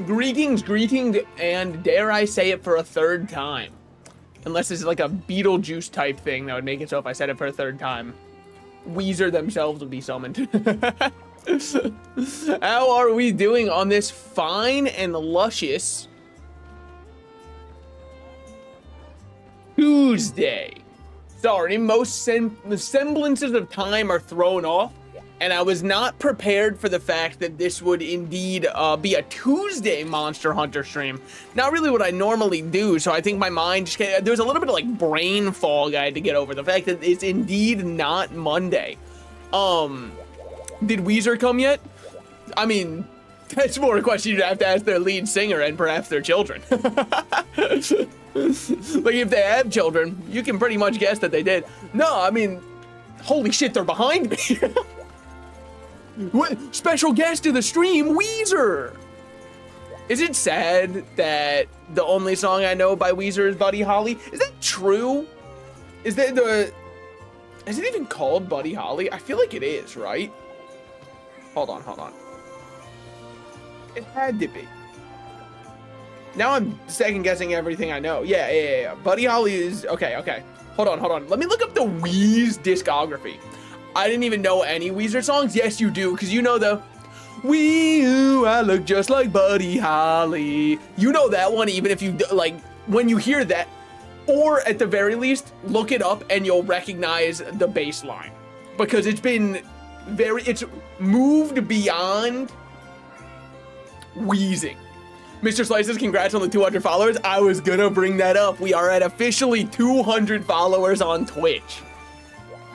Greetings, and dare I say it for a third time. Unless it's like a Beetlejuice type thing that would make it so if I said it for a third time, Weezer themselves would be summoned. How are we doing on this fine and luscious Tuesday? Sorry, most semblances of time are thrown off, and I was not prepared for the fact that this would indeed be a Tuesday Monster Hunter stream. Not really what I normally do, so I think my mind just there was a little bit of like brain fog I had to get over. The fact that it's indeed not Monday. Did Weezer come yet? I mean, that's more a question you'd have to ask their lead singer and perhaps their children. Like, if they have children, you can pretty much guess that they did. No, I mean, holy shit, they're behind me. What? Special guest to the stream, Weezer. Is it sad that the only song I know by Weezer is Buddy Holly? Is that true? Is it even called Buddy Holly? I feel like it is, right? Hold on. It had to be. Now I'm second guessing everything I know. Yeah. Buddy Holly is, okay. Hold on. Let me look up the Weez discography. I didn't even know any Weezer songs. Yes, you do, because you know the Wee-oo, I look just like Buddy Holly. You know that one, even if you, like, when you hear that, or at the very least, look it up and you'll recognize the bass line. Because it's moved beyond wheezing. Mr. Slices, congrats on the 200 followers. I was gonna bring that up. We are at officially 200 followers on Twitch.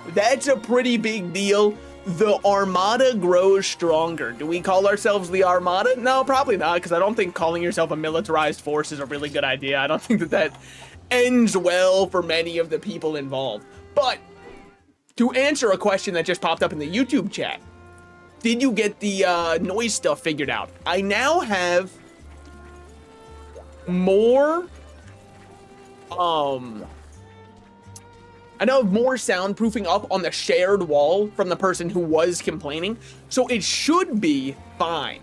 That's a pretty big deal. The Armada grows stronger. Do we call ourselves the Armada? No, probably not, because I don't think calling yourself a militarized force is a really good idea. I don't think that ends well for many of the people involved. But to answer a question that just popped up in the YouTube chat, did you get the noise stuff figured out? I now have more soundproofing up on the shared wall from the person who was complaining, so it should be fine.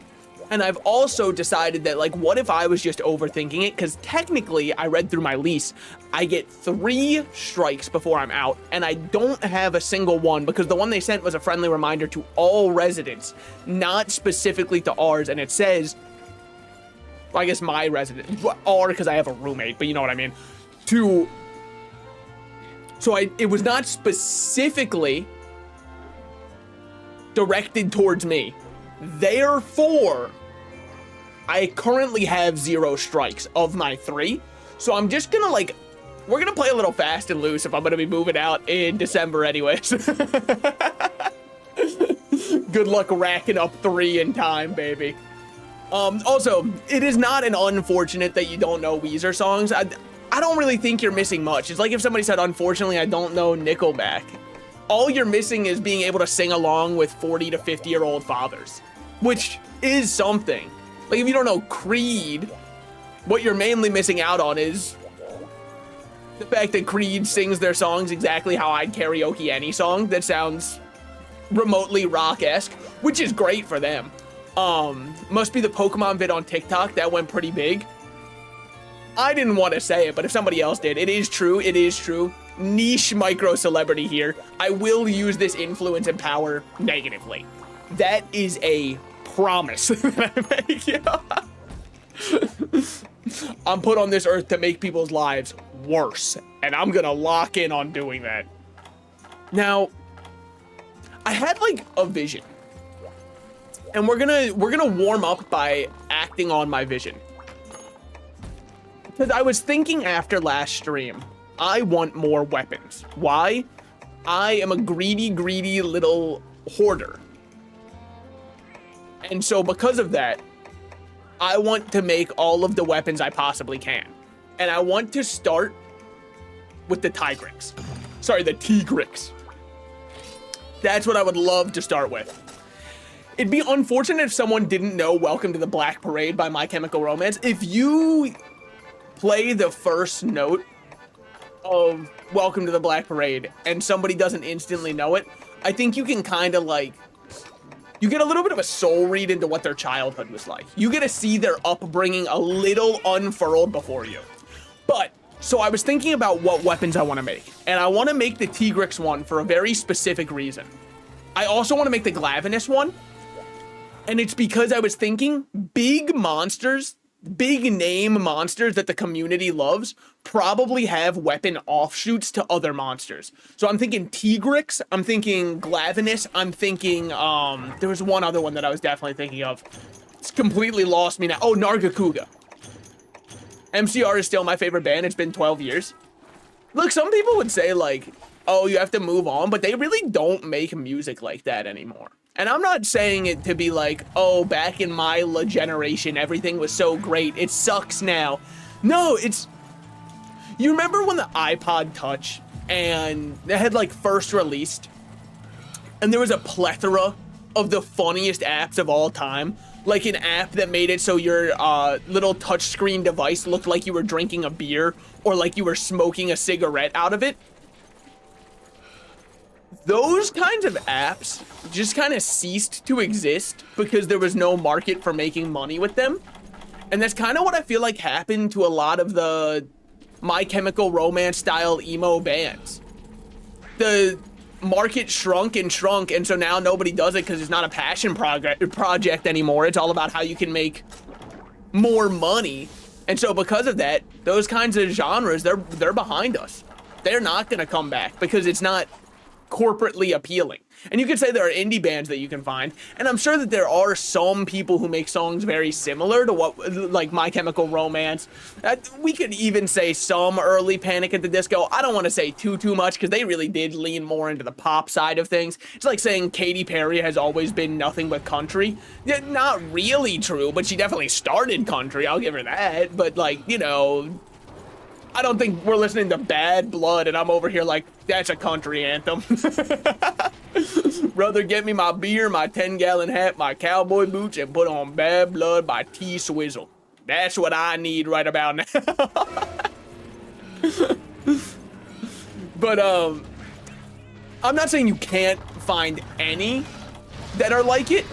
And I've also decided that, like, what if I was just overthinking it? Because technically, I read through my lease, I get 3 strikes before I'm out, and I don't have a single one because the one they sent was a friendly reminder to all residents, not specifically to ours, and it says, well, I guess my resident, or because I have a roommate, but you know what I mean, it was not specifically directed towards me. Therefore, I currently have 0 strikes of my 3. So I'm just gonna, like, we're gonna play a little fast and loose if I'm gonna be moving out in December anyways. Good luck racking up 3 in time, baby. Also, it is not an unfortunate that you don't know Weezer songs. I don't really think you're missing much. It's like if somebody said, unfortunately, I don't know Nickelback. All you're missing is being able to sing along with 40 to 50-year-old fathers, which is something. Like, if you don't know Creed, what you're mainly missing out on is the fact that Creed sings their songs exactly how I'd karaoke any song that sounds remotely rock-esque, which is great for them. Must be the Pokemon vid on TikTok that went pretty big. I didn't want to say it, but if somebody else did, it is true. Niche micro celebrity here. I will use this influence and power negatively. That is a promise that I make. I'm put on this earth to make people's lives worse, and I'm gonna lock in on doing that. Now, I had like a vision, and we're gonna warm up by acting on my vision. Because I was thinking after last stream, I want more weapons. Why? I am a greedy little hoarder. And so because of that, I want to make all of the weapons I possibly can. And I want to start with the Tigrix. Sorry, the Tigrix. That's what I would love to start with. It'd be unfortunate if someone didn't know Welcome to the Black Parade by My Chemical Romance. If you play the first note of Welcome to the Black Parade and somebody doesn't instantly know it, I think you can kind of like you get a little bit of a soul read into what their childhood was like. You get to see their upbringing a little unfurled before you. But, so I was thinking about what weapons I want to make. And I want to make the Tigrex one for a very specific reason. I also want to make the Glavenus one. And it's because I was thinking big monsters, big name monsters that the community loves probably have weapon offshoots to other monsters. So I'm thinking Tigrex, I'm thinking Glavenus, I'm thinking, there was one other one that I was definitely thinking of. It's completely lost me now. Oh, Nargacuga. MCR is still my favorite band. It's been 12 years. Look, some people would say like, oh, you have to move on, but they really don't make music like that anymore. And I'm not saying it to be like, oh, back in my generation, everything was so great. It sucks now. No, it's... You remember when the iPod Touch and it had like first released and there was a plethora of the funniest apps of all time? Like an app that made it so your little touchscreen device looked like you were drinking a beer or like you were smoking a cigarette out of it. Those kinds of apps just kind of ceased to exist because there was no market for making money with them. And that's kind of what I feel like happened to a lot of the My Chemical Romance style emo bands. The market shrunk, and so now nobody does it because it's not a passion project anymore. It's all about how you can make more money. And so because of that, those kinds of genres, they're behind us. They're not going to come back because it's not corporately appealing. And you could say there are indie bands that you can find, and I'm sure that there are some people who make songs very similar to what, like My Chemical Romance. We could even say some early Panic at the Disco. I don't want to say too much because they really did lean more into the pop side of things. It's like saying Katy Perry has always been nothing but country. Yeah, not really true, but she definitely started country. I'll give her that. But like, you know, I don't think we're listening to Bad Blood and I'm over here like, that's a country anthem. Brother, get me my beer, my 10-gallon hat, my cowboy boots, and put on Bad Blood by T-Swizzle. That's what I need right about now. But, I'm not saying you can't find any that are like it.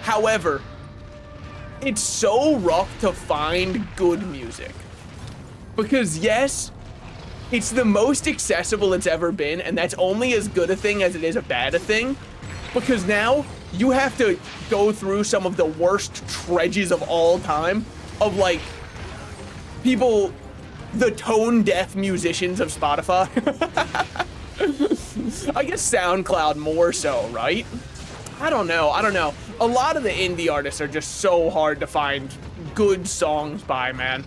However, it's so rough to find good music. Because yes, it's the most accessible it's ever been, and that's only as good a thing as it is a bad a thing. Because now you have to go through some of the worst treges of all time of like people, the tone deaf musicians of Spotify. I guess SoundCloud more so, right? I don't know. A lot of the indie artists are just so hard to find good songs by, man.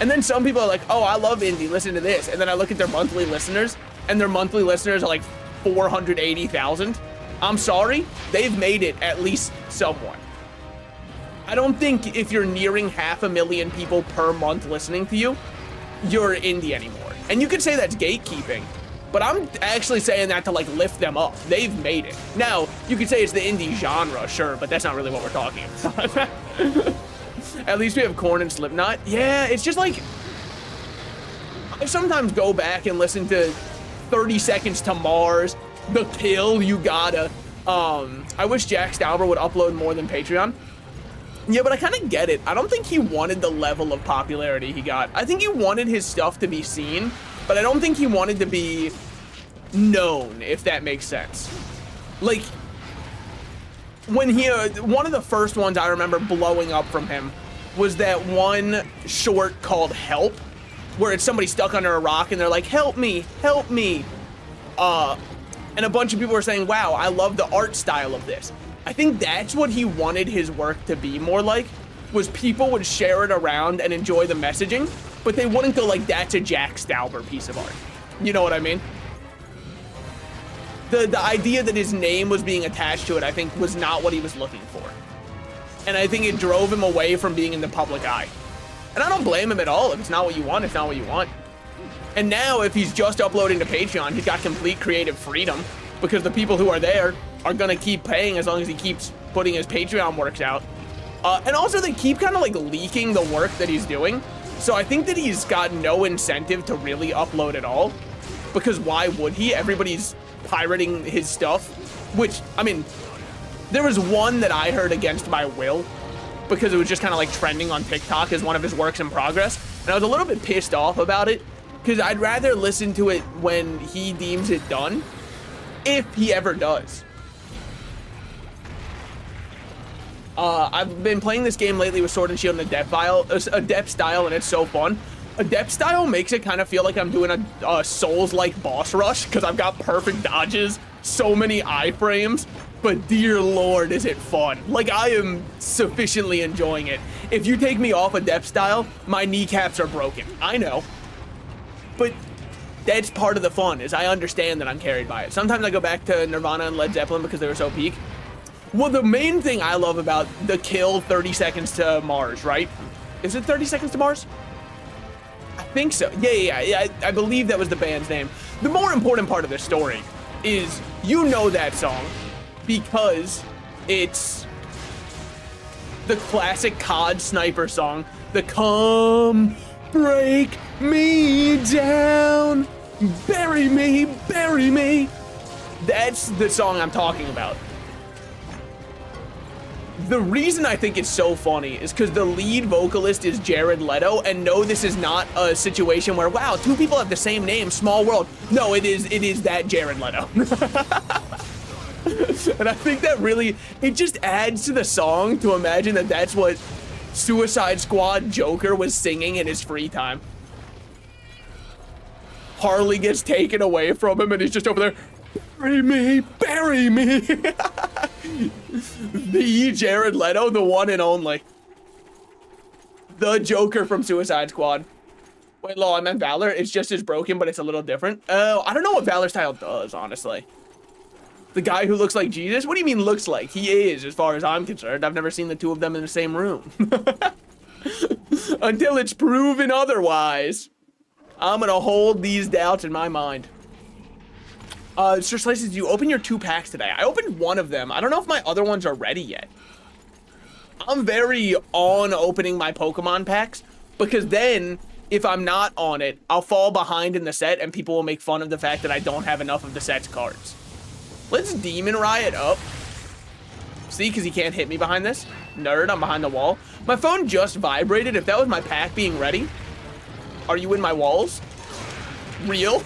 And then some people are like, oh, I love indie, listen to this. And then I look at their monthly listeners, and their monthly listeners are like 480,000. I'm sorry, they've made it at least somewhat. I don't think if you're nearing 500,000 people per month listening to you, you're indie anymore. And you could say that's gatekeeping, but I'm actually saying that to like lift them up. They've made it. Now, you could say it's the indie genre, sure, but that's not really what we're talking about. At least we have Korn and Slipknot. Yeah, it's just like, I sometimes go back and listen to 30 Seconds to Mars, The Kill, You Gotta. I wish Jack Stauber would upload more than Patreon. Yeah, but I kind of get it. I don't think he wanted the level of popularity he got. I think he wanted his stuff to be seen, but I don't think he wanted to be known, if that makes sense. Like, when he, one of the first ones I remember blowing up from him was that one short called Help, where it's somebody stuck under a rock and they're like, help me, help me. And a bunch of people were saying, wow, I love the art style of this. I think that's what he wanted his work to be more like, was people would share it around and enjoy the messaging, but they wouldn't go like, that's a Jack Stauber piece of art. You know what I mean? The idea that his name was being attached to it, I think, was not what he was looking for. And I think it drove him away from being in the public eye. And I don't blame him at all. If it's not what you want, it's not what you want. And now, if he's just uploading to Patreon, he's got complete creative freedom because the people who are there are gonna keep paying as long as he keeps putting his Patreon works out. And also, they keep kind of like leaking the work that he's doing. So I think that he's got no incentive to really upload at all. Because why would he? Everybody's pirating his stuff, which, I mean, There was one that I heard against my will because it was just kind of like trending on TikTok as one of his works in progress. And I was a little bit pissed off about it because I'd rather listen to it when he deems it done, if he ever does. I've been playing this game lately with Sword and Shield and Adept style, and it's so fun. Adept style makes it kind of feel like I'm doing a Souls-like boss rush because I've got perfect dodges, so many iframes, but dear lord is it fun. Like, I am sufficiently enjoying it. If you take me off Adept style, my kneecaps are broken. I know. But that's part of the fun, is I understand that I'm carried by it. Sometimes I go back to Nirvana and Led Zeppelin because they were so peak. Well, the main thing I love about the kill 30 seconds to Mars, right? Is it 30 seconds to Mars? I think so. Yeah. I believe that was the band's name. The more important part of this story is you know that song because it's the classic COD sniper song, the "Come Break Me Down, Bury Me, Bury Me." That's the song I'm talking about. The reason I think it's so funny is because the lead vocalist is Jared Leto, and no, this is not a situation where, wow, two people have the same name, small world. No, it is that Jared Leto. And I think that really, it just adds to the song to imagine that that's what Suicide Squad Joker was singing in his free time. Harley gets taken away from him and he's just over there, bury me, bury me. The Jared Leto, the one and only. The Joker from Suicide Squad. Wait, I meant Valor. It's just as broken, but it's a little different. Oh, I don't know what Valor style does, honestly. The guy who looks like Jesus? What do you mean looks like? He is, as far as I'm concerned. I've never seen the two of them in the same room. Until it's proven otherwise. I'm gonna hold these doubts in my mind. Sir Slices, did you open your 2 packs today? I opened one of them. I don't know if my other ones are ready yet. I'm very on opening my Pokemon packs because then if I'm not on it, I'll fall behind in the set and people will make fun of the fact that I don't have enough of the set's cards. Let's Demon Riot up. See, because he can't hit me behind this. Nerd, I'm behind the wall. My phone just vibrated. If that was my pack being ready. Are you in my walls? Real?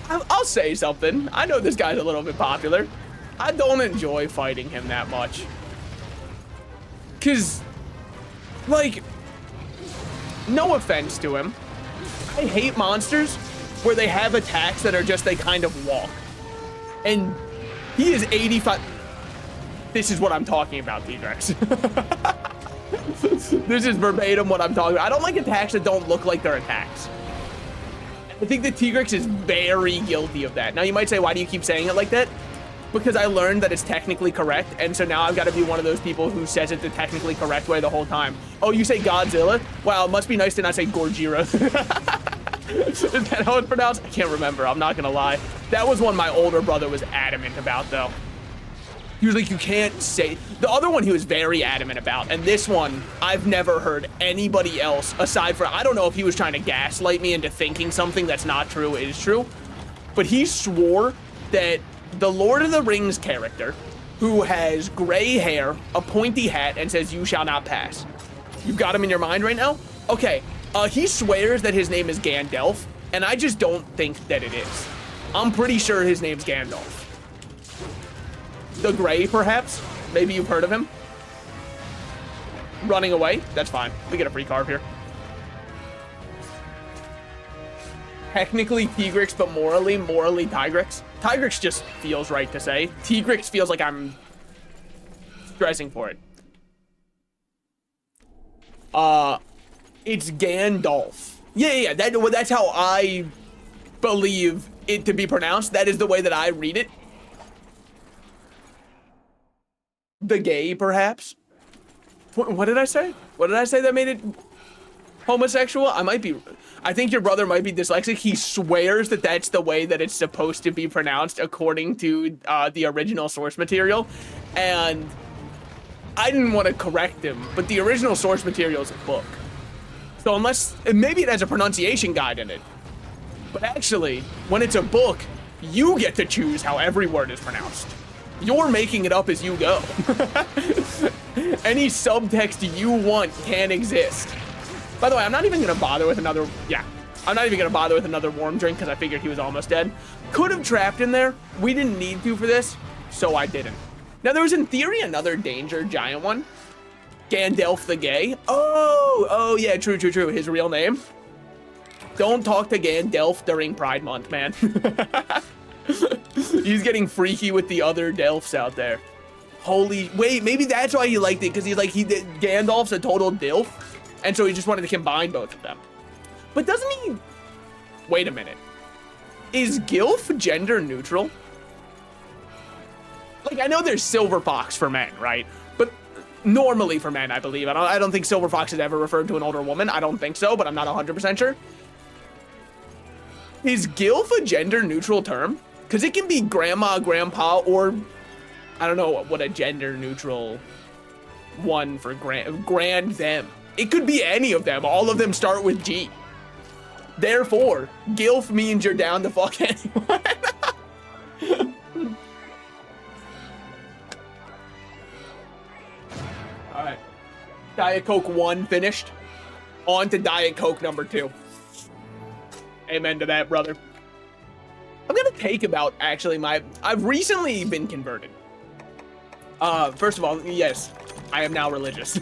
I'll say something. I know this guy's a little bit popular. I don't enjoy fighting him that much. Because, like, no offense to him. I hate monsters where they have attacks that are just they kind of walk. And he is 85. This is what I'm talking about, T-Rex. This is verbatim what I'm talking about. I don't like attacks that don't look like they're attacks. I think the Tigrex is very guilty of that. Now you might say, why do you keep saying it like that? Because I learned that it's technically correct, and so now I've got to be one of those people who says it the technically correct way the whole time. Oh, you say Godzilla? Wow, it must be nice to not say Gorgira. Is that how it's pronounced? I can't remember, I'm not gonna lie. That was one my older brother was adamant about, though. He was like, you can't say... The other one he was very adamant about, and this one, I've never heard anybody else, aside from... I don't know if he was trying to gaslight me into thinking something that's not true is true, but he swore that the Lord of the Rings character, who has gray hair, a pointy hat, and says, you shall not pass. You've got him in your mind right now? Okay, he swears that his name is Gandalf, and I just don't think that it is. I'm pretty sure his name's Gandalf. The Gray, perhaps? Maybe you've heard of him? Running away? That's fine. We get a free carve here. Technically Tigrex, but morally Tigrex. Tigrex just feels right to say. Tigrex feels like I'm stressing for it. It's Gandalf. Yeah, that's how I believe it to be pronounced. That is the way that I read it. The gay, perhaps? What did I say? What did I say that made it homosexual? I think your brother might be dyslexic. He swears that that's the way that it's supposed to be pronounced according to the original source material. And I didn't want to correct him, but the original source material is a book. So unless, maybe it has a pronunciation guide in it. But actually, when it's a book, you get to choose how every word is pronounced. You're making it up as you go. Any subtext you want can exist. By the way, I'm not even gonna bother with another, I'm not even gonna bother with another warm drink because I figured he was almost dead. Could have trapped in there. We didn't need to for this, so I didn't. Now there was in theory another danger giant one. Gandalf the Gay. Oh yeah, true. His real name. Don't talk to Gandalf during Pride Month, man. He's getting freaky with the other Delfs out there. Holy, wait, maybe that's why he liked it, because Gandalf's a total Dilf, and so he just wanted to combine both of them. But doesn't he, wait a minute. Is Gilf gender neutral? Like, I know there's Silver Fox for men, right? But normally for men, I believe. I don't think Silver Fox has ever referred to an older woman. I don't think so, but I'm not 100% sure. Is Gilf a gender neutral term? Because it can be grandma, grandpa, or I don't know what a gender neutral one for grand them. It could be any of them. All of them start with G. Therefore, Gilf means you're down to fuck anyone. All right. Diet Coke 1 finished. On to Diet Coke number 2. Amen to that, brother. I'm gonna take about, actually, I've recently been converted. First of all, yes, I am now religious.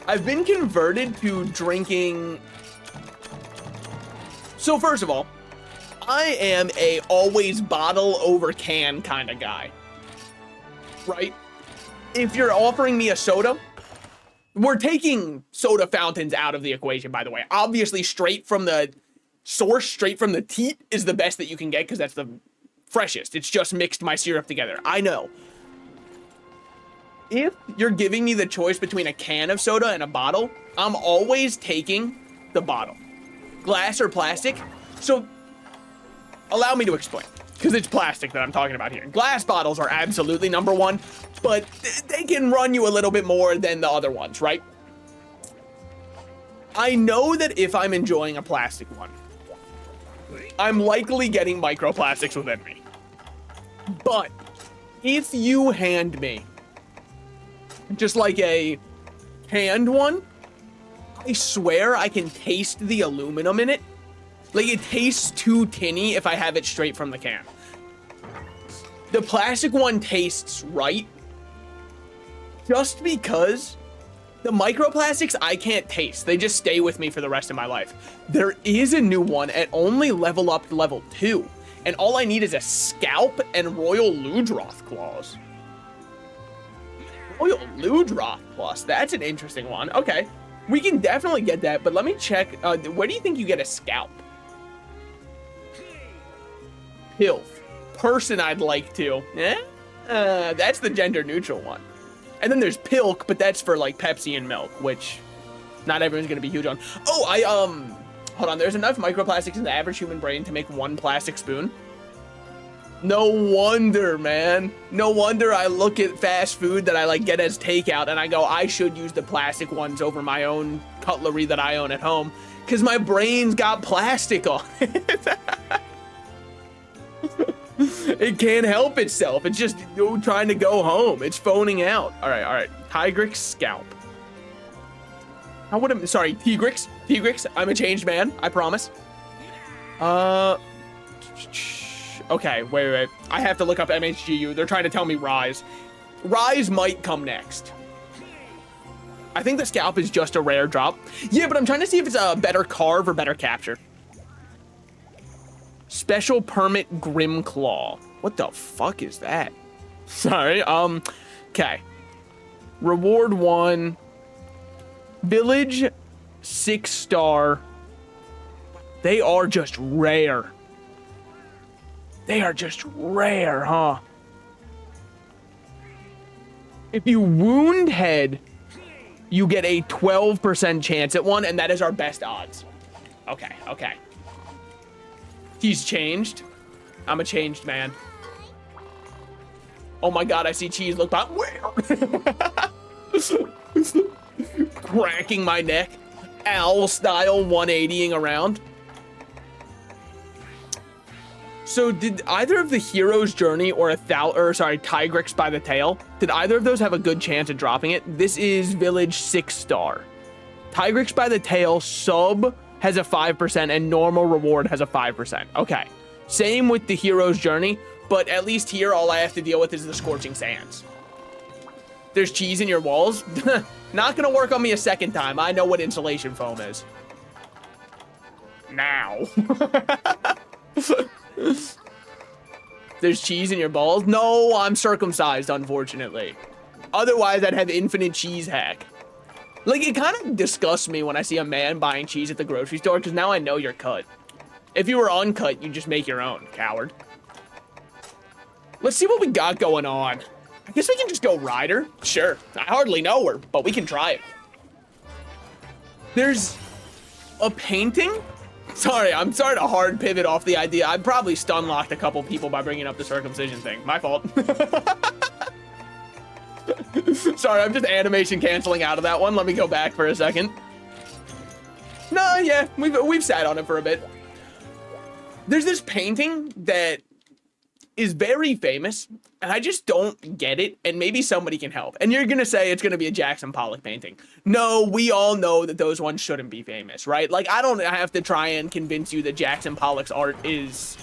I've been converted to drinking. So first of all, I am a always bottle over can kind of guy, right? If you're offering me a soda, we're taking soda fountains out of the equation, by the way. Obviously, straight from the source, straight from the teat is the best that you can get because that's the freshest. It's just mixed my syrup together. I know. If you're giving me the choice between a can of soda and a bottle, I'm always taking the bottle. Glass or plastic? So, allow me to explain, because it's plastic that I'm talking about here. Glass bottles are absolutely number one, but they can run you a little bit more than the other ones, right? I know that if I'm enjoying a plastic one, I'm likely getting microplastics within me. But if you hand me just like a canned one, I swear I can taste the aluminum in it. Like, it tastes too tinny if I have it straight from the can. The plastic one tastes right just because the microplastics I can't taste. They just stay with me for the rest of my life. There is a new one at only level up to level 2, and all I need is a scalp and Royal Ludroth claws. Royal Ludroth plus, that's an interesting one. Okay, we can definitely get that, but let me check. Where do you think you get a scalp? Pilf. Person I'd like to. That's the gender neutral one. And then there's Pilk, but that's for like Pepsi and milk, which not everyone's gonna be huge on. Oh, hold on, there's enough microplastics in the average human brain to make one plastic spoon. No wonder, man. No wonder I look at fast food that I like get as takeout and I go, I should use the plastic ones over my own cutlery that I own at home, because my brain's got plastic on it. It can't help itself. It's just trying to go home. It's phoning out. All right. Tigrix scalp. Sorry, Tigrix. I'm a changed man. I promise. Okay, wait. I have to look up MHGU. They're trying to tell me Rise. Rise might come next. I think the scalp is just a rare drop. Yeah, but I'm trying to see if it's a better carve or better capture. Special permit Grim Claw. What the fuck is that? Sorry. Okay. Reward 1. Village 6-star. They are just rare. They are just rare, huh? If you wound head, you get a 12% chance at one, and that is our best odds. Okay. He's changed. I'm a changed man. Oh my god, I see cheese. Look back. Cracking my neck. Owl style 180ing around. So did either of the Hero's Journey or Tigrix by the Tail, did either of those have a good chance of dropping it? This is Village 6-star. Tigrix by the Tail sub has a 5% and normal reward has a 5%. Okay. Same with the Hero's Journey, but at least here all I have to deal with is the Scorching Sands. There's cheese in your walls. Not gonna work on me a second time. I know what insulation foam is. Now. There's cheese in your balls? No, I'm circumcised, unfortunately. Otherwise, I'd have infinite cheese hack. Like, it kind of disgusts me when I see a man buying cheese at the grocery store, because now I know you're cut. If you were uncut, you'd just make your own, coward. Let's see what we got going on. I guess we can just go Ryder. Sure, I hardly know her, but we can try it. There's a painting? Sorry, I'm sorry to hard pivot off the idea. I probably stun-locked a couple people by bringing up the circumcision thing. My fault. Sorry, I'm just animation canceling out of that one. Let me go back for a second. No, yeah, we've sat on it for a bit. There's this painting that is very famous, and I just don't get it, and maybe somebody can help. And you're gonna say it's gonna be a Jackson Pollock painting. No, we all know that those ones shouldn't be famous, right? Like, I don't have to try and convince you that Jackson Pollock's art is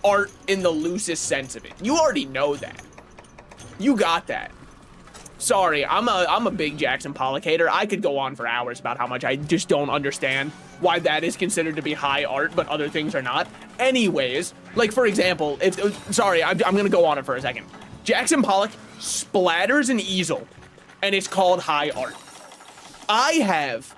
art in the loosest sense of it. You already know that. You got that. Sorry, I'm a big Jackson Pollock hater. I could go on for hours about how much I just don't understand why that is considered to be high art, but other things are not. Anyways, like, for example, sorry, I'm gonna go on it for a second. Jackson Pollock splatters an easel, and it's called high art. I have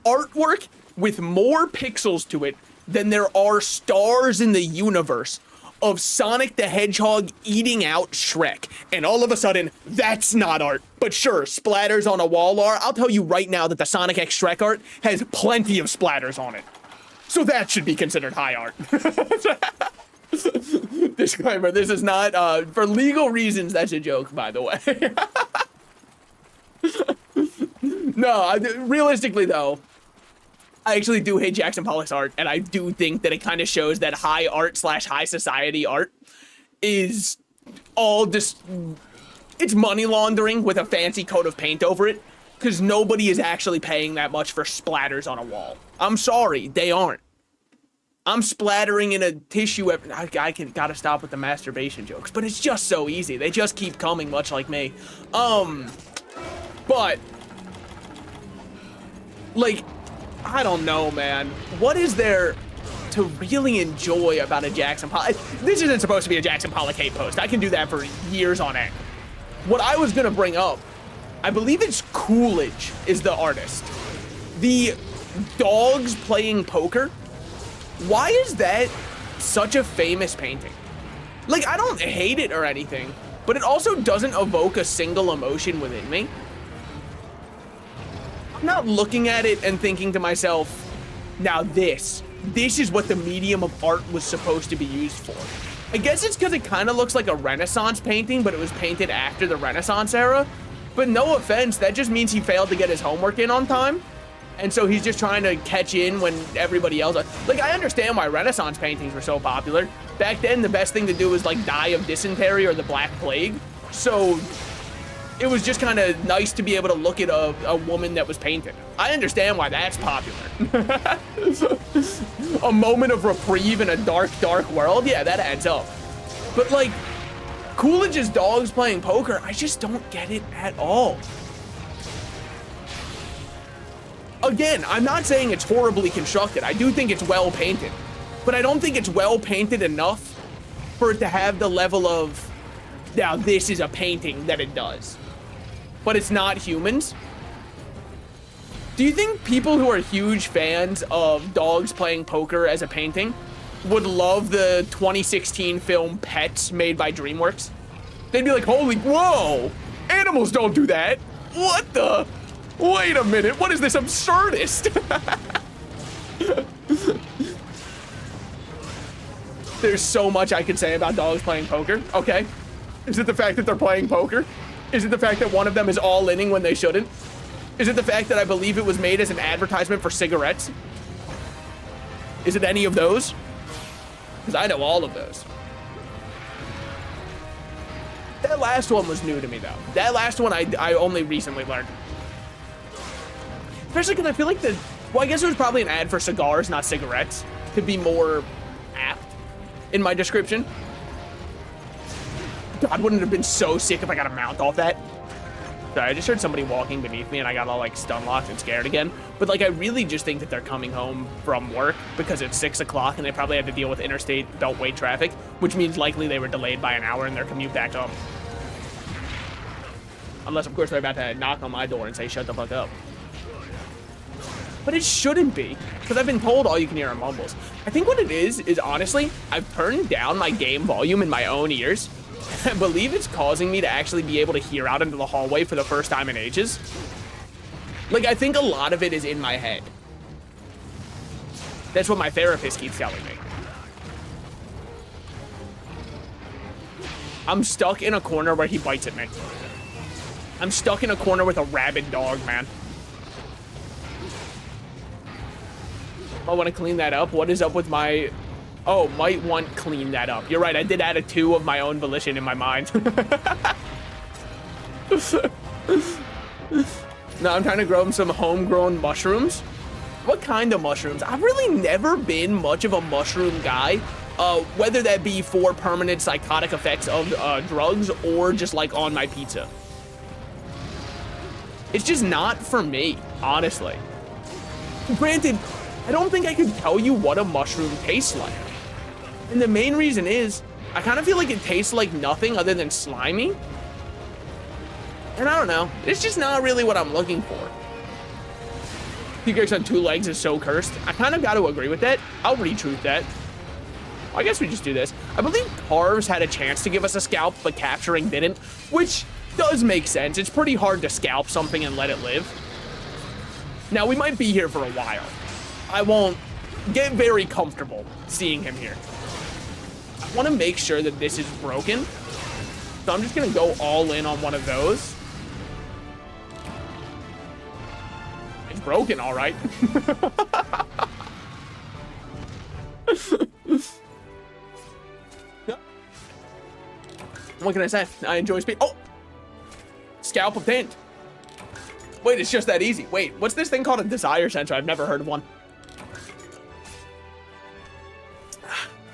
artwork with more pixels to it than there are stars in the universe of Sonic the Hedgehog eating out Shrek. And all of a sudden, that's not art. But sure, splatters on a wall are. I'll tell you right now that the Sonic X Shrek art has plenty of splatters on it. So that should be considered high art. Disclaimer, this is not, for legal reasons, that's a joke, by the way. No, realistically though, I actually do hate Jackson Pollock's art, and I do think that it kind of shows that high art / high society art is all just, it's money laundering with a fancy coat of paint over it, because nobody is actually paying that much for splatters on a wall. I'm sorry, they aren't. I'm splattering in a tissue. I gotta stop with the masturbation jokes, but it's just so easy. They just keep coming, much like me. But, like, I don't know, man. What is there to really enjoy about a Jackson Pollock? This isn't supposed to be a Jackson Pollock hate post. I can do that for years on end. What I was gonna bring up, I believe it's Coolidge is the artist. The dogs playing poker. Why is that such a famous painting? Like, I don't hate it or anything, but it also doesn't evoke a single emotion within me. I'm not looking at it and thinking to myself, now this is what the medium of art was supposed to be used for. I guess it's because it kind of looks like a Renaissance painting, but it was painted after the Renaissance era. But no offense, that just means he failed to get his homework in on time. And so he's just trying to catch in when everybody else... Like, I understand why Renaissance paintings were so popular. Back then, the best thing to do was, like, die of dysentery or the Black Plague. So it was just kind of nice to be able to look at a woman that was painted. I understand why that's popular. A moment of reprieve in a dark, dark world? Yeah, that adds up. But, like, Coolidge's dogs playing poker, I just don't get it at all. Again, I'm not saying it's horribly constructed. I do think it's well painted. But I don't think it's well painted enough for it to have the level of, now this is a painting that it does. But it's not humans. Do you think people who are huge fans of dogs playing poker as a painting would love the 2016 film Pets made by DreamWorks? They'd be like, holy, whoa, animals don't do that. What the? Wait a minute, what is this absurdist? There's so much I could say about dogs playing poker. Okay. Is it the fact that they're playing poker? Is it the fact that one of them is all-inning when they shouldn't? Is it the fact that I believe it was made as an advertisement for cigarettes? Is it any of those? because I know all of those. That last one was new to me, though. That last one I only recently learned. Especially because I feel like well, I guess it was probably an ad for cigars, not cigarettes, to be more apt in my description. God, wouldn't it have been so sick if I got a mount off that? Sorry, I just heard somebody walking beneath me and I got all like stun locked and scared again. But like, I really just think that they're coming home from work because it's 6 o'clock and they probably had to deal with interstate beltway traffic, which means likely they were delayed by an hour in their commute back home. Unless, of course, they're about to knock on my door and say, shut the fuck up. But it shouldn't be, because I've been told all you can hear are mumbles. I think what it is honestly, I've turned down my game volume in my own ears. I believe it's causing me to actually be able to hear out into the hallway for the first time in ages. Like, I think a lot of it is in my head. That's what my therapist keeps telling me. I'm stuck in a corner where he bites at me. I'm stuck in a corner with a rabid dog, man. I want to clean that up. What is up with my... Oh, might want clean that up. You're right, I did add a 2 of my own volition in my mind. Now I'm trying to grow some homegrown mushrooms. What kind of mushrooms? I've really never been much of a mushroom guy. Whether that be for permanent psychotic effects of drugs or just like on my pizza. It's just not for me, honestly. Granted, I don't think I could tell you what a mushroom tastes like. And the main reason is, I kind of feel like it tastes like nothing other than slimy. And I don't know, it's just not really what I'm looking for. T-Rex on 2 legs is so cursed. I kind of got to agree with that. I'll retruth that. I guess we just do this. I believe Carves had a chance to give us a scalp, but capturing didn't, which does make sense. It's pretty hard to scalp something and let it live. Now, we might be here for a while. I won't get very comfortable seeing him here. I want to make sure that this is broken. So I'm just going to go all in on one of those. It's broken, all right. What can I say? I enjoy speed. Oh! Scalp obtained. Wait, it's just that easy. Wait, what's this thing called? A desire sensor? I've never heard of one.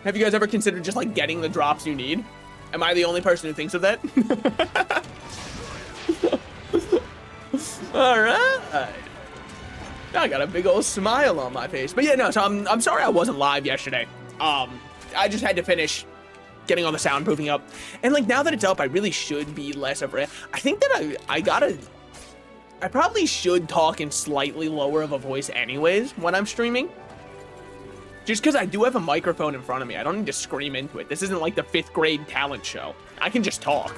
Have you guys ever considered just like getting the drops you need? Am I the only person who thinks of that? All right. I got a big old smile on my face. But yeah, no, so I'm sorry I wasn't live yesterday. I just had to finish getting all the soundproofing up. And like now that it's up, I really should be less of a... I think that I probably should talk in slightly lower of a voice anyways when I'm streaming. Just because I do have a microphone in front of me. I don't need to scream into it. This isn't like the 5th grade talent show. I can just talk.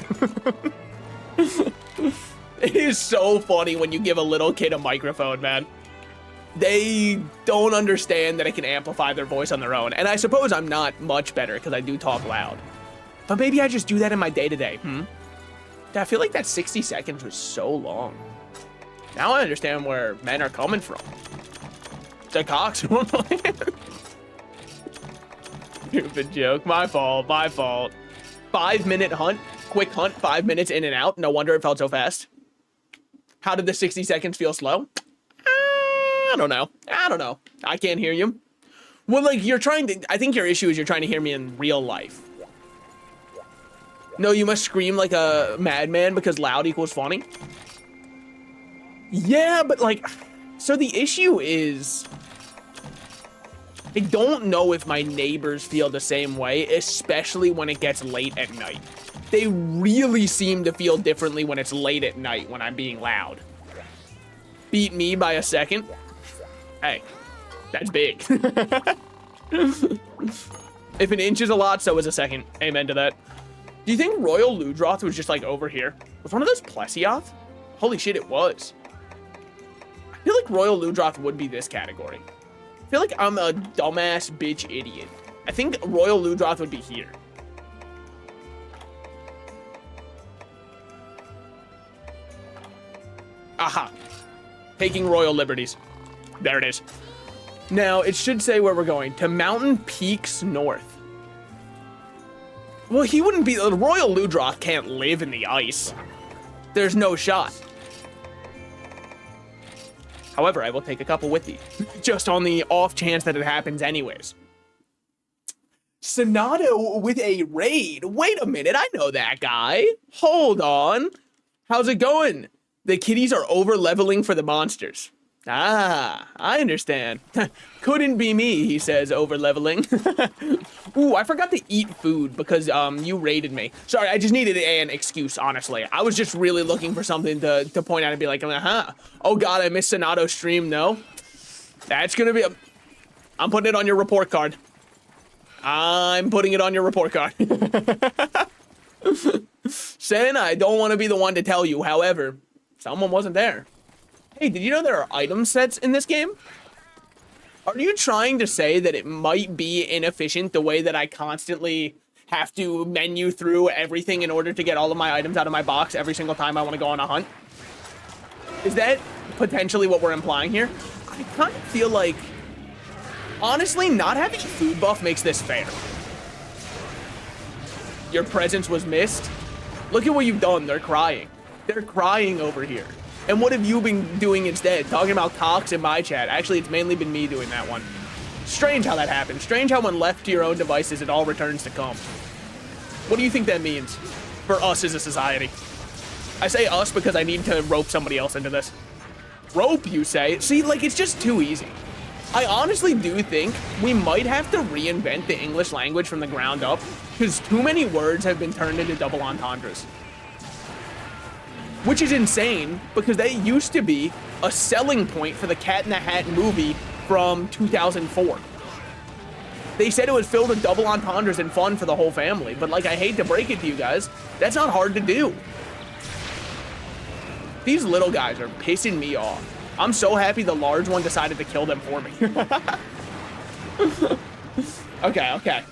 It is so funny when you give a little kid a microphone, man. They don't understand that it can amplify their voice on their own. And I suppose I'm not much better because I do talk loud. But maybe I just do that in my day-to-day, I feel like that 60 seconds was so long. Now I understand where men are coming from. The cocks were playing. Stupid joke. My fault. 5-minute hunt. Quick hunt. 5 minutes in and out. No wonder it felt so fast. How did the 60 seconds feel slow? I don't know. I can't hear you. Well, like, I think your issue is you're trying to hear me in real life. No, you must scream like a madman because loud equals funny. Yeah, but like, so the issue is, I don't know if my neighbors feel the same way, especially when it gets late at night. They really seem to feel differently when it's late at night when I'm being loud. Beat me by a second. Hey, that's big. If an inch is a lot, so is a second. Amen to that. Do you think Royal Ludroth was just like over here? Was one of those Plesioth? Holy shit, it was. I feel like Royal Ludroth would be this category. I feel like I'm a dumbass bitch idiot. I think Royal Ludroth would be here. Aha. Taking royal liberties. There it is. Now, it should say where we're going. To Mountain Peaks North. Well, he wouldn't be, the Royal Ludroth can't live in the ice. There's no shot. However, I will take a couple with me, just on the off chance that it happens anyways. Sonato with a raid. Wait a minute, I know that guy. Hold on. How's it going? The kitties are over leveling for the monsters. Ah, I understand. Couldn't be me, he says, over leveling. Ooh, I forgot to eat food because you raided me. Sorry, I just needed an excuse, honestly. I was just really looking for something to point out and be like, oh god, I missed Sonato's stream. No, that's gonna be I'm putting it on your report card. I'm putting it on your report card. Sen, I don't want to be the one to tell you. However, someone wasn't there. Hey, did you know there are item sets in this game? Are you trying to say that it might be inefficient the way that I constantly have to menu through everything in order to get all of my items out of my box every single time I want to go on a hunt? Is that potentially what we're implying here? I kind of feel like, honestly, not having a food buff makes this fair. Your presence was missed. Look at what you've done. They're crying. They're crying over here. And what have you been doing instead? Talking about cocks in my chat. Actually, it's mainly been me doing that one. Strange how that happens. Strange how when left to your own devices, it all returns to come. What do you think that means for us as a society? I say us because I need to rope somebody else into this. Rope, you say? See, like, it's just too easy. I honestly do think we might have to reinvent the English language from the ground up because too many words have been turned into double entendres. Which is insane because that used to be a selling point for the Cat in the Hat movie from 2004. They said it was filled with double entendres and fun for the whole family, but like, I hate to break it to you guys, that's not hard to do. These little guys are pissing me off. I'm so happy the large one decided to kill them for me. Okay.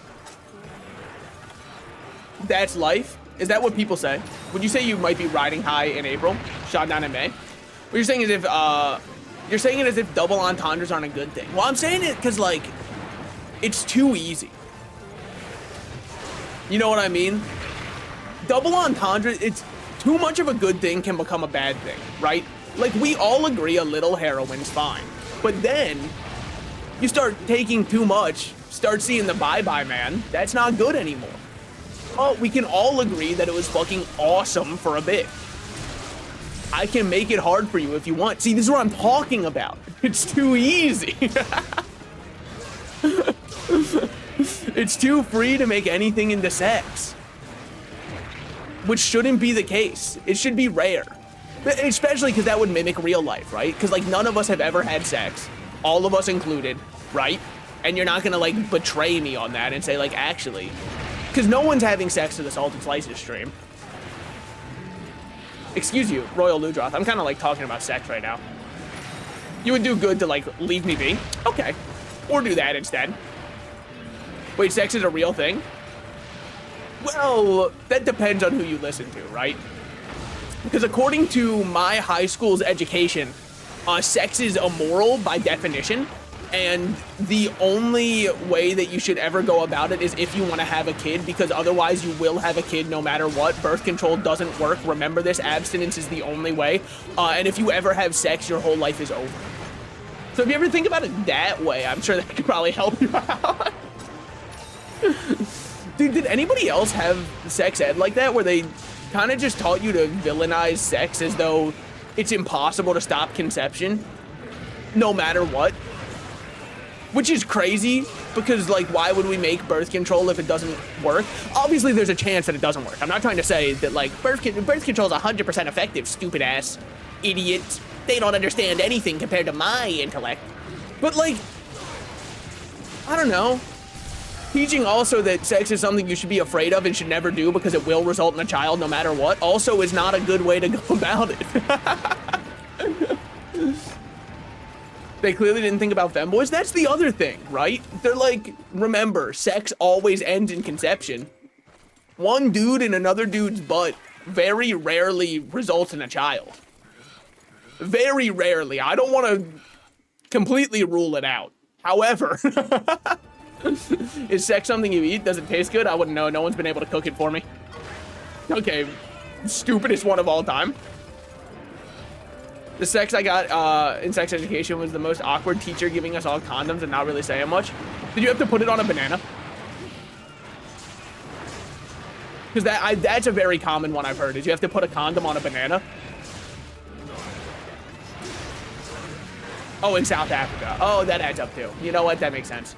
That's life? Is that what people say? Would you say you might be riding high in April, shot down in May? What you're saying is if, you're saying it as if double entendres aren't a good thing. Well, I'm saying it because, like, it's too easy. You know what I mean? Double entendre, it's too much of a good thing can become a bad thing, right? Like, we all agree a little heroin's fine. But then, you start taking too much, start seeing the bye-bye man, that's not good anymore. Oh, we can all agree that it was fucking awesome for a bit. I can make it hard for you if you want. See, this is what I'm talking about. It's too easy. It's too free to make anything into sex. Which shouldn't be the case. It should be rare. Especially because that would mimic real life, right? Because, like, none of us have ever had sex. All of us included, right? And you're not gonna, like, betray me on that and say, like, actually... Because no one's having sex to the Salted Slices stream. Excuse you, Royal Ludroth. I'm kind of like talking about sex right now. You would do good to like leave me be. Okay. Or do that instead. Wait, sex is a real thing? Well, that depends on who you listen to, right? Because according to my high school's education, sex is immoral by definition. And the only way that you should ever go about it is if you want to have a kid, because otherwise you will have a kid no matter what. Birth control doesn't work. Remember this, abstinence is the only way. And if you ever have sex, your whole life is over. So if you ever think about it that way, I'm sure that could probably help you out. Dude, did anybody else have sex ed like that, where they kind of just taught you to villainize sex as though it's impossible to stop conception, no matter what? Which is crazy, because, like, why would we make birth control if it doesn't work? Obviously, there's a chance that it doesn't work. I'm not trying to say that, like, birth control is 100% effective, stupid ass idiots. They don't understand anything compared to my intellect. But, like, I don't know. Teaching also that sex is something you should be afraid of and should never do because it will result in a child no matter what also is not a good way to go about it. They clearly didn't think about femboys. That's the other thing, right? They're like, remember, sex always ends in conception. One dude in another dude's butt very rarely results in a child. Very rarely. I don't want to completely rule it out. However, Is sex something you eat? Does it taste good? I wouldn't know. No one's been able to cook it for me. Okay, stupidest one of all time. The sex I got in sex education was the most awkward teacher giving us all condoms and not really saying much. Did you have to put it on a banana? Because that's a very common one I've heard. Is you have to put a condom on a banana? Oh, in South Africa. Oh, that adds up too. You know what? That makes sense.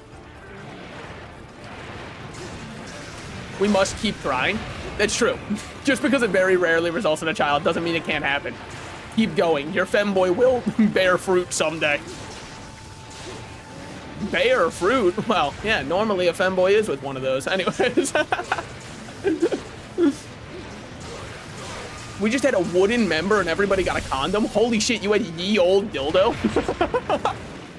We must keep trying. That's true. Just because it very rarely results in a child doesn't mean it can't happen. Keep going. Your femboy will bear fruit someday. Bear fruit? Well, yeah, normally a femboy is with one of those. Anyways. We just had a wooden member and everybody got a condom. Holy shit, you had ye old dildo?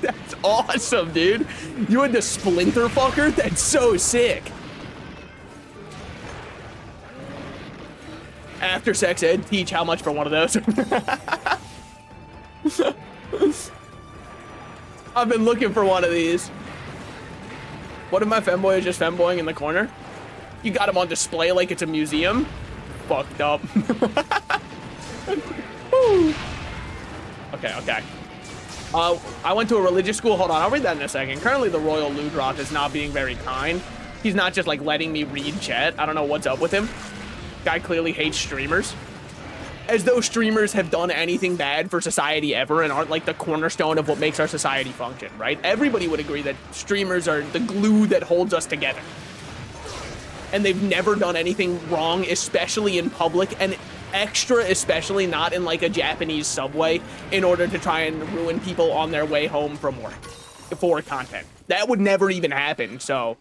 That's awesome, dude. You had the splinter fucker? That's so sick. After sex ed, teach how much for one of those. I've been looking for one of these. What if my femboy is just femboying in the corner? You got him on display like it's a museum? Fucked up. Okay. I went to a religious school. Hold on, I'll read that in a second. Currently, the Royal Ludroth is not being very kind. He's not just like letting me read chat. I don't know what's up with him. Guy clearly hates streamers. As though streamers have done anything bad for society ever and aren't like the cornerstone of what makes our society function, right? Everybody would agree that streamers are the glue that holds us together. And they've never done anything wrong, especially in public, and extra especially not in like a Japanese subway in order to try and ruin people on their way home from work for content. That would never even happen. So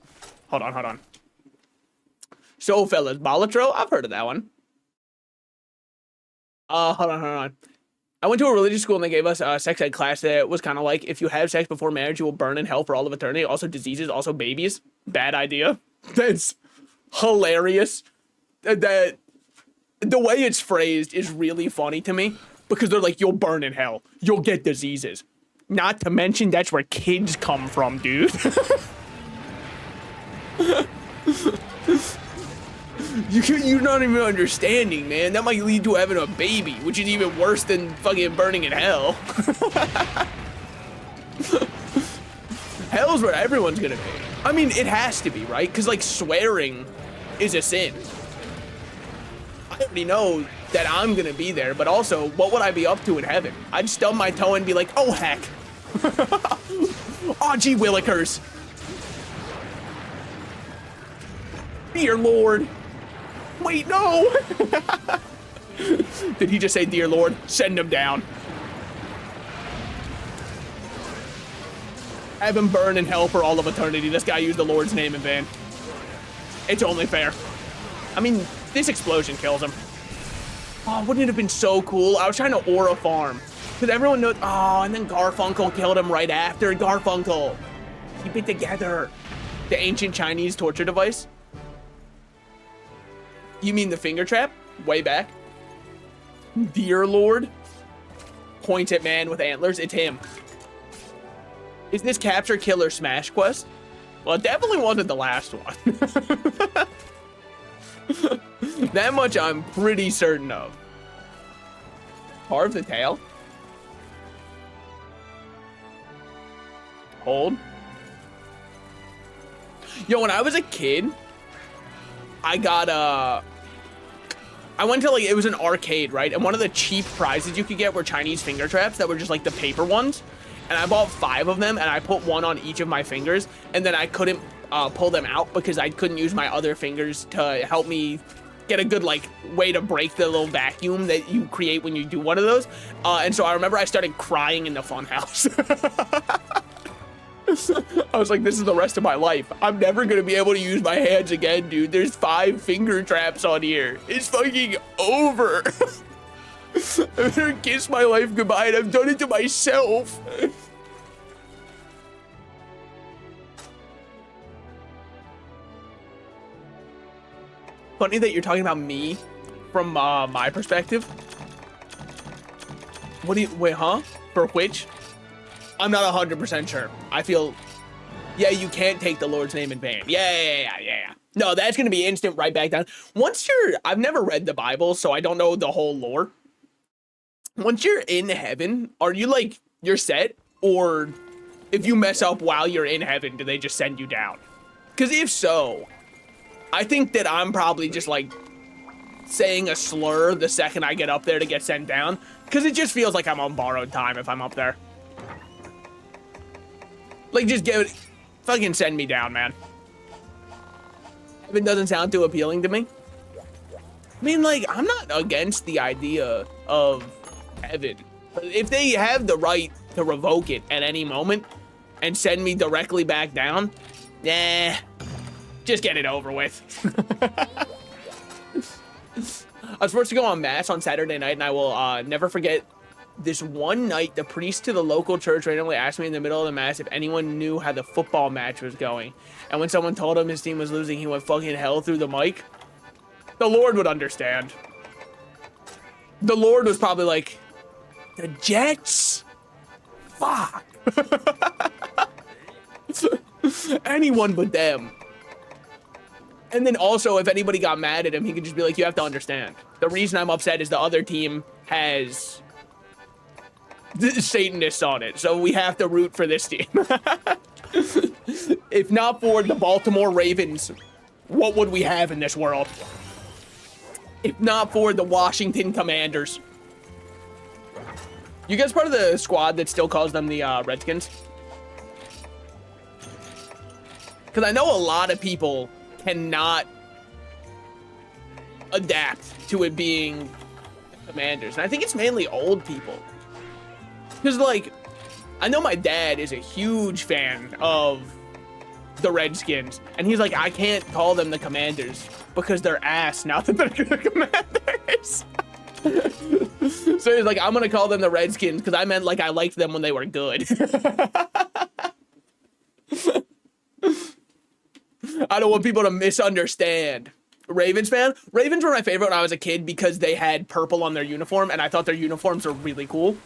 hold on. So fellas, Balatro, I've heard of that one. Hold on. I went to a religious school and they gave us a sex ed class that was kind of like, if you have sex before marriage, you will burn in hell for all of eternity. Also diseases, also babies. Bad idea. That's hilarious. That the way it's phrased is really funny to me because they're like, you'll burn in hell. You'll get diseases. Not to mention that's where kids come from, dude. You're not even understanding, man. That might lead to having a baby, which is even worse than fucking burning in hell. Hell's where everyone's gonna be. I mean, it has to be, right? Because, like, swearing is a sin. I already know that I'm gonna be there, but also, what would I be up to in heaven? I'd stub my toe and be like, oh, heck. Oh, gee willikers. Dear Lord. Wait, no! Did he just say, dear Lord? Send him down. Have him burn in hell for all of eternity. This guy used the Lord's name in vain. It's only fair. I mean, this explosion kills him. Oh, wouldn't it have been so cool? I was trying to aura farm. Because everyone knows, oh, and then Garfunkel killed him right after. Garfunkel. Keep it together. The ancient Chinese torture device. You mean the finger trap? Way back. Dear Lord. Point at man with antlers. It's him. Is this capture killer smash quest? Well, it definitely wasn't the last one. That much I'm pretty certain of. Carve the tail. Hold. Yo, when I was a kid, I went to, like, it was an arcade, right? And one of the cheap prizes you could get were Chinese finger traps that were just like the paper ones. And I bought 5 of them and I put one on each of my fingers. And then I couldn't pull them out because I couldn't use my other fingers to help me get a good, like, way to break the little vacuum that you create when you do one of those. And so I remember I started crying in the funhouse. I was like, this is the rest of my life. I'm never gonna be able to use my hands again, dude. There's 5 finger traps on here. It's fucking over. I'm gonna kiss my life goodbye and I've done it to myself. Funny that you're talking about me from my perspective. What do you, wait, huh? For which? I'm not 100% sure. I feel Yeah, you can't take the Lord's name in vain. Yeah. No, that's going to be instant right back down. I've never read the Bible, so I don't know the whole lore. Once you're in heaven, are you like, you're set? Or if you mess up while you're in heaven, do they just send you down? Because if so, I think that I'm probably just like saying a slur the second I get up there to get sent down. Because it just feels like I'm on borrowed time if I'm up there. Like, just fucking send me down, man. Heaven doesn't sound too appealing to me. I mean, like, I'm not against the idea of heaven. But if they have the right to revoke it at any moment and send me directly back down, nah, just get it over with. I was supposed to go on mass on Saturday night, and I will never forget this one night. The priest to the local church randomly asked me in the middle of the mass if anyone knew how the football match was going. And when someone told him his team was losing, he went fucking hell through the mic. The Lord would understand. The Lord was probably like, the Jets? Fuck. Anyone but them. And then also, if anybody got mad at him, he could just be like, you have to understand. The reason I'm upset is the other team has Satanists on it, so we have to root for this team. If not for the Baltimore Ravens, what would we have in this world? If not for the Washington Commanders. You guys part of the squad that still calls them the Redskins? Because I know a lot of people cannot adapt to it being the Commanders. And I think it's mainly old people. Because, like, I know my dad is a huge fan of the Redskins. And he's like, I can't call them the Commanders because they're ass now that they're the Commanders. So he's like, I'm going to call them the Redskins because I meant, like, I liked them when they were good. I don't want people to misunderstand. Ravens fan? Ravens were my favorite when I was a kid because they had purple on their uniform, and I thought their uniforms were really cool.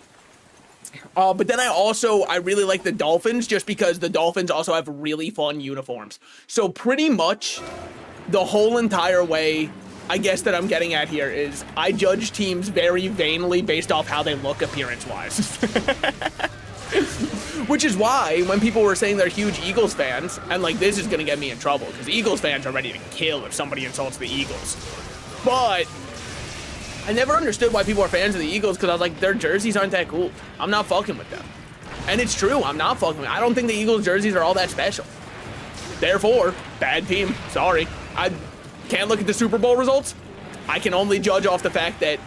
But then I really like the Dolphins just because the Dolphins also have really fun uniforms. So pretty much the whole entire way, I guess, that I'm getting at here is I judge teams very vainly based off how they look appearance-wise. Which is why when people were saying they're huge Eagles fans, and like this is gonna get me in trouble because Eagles fans are ready to kill if somebody insults the Eagles. But I never understood why people are fans of the Eagles because I was like, their jerseys aren't that cool. I'm not fucking with them. And it's true, I'm not fucking with them. I don't think the Eagles jerseys are all that special. Therefore, bad team. Sorry. I can't look at the Super Bowl results. I can only judge off the fact that,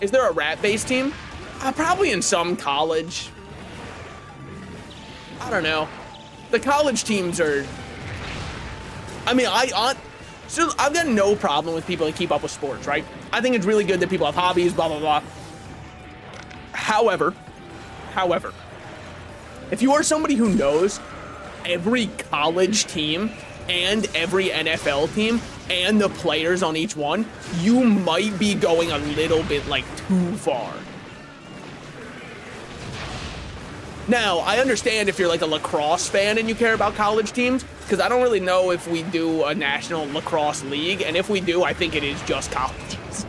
is there a rat-based team? Probably in some college. I don't know. The college teams are, I mean, so I've got no problem with people that keep up with sports, right? I think it's really good that people have hobbies, blah, blah, blah. However, if you are somebody who knows every college team and every NFL team and the players on each one, you might be going a little bit like too far. Now, I understand if you're like a lacrosse fan and you care about college teams, because I don't really know if we do a national lacrosse league, and if we do, I think it is just college teams.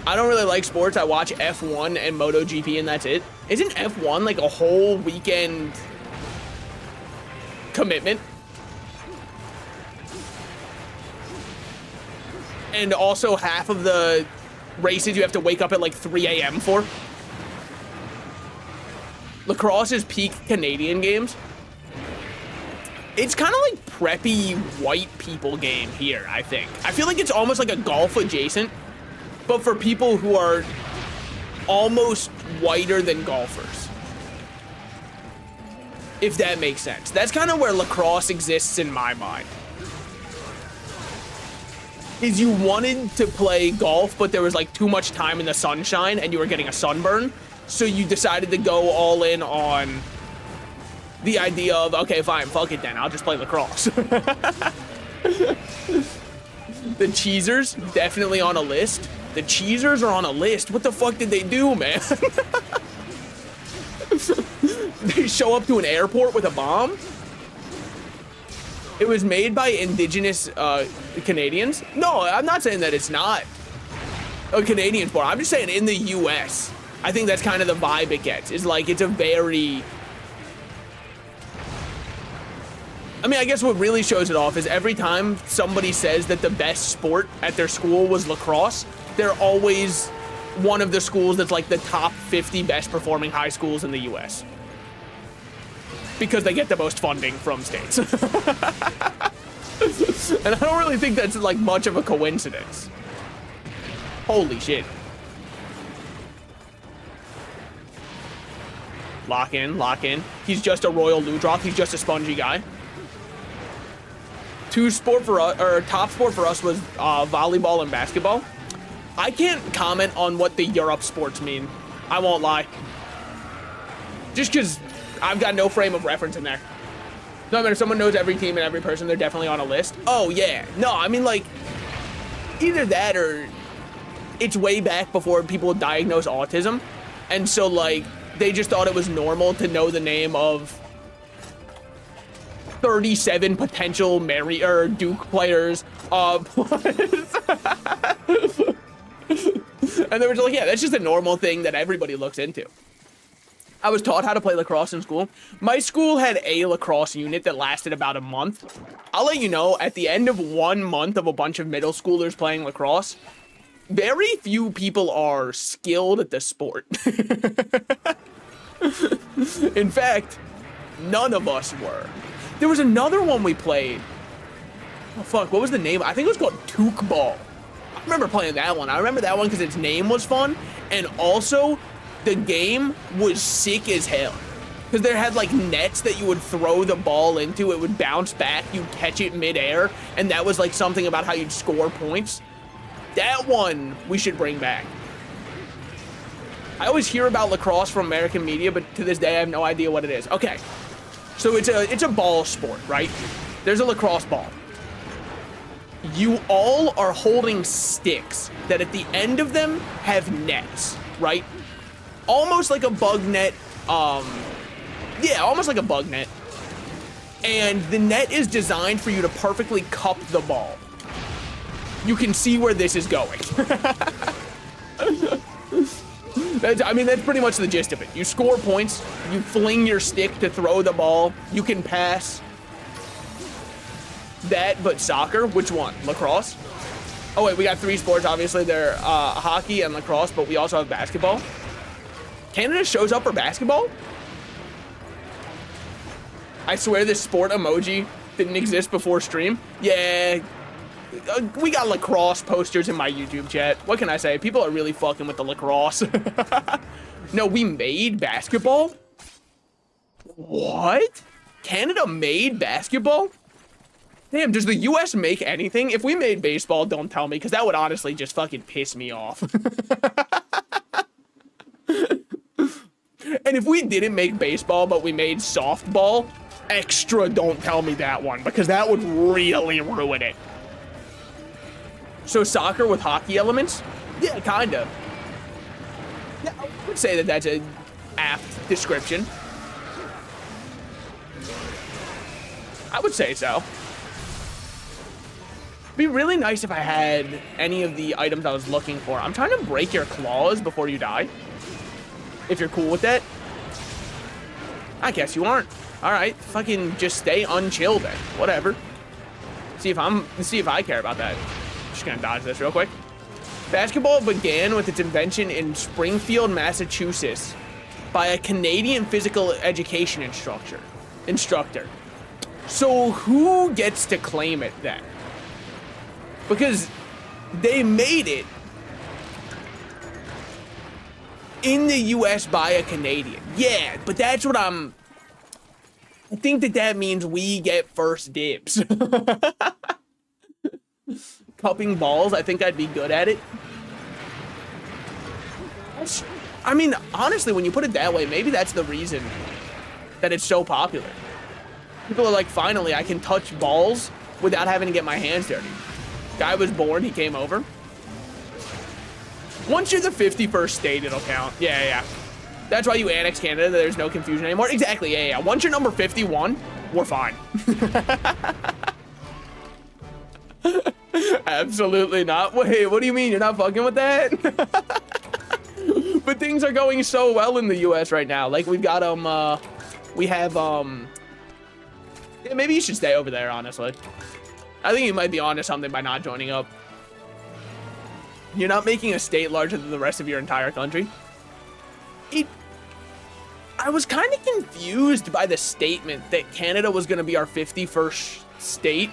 I don't really like sports. I watch F1 and MotoGP, and that's it. Isn't F1 like a whole weekend commitment? And also half of the races you have to wake up at like 3 a.m. for. Lacrosse is peak Canadian games. It's kind of like preppy white people game here, I think. I feel like it's almost like a golf adjacent, but for people who are almost whiter than golfers. If that makes sense. That's kind of where lacrosse exists in my mind. Is you wanted to play golf, but there was like too much time in the sunshine and you were getting a sunburn. So you decided to go all in on the idea of, okay, fine, fuck it then. I'll just play lacrosse. The Cheesers, definitely on a list. The Cheesers are on a list. What the fuck did they do, man? They show up to an airport with a bomb. It was made by indigenous Canadians. No, I'm not saying that it's not a Canadian sport. I'm just saying in the US, I think that's kind of the vibe it gets. Is like, it's a very... I mean, I guess what really shows it off is every time somebody says that the best sport at their school was lacrosse, they're always one of the schools that's like the top 50 best performing high schools in the US. Because they get the most funding from states. And I don't really think that's like much of a coincidence. Holy shit. Lock in, lock in. He's just a Royal Ludroth. He's just a spongy guy. Top sport for us was volleyball and basketball. I can't comment on what the Europe sports mean. I won't lie. Just because I've got no frame of reference in there. No, I mean, if someone knows every team and every person, they're definitely on a list. Oh, yeah. No, I mean, like, either that or it's way back before people diagnosed autism. And so, like, they just thought it was normal to know the name of 37 potential Duke players. And they were just like, yeah, that's just a normal thing that everybody looks into. I was taught how to play lacrosse in school. My school had a lacrosse unit that lasted about a month. I'll let you know, at the end of 1 month of a bunch of middle schoolers playing lacrosse, very few people are skilled at the sport. In fact, none of us were. There was another one we played. Oh, fuck, what was the name? I think it was called Toque Ball. I remember playing that one. I remember that one because its name was fun, and also the game was sick as hell. Because there had like nets that you would throw the ball into, it would bounce back, you'd catch it midair, and that was like something about how you'd score points. That one we should bring back. I always hear about lacrosse from American media, but to this day I have no idea what it is. Okay, so it's a ball sport, right? There's a lacrosse ball. You all are holding sticks that at the end of them have nets, right? Almost like a bug net. Yeah, almost like a bug net. And the net is designed for you to perfectly cup the ball. You can see where this is going. I mean, that's pretty much the gist of it. You score points, you fling your stick to throw the ball, you can pass. That, but soccer, which one? Lacrosse? Oh wait, we got 3 sports, obviously. They're hockey and lacrosse, but we also have basketball. Canada shows up for basketball? I swear this sport emoji didn't exist before stream. Yeah, we got lacrosse posters in my YouTube chat. What can I say? People are really fucking with the lacrosse. No, we made basketball? What? Canada made basketball? Damn, does the US make anything? If we made baseball, don't tell me, because that would honestly just fucking piss me off. And if we didn't make baseball, but we made softball, extra don't tell me that one, because that would really ruin it. So soccer with hockey elements? Yeah, kind of. Yeah, I would say that that's an apt description. I would say so. It'd be really nice if I had any of the items I was looking for. I'm trying to break your claws before you die. If you're cool with that. I guess you aren't. All right, fucking just stay unchill then. Whatever. See if I care about that. Just gonna dodge this real quick. Basketball began with its invention in Springfield, Massachusetts by a Canadian physical education instructor. So who gets to claim it then? Because they made it in the US by a Canadian. Yeah, but that's what I think that means we get first dibs. Cupping balls, I think I'd be good at it. I mean, honestly, when you put it that way, maybe that's the reason that it's so popular. People are like, finally, I can touch balls without having to get my hands dirty. Guy was born, he came over. Once you're the 51st state, it'll count. Yeah. That's why you annex Canada. There's no confusion anymore. Exactly. Yeah. Once you're number 51, we're fine. Absolutely not. Wait, what do you mean? You're not fucking with that? But things are going so well in the US right now. Like we've got we have yeah, maybe you should stay over there, honestly. I think you might be onto something by not joining up. You're not making a state larger than the rest of your entire country. I was kind of confused by the statement that Canada was going to be our 51st state,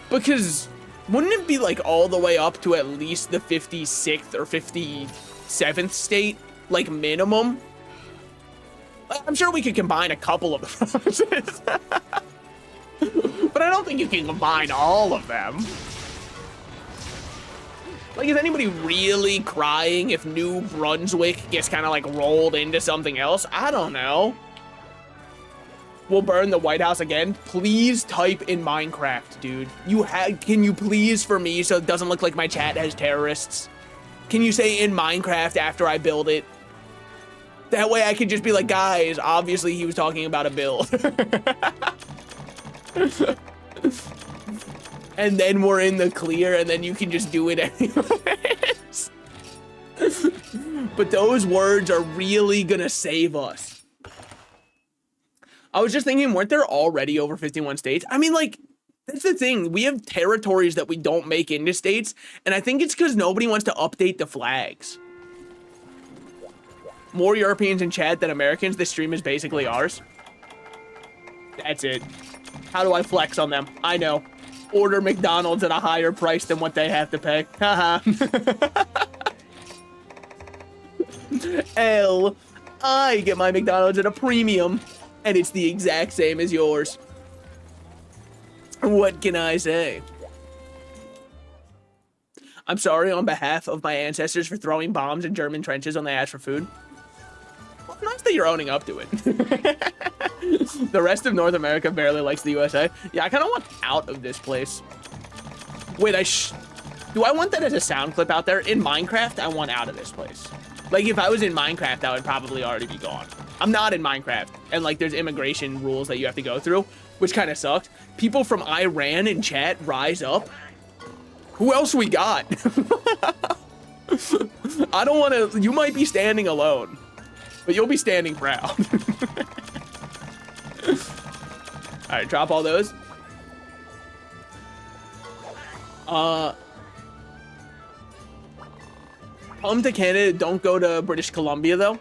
because wouldn't it be like all the way up to at least the 56th or 57th state, like minimum? I'm sure we could combine a couple of the provinces, but I don't think you can combine all of them. Like, is anybody really crying if New Brunswick gets kind of like rolled into something else? I don't know. We'll burn the White House again. Please type in Minecraft, dude. Can you please, for me, so it doesn't look like my chat has terrorists? Can you say in Minecraft after I build it? That way I could just be like, guys, obviously he was talking about a build. And then we're in the clear, and then you can just do it anyways. But those words are really gonna save us. I was just thinking, weren't there already over 51 states? I mean, like, that's the thing. We have territories that we don't make into states, and I think it's because nobody wants to update the flags. More Europeans in chat than Americans. This stream is basically ours. That's it. How do I flex on them? I know. Order McDonald's at a higher price than what they have to pay. Haha. I get my McDonald's at a premium, and it's the exact same as yours. What can I say? I'm sorry on behalf of my ancestors for throwing bombs in German trenches when they asked for food. Well, nice that you're owning up to it. The rest of North America barely likes the USA. Yeah, I kind of want out of this place. Wait, do I want that as a sound clip out there? In Minecraft, I want out of this place. Like, if I was in Minecraft, I would probably already be gone. I'm not in Minecraft, and like, there's immigration rules that you have to go through, which kind of sucks. People from Iran in chat, rise up. Who else we got? I don't want to. You might be standing alone, but you'll be standing proud. All right, drop all those. Come to Canada, don't go to British Columbia though.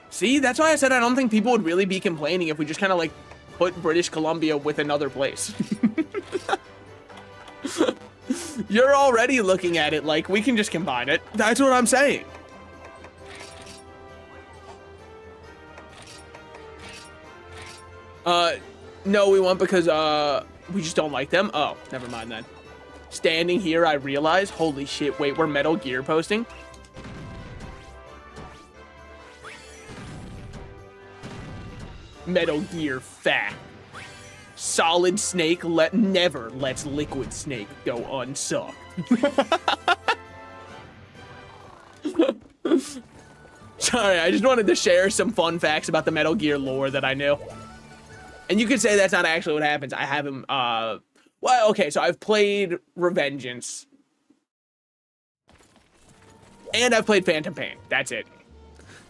See, that's why I said I don't think people would really be complaining if we just kind of like put British Columbia with another place. You're already looking at it like we can just combine it. That's what I'm saying. No, we won't because, we just don't like them. Oh, never mind then. Standing here, I realize, holy shit, wait, we're Metal Gear posting? Metal Gear fact. Solid Snake never lets Liquid Snake go unsucked. Sorry, I just wanted to share some fun facts about the Metal Gear lore that I knew. And you could say that's not actually what happens. I have him, well, okay, so I've played Revengeance. And I've played Phantom Pain. That's it.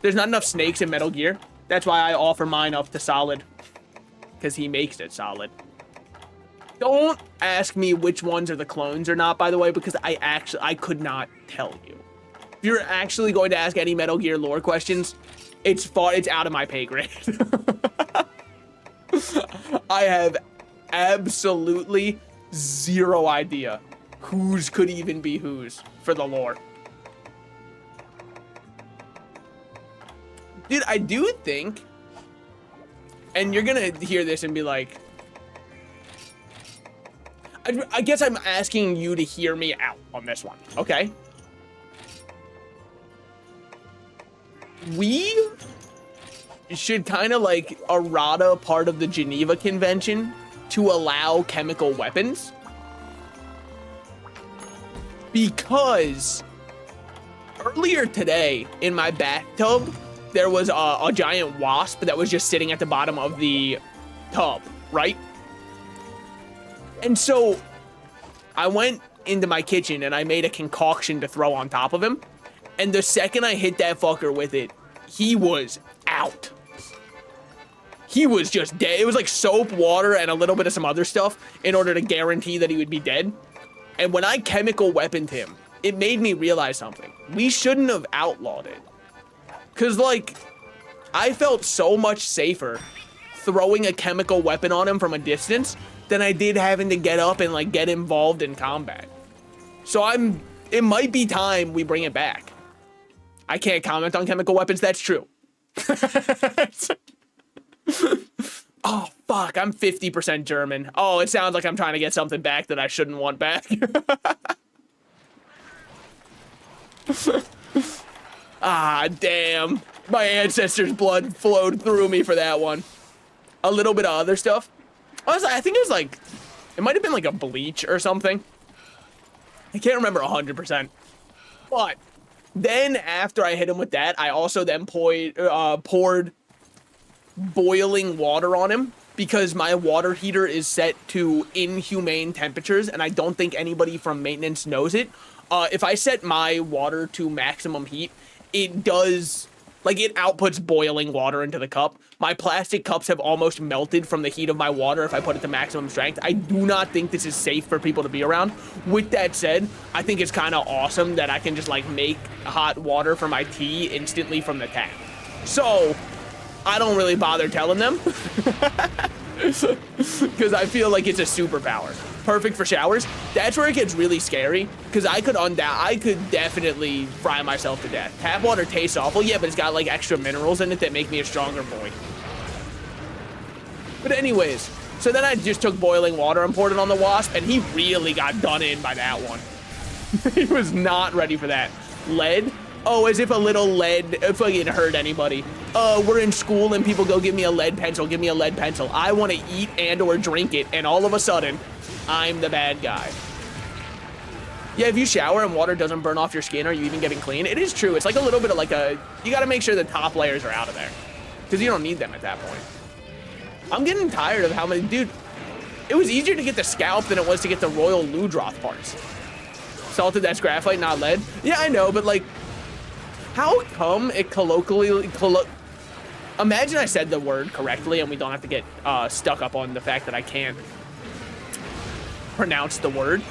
There's not enough snakes in Metal Gear. That's why I offer mine up to Solid. Because he makes it solid. Don't ask me which ones are the clones or not, by the way, because I could not tell you. If you're actually going to ask any Metal Gear lore questions, it's out of my pay grade. I have absolutely zero idea whose could even be whose for the lore. Dude, I do think, and you're gonna hear this and be like, I guess I'm asking you to hear me out on this one, okay? We should kind of like errata part of the Geneva Convention to allow chemical weapons. Because earlier today in my bathtub, there was a giant wasp that was just sitting at the bottom of the tub, right? And so I went into my kitchen and I made a concoction to throw on top of him. And the second I hit that fucker with it, he was out. He was just dead. It was like soap, water, and a little bit of some other stuff in order to guarantee that he would be dead. And when I chemical weaponed him, it made me realize something. We shouldn't have outlawed it. Cause like, I felt so much safer throwing a chemical weapon on him from a distance than I did having to get up and like get involved in combat. So it might be time we bring it back. I can't comment on chemical weapons, that's true. Oh, fuck, I'm 50% German. Oh, it sounds like I'm trying to get something back that I shouldn't want back. Ah, damn. My ancestors' blood flowed through me for that one. A little bit of other stuff. I think it was like, it might have been like a bleach or something. I can't remember 100%. But then after I hit him with that, I also then poured boiling water on him because my water heater is set to inhumane temperatures and I don't think anybody from maintenance knows it. If I set my water to maximum heat, it does, like, it outputs boiling water into the cup. My plastic cups have almost melted from the heat of my water if I put it to maximum strength. I do not think this is safe for people to be around. With that said, I think it's kind of awesome that I can just, like, make hot water for my tea instantly from the tap. So I don't really bother telling them because I feel like it's a superpower. Perfect for showers. That's where it gets really scary because I could definitely fry myself to death. Tap water tastes awful, yeah, but it's got like extra minerals in it that make me a stronger boy. But anyways, so then I just took boiling water and poured it on the wasp, and he really got done in by that one. He was not ready for that. Lead? Oh, as if a little lead fucking hurt anybody. We're in school and people go, give me a lead pencil, give me a lead pencil. I want to eat and or drink it, and all of a sudden, I'm the bad guy. Yeah, if you shower and water doesn't burn off your skin, are you even getting clean? It is true. It's like a little bit of like you got to make sure the top layers are out of there because you don't need them at that point. I'm getting tired of how many, dude, it was easier to get the scalp than it was to get the Royal Ludroth parts. Salted, that's graphite, not lead. Yeah, I know, but like, how come it imagine I said the word correctly and we don't have to get stuck up on the fact that I can't pronounce the word.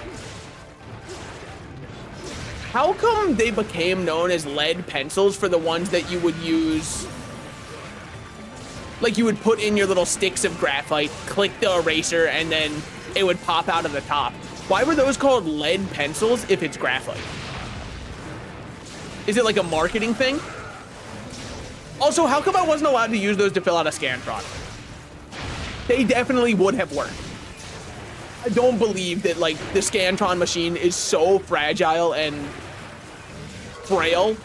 How come they became known as lead pencils for the ones that you would use, like you would put in your little sticks of graphite, click the eraser, and then it would pop out of the top? Why were those called lead pencils if it's graphite? Is it like a marketing thing? Also, how come I wasn't allowed to use those to fill out a Scantron? They definitely would have worked. I don't believe that, like, the Scantron machine is so fragile and frail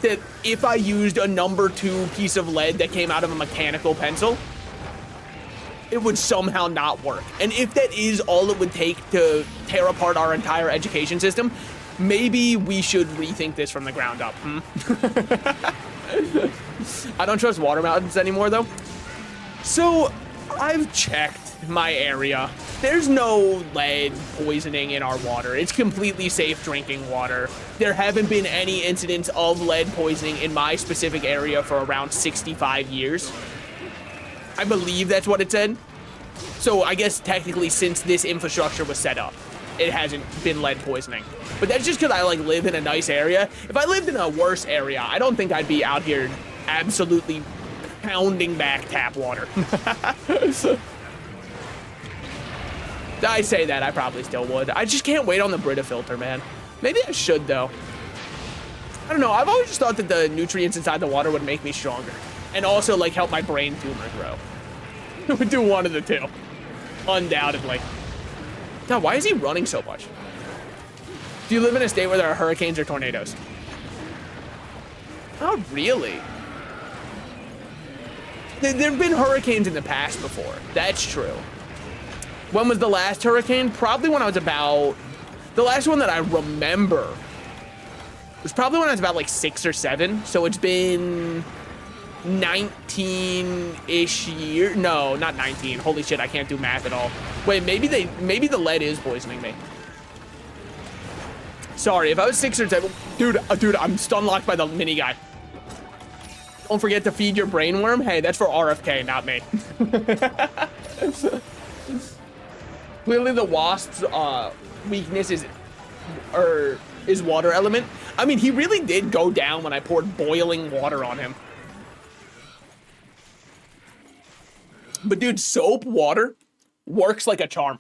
that if I used a number 2 piece of lead that came out of a mechanical pencil, it would somehow not work. And if that is all it would take to tear apart our entire education system, maybe we should rethink this from the ground up. I don't trust water mountains anymore, though. So I've checked my area. There's no lead poisoning in our water. It's completely safe drinking water. There haven't been any incidents of lead poisoning in my specific area for around 65 years. I believe that's what it said. So I guess technically since this infrastructure was set up, it hasn't been lead poisoning. But that's just because I like live in a nice area. If I lived in a worse area, I don't think I'd be out here absolutely pounding back tap water. I say that, I probably still would. I just can't wait on the Brita filter, man. Maybe I should, though. I don't know. I've always just thought that the nutrients inside the water would make me stronger. And also, like, help my brain tumor grow. It would do one of the two. Undoubtedly. God, why is he running so much? Do you live in a state where there are hurricanes or tornadoes? Oh, really? There have been hurricanes in the past before. That's true. When was the last hurricane? Probably when I was about... The last one that I remember was probably when I was about like 6 or 7. So it's been 19-ish years. No, not 19. Holy shit, I can't do math at all. Wait, maybe the lead is poisoning me. Sorry, if I was 6 or 7, dude, I'm stun locked by the mini guy. Don't forget to feed your brain worm. Hey, that's for RFK, not me. Clearly, the wasp's weakness is water element. I mean, he really did go down when I poured boiling water on him. But dude, soap water works like a charm.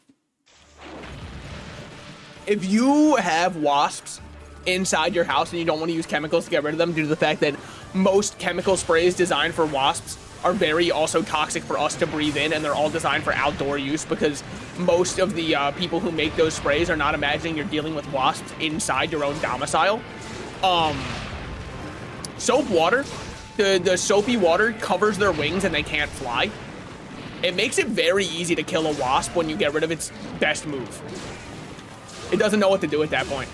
If you have wasps inside your house and you don't want to use chemicals to get rid of them due to the fact that most chemical sprays designed for wasps are very also toxic for us to breathe in, and they're all designed for outdoor use because most of the people who make those sprays are not imagining you're dealing with wasps inside your own domicile. Soap water, the soapy water covers their wings and they can't fly. It makes it very easy to kill a wasp when you get rid of its best move. It doesn't know what to do at that point.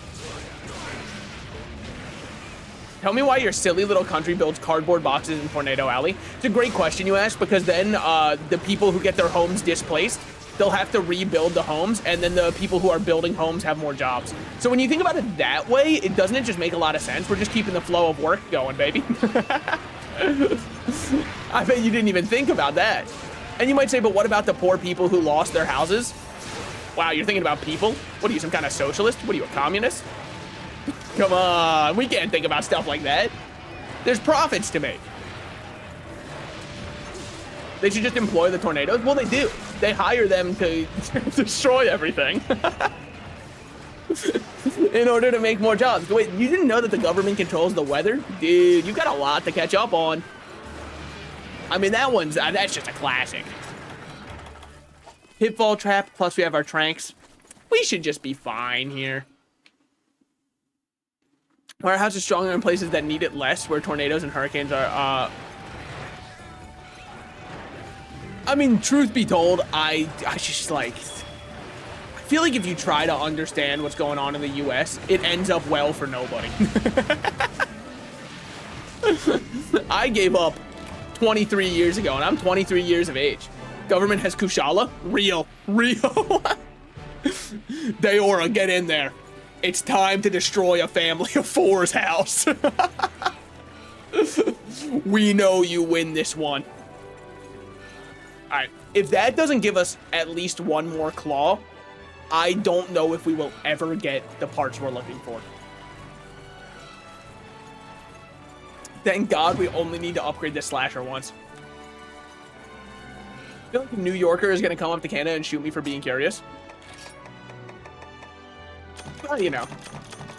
Tell me why your silly little country builds cardboard boxes in Tornado Alley. It's a great question you ask, because then the people who get their homes displaced, they'll have to rebuild the homes, and then the people who are building homes have more jobs. So when you think about it that way, doesn't it just make a lot of sense? We're just keeping the flow of work going, baby. I bet you didn't even think about that. And you might say, but what about the poor people who lost their houses? Wow, you're thinking about people? What are you, some kind of socialist? What are you, a communist? Come on, we can't think about stuff like that. There's profits to make. They should just employ the tornadoes. Well, they do. They hire them to destroy everything in order to make more jobs. Wait, you didn't know that the government controls the weather? Dude, you've got a lot to catch up on. I mean, that's just a classic. Pitfall trap, plus we have our tranks. We should just be fine here. Our house is stronger in places that need it less, where tornadoes and hurricanes are, I mean, truth be told, I just like, I feel like if you try to understand what's going on in the US, it ends up well for nobody. I gave up 23 years ago, and I'm 23 years of age. Government has Kushala? Real. Deora, get in there. It's time to destroy a family of four's house. We know you win this one. All right, if that doesn't give us at least one more claw, I don't know if we will ever get the parts we're looking for. Thank God we only need to upgrade this slasher once. I feel like a New Yorker is gonna come up to Canada and shoot me for being curious. Well, you know,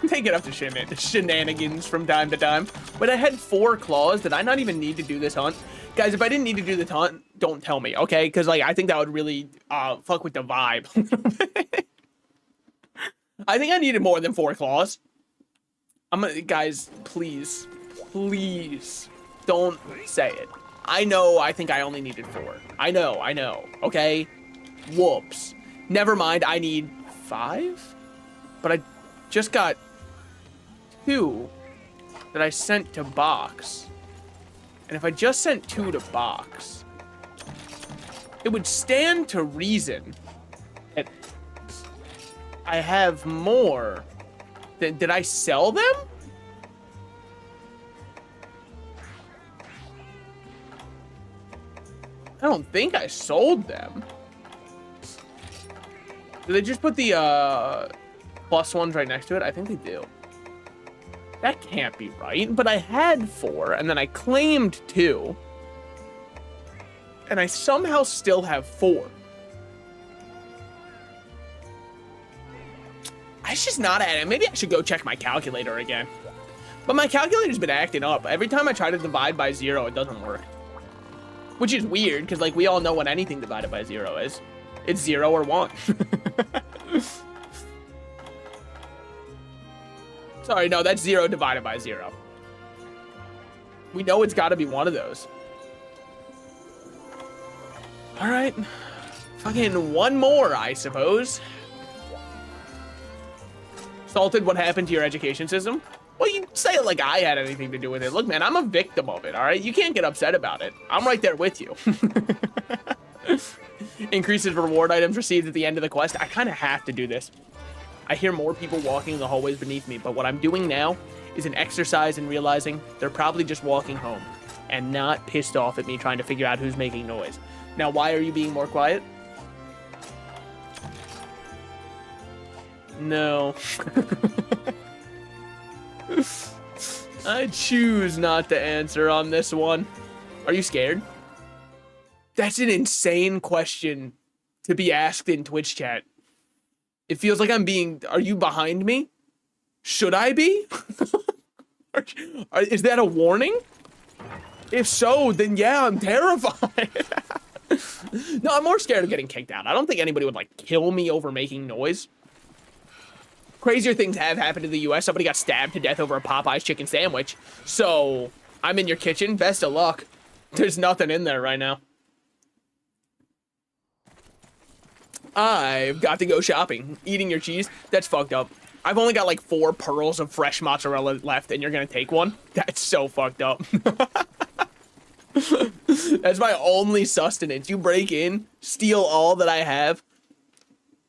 take it up to shenanigans from time to time. But I had 4 claws. Did I not even need to do this hunt? Guys, if I didn't need to do the hunt, don't tell me, okay? Because, like, I think that would really fuck with the vibe. I think I needed more than 4 claws. Guys, please, don't say it. I think I only needed 4. I know, okay? Whoops. Never mind, I need 5? But I just got 2 that I sent to box. And if I just sent 2 to box, it would stand to reason that I have more. Did I sell them? I don't think I sold them. Did they just put the plus ones right next to it? I think they do. That can't be right, but I had 4, and then I claimed 2, and I somehow still have 4. It's just not at it. Maybe I should go check my calculator again. But my calculator's been acting up. Every time I try to divide by 0, it doesn't work. Which is weird, because, like, we all know what anything divided by 0 is. It's 0 or 1. Sorry, no, that's 0 divided by 0. We know it's got to be one of those. All right. Fucking one more, I suppose. Salted, what happened to your education system? Well, you say it like I had anything to do with it. Look, man, I'm a victim of it, all right? You can't get upset about it. I'm right there with you. Increases reward items received at the end of the quest. I kind of have to do this. I hear more people walking in the hallways beneath me, but what I'm doing now is an exercise in realizing they're probably just walking home and not pissed off at me trying to figure out who's making noise. Now, why are you being more quiet? No. I choose not to answer on this one. Are you scared? That's an insane question to be asked in Twitch chat. It feels like I'm being... Are you behind me? Should I be? Is that a warning? If so, then yeah, I'm terrified. No, I'm more scared of getting kicked out. I don't think anybody would, like, kill me over making noise. Crazier things have happened in the US. Somebody got stabbed to death over a Popeye's chicken sandwich. So, I'm in your kitchen. Best of luck. There's nothing in there right now. I've got to go shopping. Eating your cheese? That's fucked up. I've only got like 4 pearls of fresh mozzarella left, and you're gonna take one? That's so fucked up. That's my only sustenance. You break in, steal all that I have,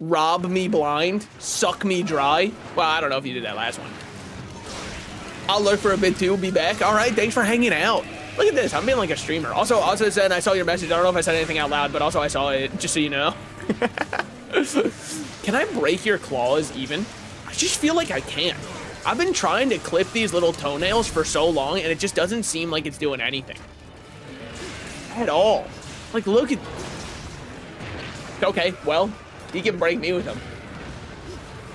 rob me blind, suck me dry. Well, I don't know if you did that last one. I'll lurk for a bit too, be back. All right, thanks for hanging out. Look at this, I'm being like a streamer. Also said, I saw your message. I don't know if I said anything out loud, but also I saw it, just so you know. Can I break your claws even? I just feel like I can't. I've been trying to clip these little toenails for so long, and it just doesn't seem like it's doing anything. At all. Like, look at... Okay, well, you can break me with them.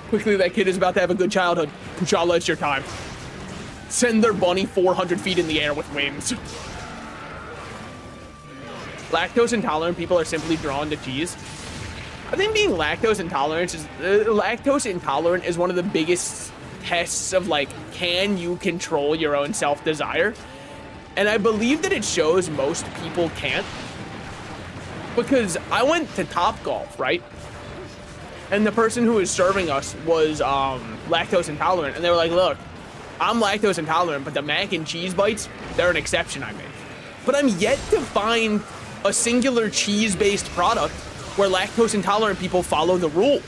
Quickly, that kid is about to have a good childhood. Kushala, it's your time. Send their bunny 400 feet in the air with wings. Lactose intolerant people are simply drawn to cheese. I think being lactose intolerant is one of the biggest tests of, like, can you control your own self-desire? And I believe that it shows most people can't. Because I went to Topgolf, right? And the person who was serving us was lactose intolerant. And they were like, look, I'm lactose intolerant, but the mac and cheese bites, they're an exception I make. But I'm yet to find a singular cheese-based product where lactose intolerant people follow the rule.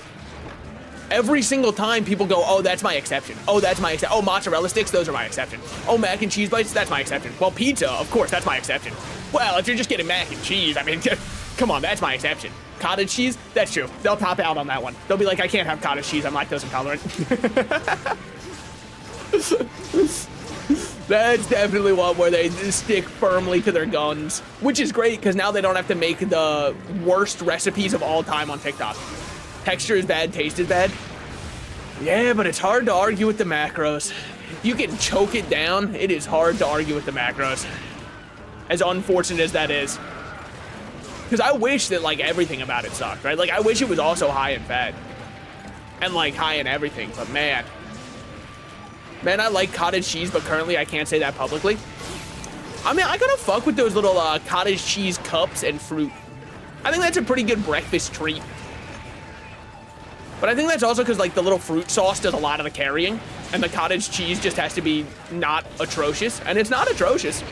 Every single time people go, oh, that's my exception. Oh, that's my exception. Oh, mozzarella sticks, those are my exception. Oh, mac and cheese bites, that's my exception. Well, pizza, of course, that's my exception. Well, if you're just getting mac and cheese, I mean, come on, that's my exception. Cottage cheese, that's true. They'll top out on that one. They'll be like, I can't have cottage cheese, I'm lactose intolerant. That's definitely one where they stick firmly to their guns, which is great because now they don't have to make the worst recipes of all time on TikTok. Texture is bad, taste is bad. Yeah, but it's hard to argue with the macros. If you can choke it down, it is hard to argue with the macros. As unfortunate as that is. Because I wish that, like, everything about it sucked, right? Like, I wish it was also high in fat. And, like, high in everything, but man. Man, I like cottage cheese, but currently I can't say that publicly. I mean, I gotta fuck with those little cottage cheese cups and fruit. I think that's a pretty good breakfast treat. But I think that's also because, like, the little fruit sauce does a lot of the carrying, and the cottage cheese just has to be not atrocious, and it's not atrocious.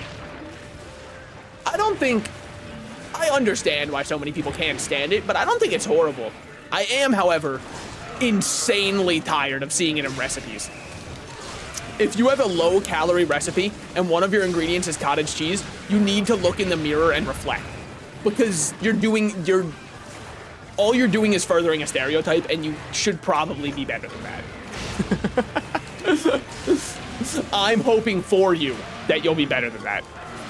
I understand why so many people can't stand it, but I don't think it's horrible. I am, however, insanely tired of seeing it in recipes. If you have a low-calorie recipe and one of your ingredients is cottage cheese, you need to look in the mirror and reflect. Because all you're doing is furthering a stereotype, and you should probably be better than that. I'm hoping for you that you'll be better than that.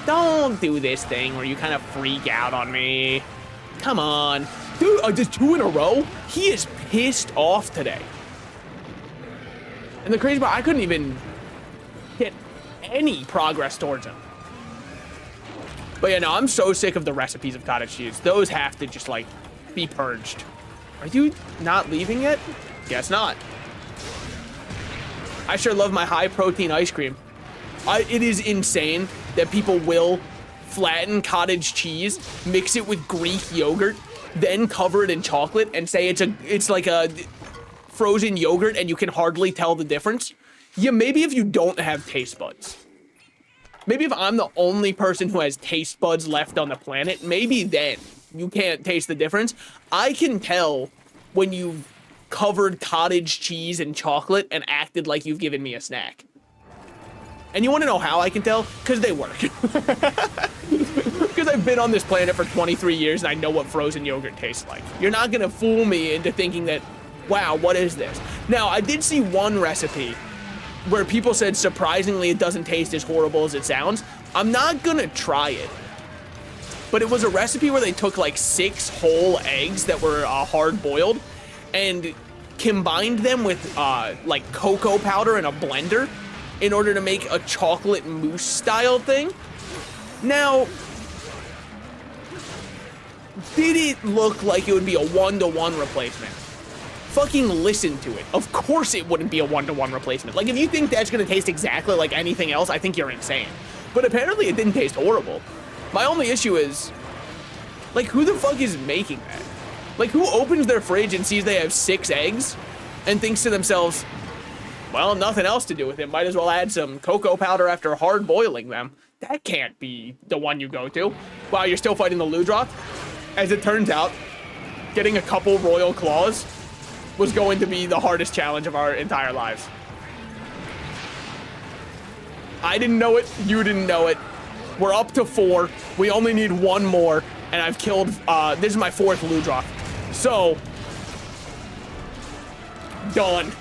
Don't do this thing where you kind of freak out on me. Come on. Dude, just 2 in a row? He is pissed off today. And the crazy part, I couldn't even get any progress towards him. But yeah, no, I'm so sick of the recipes of cottage cheese. Those have to just, like, be purged. Are you not leaving yet? Guess not. I sure love my high-protein ice cream. It is insane that people will flatten cottage cheese, mix it with Greek yogurt, then cover it in chocolate and say it's like a frozen yogurt and you can hardly tell the difference. Yeah, maybe if you don't have taste buds. Maybe if I'm the only person who has taste buds left on the planet, maybe then you can't taste the difference. I can tell when you've covered cottage cheese and chocolate and acted like you've given me a snack. And you want to know how I can tell? Because they work. Because I've been on this planet for 23 years and I know what frozen yogurt tastes like. You're not going to fool me into thinking that, wow, what is this? Now, I did see one recipe where people said, surprisingly, it doesn't taste as horrible as it sounds. I'm not gonna try it. But it was a recipe where they took like 6 whole eggs that were hard boiled and combined them with like cocoa powder in a blender in order to make a chocolate mousse style thing. Now, did it look like it would be a 1-to-1 replacement? Fucking listen to it. Of course it wouldn't be a 1-to-1 replacement. Like, if you think that's gonna taste exactly like anything else, I think you're insane. But apparently it didn't taste horrible. My only issue is, like, who the fuck is making that? Like, who opens their fridge and sees they have 6 eggs and thinks to themselves, well, nothing else to do with it, might as well add some cocoa powder after hard boiling them. That can't be the one you go to. Wow, you're still fighting the Ludroth? As it turns out, getting a couple royal claws was going to be the hardest challenge of our entire lives. I didn't know it, you didn't know it. We're up to 4, we only need 1 more, and I've killed, this is my 4th Ludroth. So, done.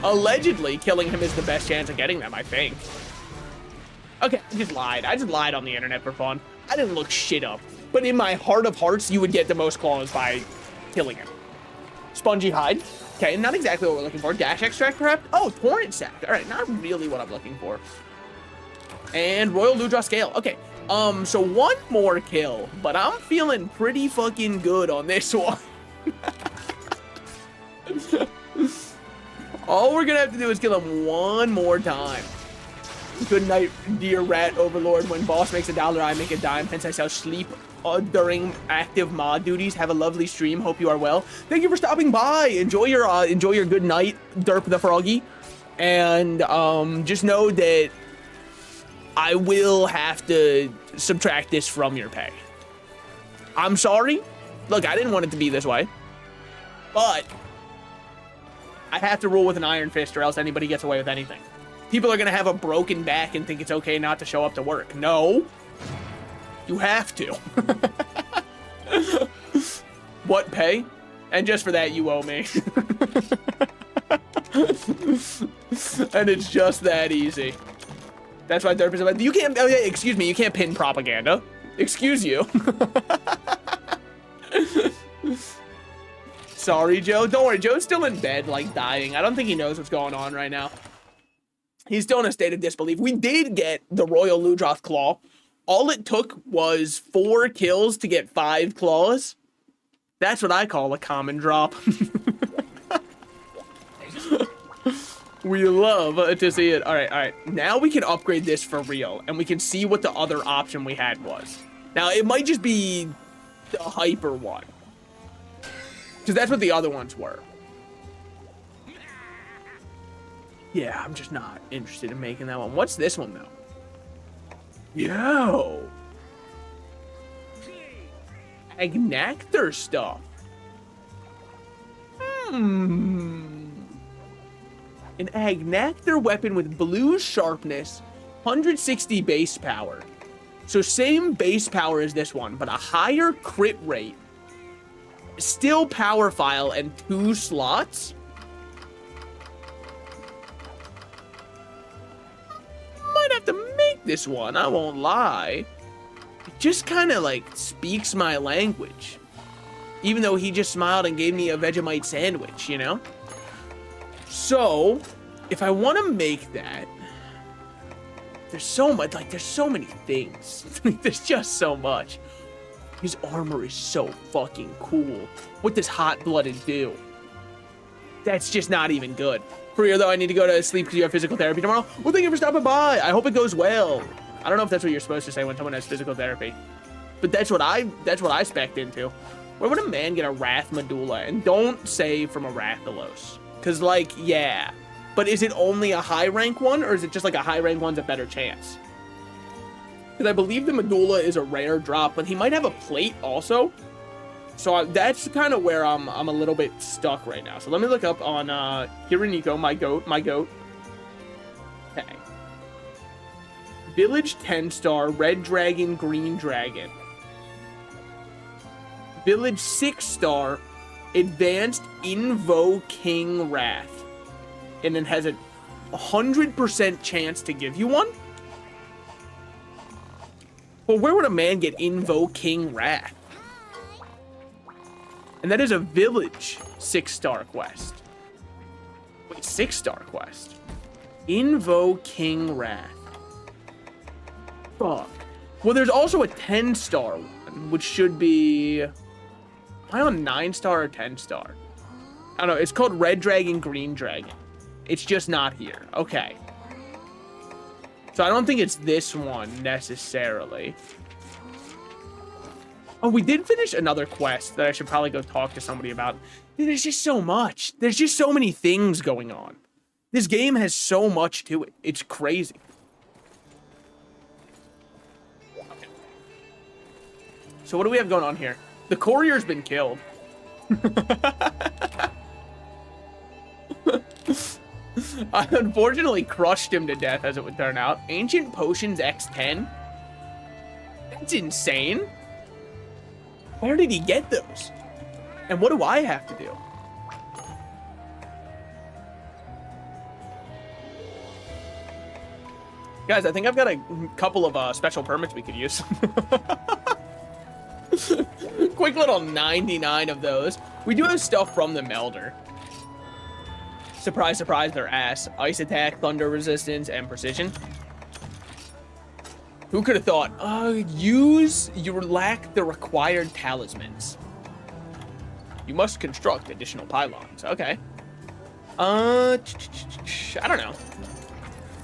Allegedly, killing him is the best chance of getting them, I think. Okay, I just lied on the internet for fun. I didn't look shit up. But in my heart of hearts, you would get the most claws by killing him. Spongy hide. Okay, not exactly what we're looking for. Dash extract, perhaps? Oh, torrent sack. All right, not really what I'm looking for. And Royal Ludroth scale. Okay, so 1 more kill, but I'm feeling pretty fucking good on this one. All we're gonna have to do is kill him 1 more time. Good night, dear rat overlord. When boss makes $1, I make a dime. Hence I shall sleep during active mod duties. Have a lovely stream. Hope you are well. Thank you for stopping by. Enjoy your good night, Derp the Froggy. And just know that I will have to subtract this from your pay. I'm sorry. Look, I didn't want it to be this way, but I have to rule with an iron fist or else anybody gets away with anything. People are gonna have a broken back and think it's okay not to show up to work. No, you have to. What, pay? And just for that, you owe me. And it's just that easy. That's why Derp is about, you can't, oh yeah, excuse me, you can't pin propaganda. Excuse you. Sorry, Joe. Don't worry, Joe's still in bed, like, dying. I don't think he knows what's going on right now. He's still in a state of disbelief. We did get the Royal Ludroth Claw. All it took was 4 kills to get 5 claws. That's what I call a common drop. We love to see it. All right. Now we can upgrade this for real, and we can see what the other option we had was. Now, it might just be the hyper one, because that's what the other ones were. Yeah, I'm just not interested in making that one. What's this one, though? Yo! Agnactor stuff. An Agnactor weapon with blue sharpness, 160 base power. So same base power as this one, but a higher crit rate. Still power file and 2 slots. Might have to make this one, I won't lie. It just kind of like speaks my language. Even though he just smiled and gave me a Vegemite sandwich, you know? So, if I want to make that, there's so much, like, there's so many things. There's just so much. His armor is so fucking cool. What does hot-blooded do? That's just not even good. For real, though, I need to go to sleep because you have physical therapy tomorrow. Well, thank you for stopping by. I hope it goes well. I don't know if that's what you're supposed to say when someone has physical therapy, but that's what I spec'd into. Where would a man get a Wrath Medulla? And don't say from a Rathalos. Because, like, yeah, but is it only a high rank one, or is it just like a high rank one's a better chance? Because I believe the medulla is a rare drop, but he might have a plate also. So that's kind of where I'm a little bit stuck right now. So let me look up on Hironiko, my goat. Okay. Village 10-star, red dragon, green dragon. Village 6-star, advanced Invo King Wrath. And it has a 100% chance to give you one? Well, where would a man get Invo King Wrath? And that is a village 6-star quest. Wait, 6-star quest. Invo King Wrath. Fuck. Well, there's also a 10-star one, which should be... Am I on 9-star or 10-star? I don't know. It's called Red Dragon, Green Dragon. It's just not here. Okay. So I don't think it's this one necessarily. Oh, we did finish another quest that I should probably go talk to somebody about. Dude, there's just so much. There's just so many things going on. This game has so much to it. It's crazy. Okay. So what do we have going on here? The courier's been killed. I unfortunately crushed him to death, as it would turn out. Ancient Potions X10? That's insane. Where did he get those? And what do I have to do? Guys, I think I've got a couple of special permits we could use. Quick little 99 of those. We do have stuff from the Melder. Surprise, surprise, their ass. Ice attack, thunder resistance, and precision. Who could have thought? You lack the required talismans. You must construct additional pylons. Okay. I don't know.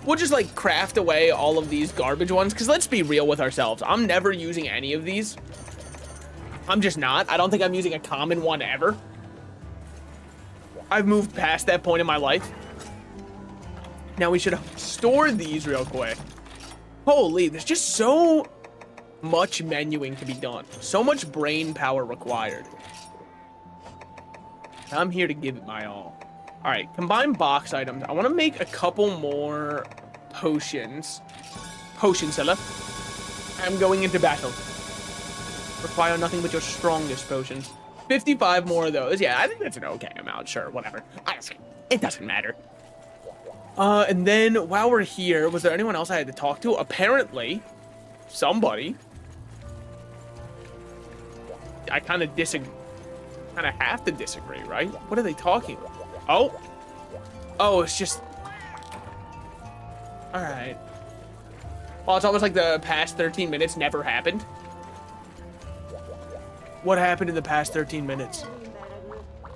We'll just like craft away all of these garbage ones, because let's be real with ourselves. I'm never using any of these. I'm just not. I don't think I'm using a common one ever. I've moved past that point in my life. Now we should store these real quick. Holy, there's just so much menuing to be done. So much brain power required. I'm here to give it my all. All right, combine box items. I want to make a couple more potions. Potion seller. I'm going into battle. Require nothing but your strongest potions. 55 more of those. Yeah, I think that's an okay amount. Sure, whatever. It doesn't matter. And then while we're here, was there anyone else I had to talk to? Apparently, somebody. I kind of disagree. Kind of have to disagree, right? What are they talking about? Oh, it's just. All right. Well, it's almost like the past 13 minutes never happened. What happened in the past 13 minutes?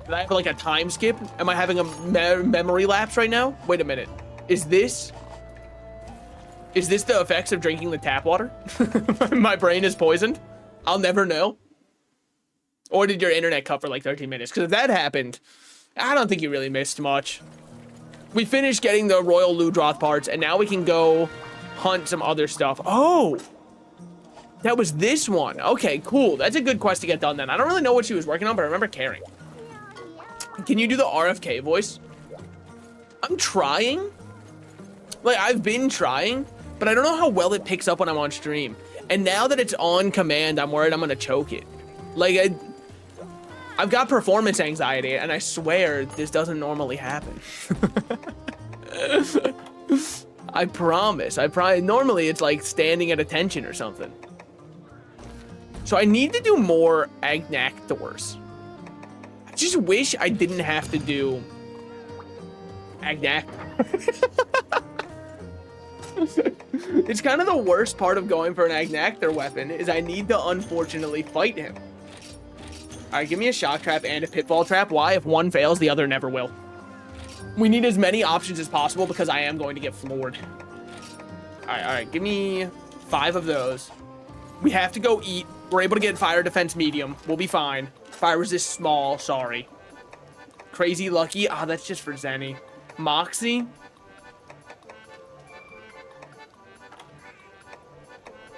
Did I have like a time skip? Am I having a memory lapse right now? Wait a minute. Is this the effects of drinking the tap water? My brain is poisoned? I'll never know. Or did your internet cut for like 13 minutes? Because if that happened, I don't think you really missed much. We finished getting the Royal Ludroth parts, and now we can go hunt some other stuff. Oh! That was this one. Okay, cool. That's a good quest to get done then. I don't really know what she was working on, but I remember caring. Can you do the RFK voice? I'm trying. Like, I've been trying, but I don't know how well it picks up when I'm on stream. And now that it's on command, I'm worried I'm going to choke it. Like, I've got performance anxiety, and I swear this doesn't normally happen. I promise. Normally it's like standing at attention or something. So I need to do more Agnactors. I just wish I didn't have to do Agnactor. It's kind of the worst part of going for an Agnactor weapon is I need to unfortunately fight him. All right, give me a shock trap and a pitfall trap. Why? If one fails, the other never will. We need as many options as possible because I am going to get floored. All right, give me 5 of those. We have to go eat. We're able to get fire defense medium. We'll be fine. Fire resist small, sorry. Crazy lucky. Ah, that's just for Zenny. Moxie.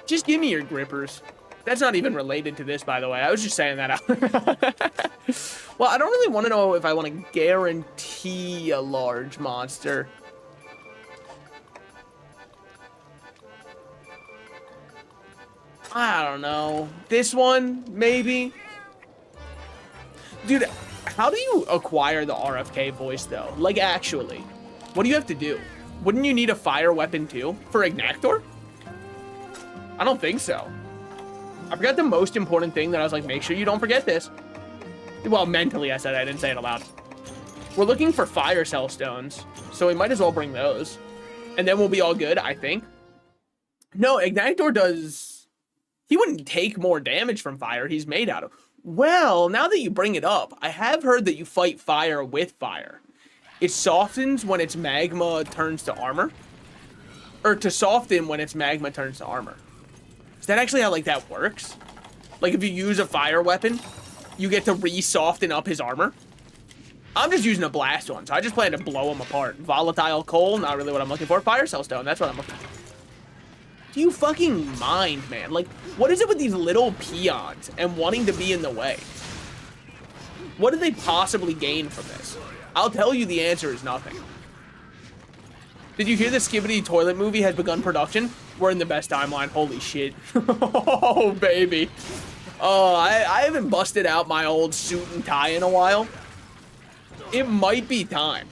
Just give me your grippers. That's not even related to this, by the way. I was just saying that out. Well, I don't really want to know if I want to guarantee a large monster. I don't know. This one, maybe? Dude, how do you acquire the RFK voice, though? Like, actually. What do you have to do? Wouldn't you need a fire weapon, too? For Ignactor? I don't think so. I forgot the most important thing that I was like, make sure you don't forget this. Well, mentally I said I didn't say it aloud. We're looking for fire cell stones, so we might as well bring those. And then we'll be all good, I think. No, Ignactor does... He wouldn't take more damage from fire. He's made out of... Well, now that you bring it up, I have heard that you fight fire with fire. It softens when its magma turns to armor. Or to soften when its magma turns to armor. Is that actually how, like, that works? Like, if you use a fire weapon, you get to re-soften up his armor? I'm just using a blast one, so I just plan to blow him apart. Volatile coal, not really what I'm looking for. Fire cell stone, that's what I'm looking for. Do you fucking mind, man? Like, what is it with these little peons and wanting to be in the way? What did they possibly gain from this? I'll tell you the answer is nothing. Did you hear the Skibidi Toilet movie has begun production? We're in the best timeline. Holy shit. Oh, baby. Oh, I haven't busted out my old suit and tie in a while. It might be time.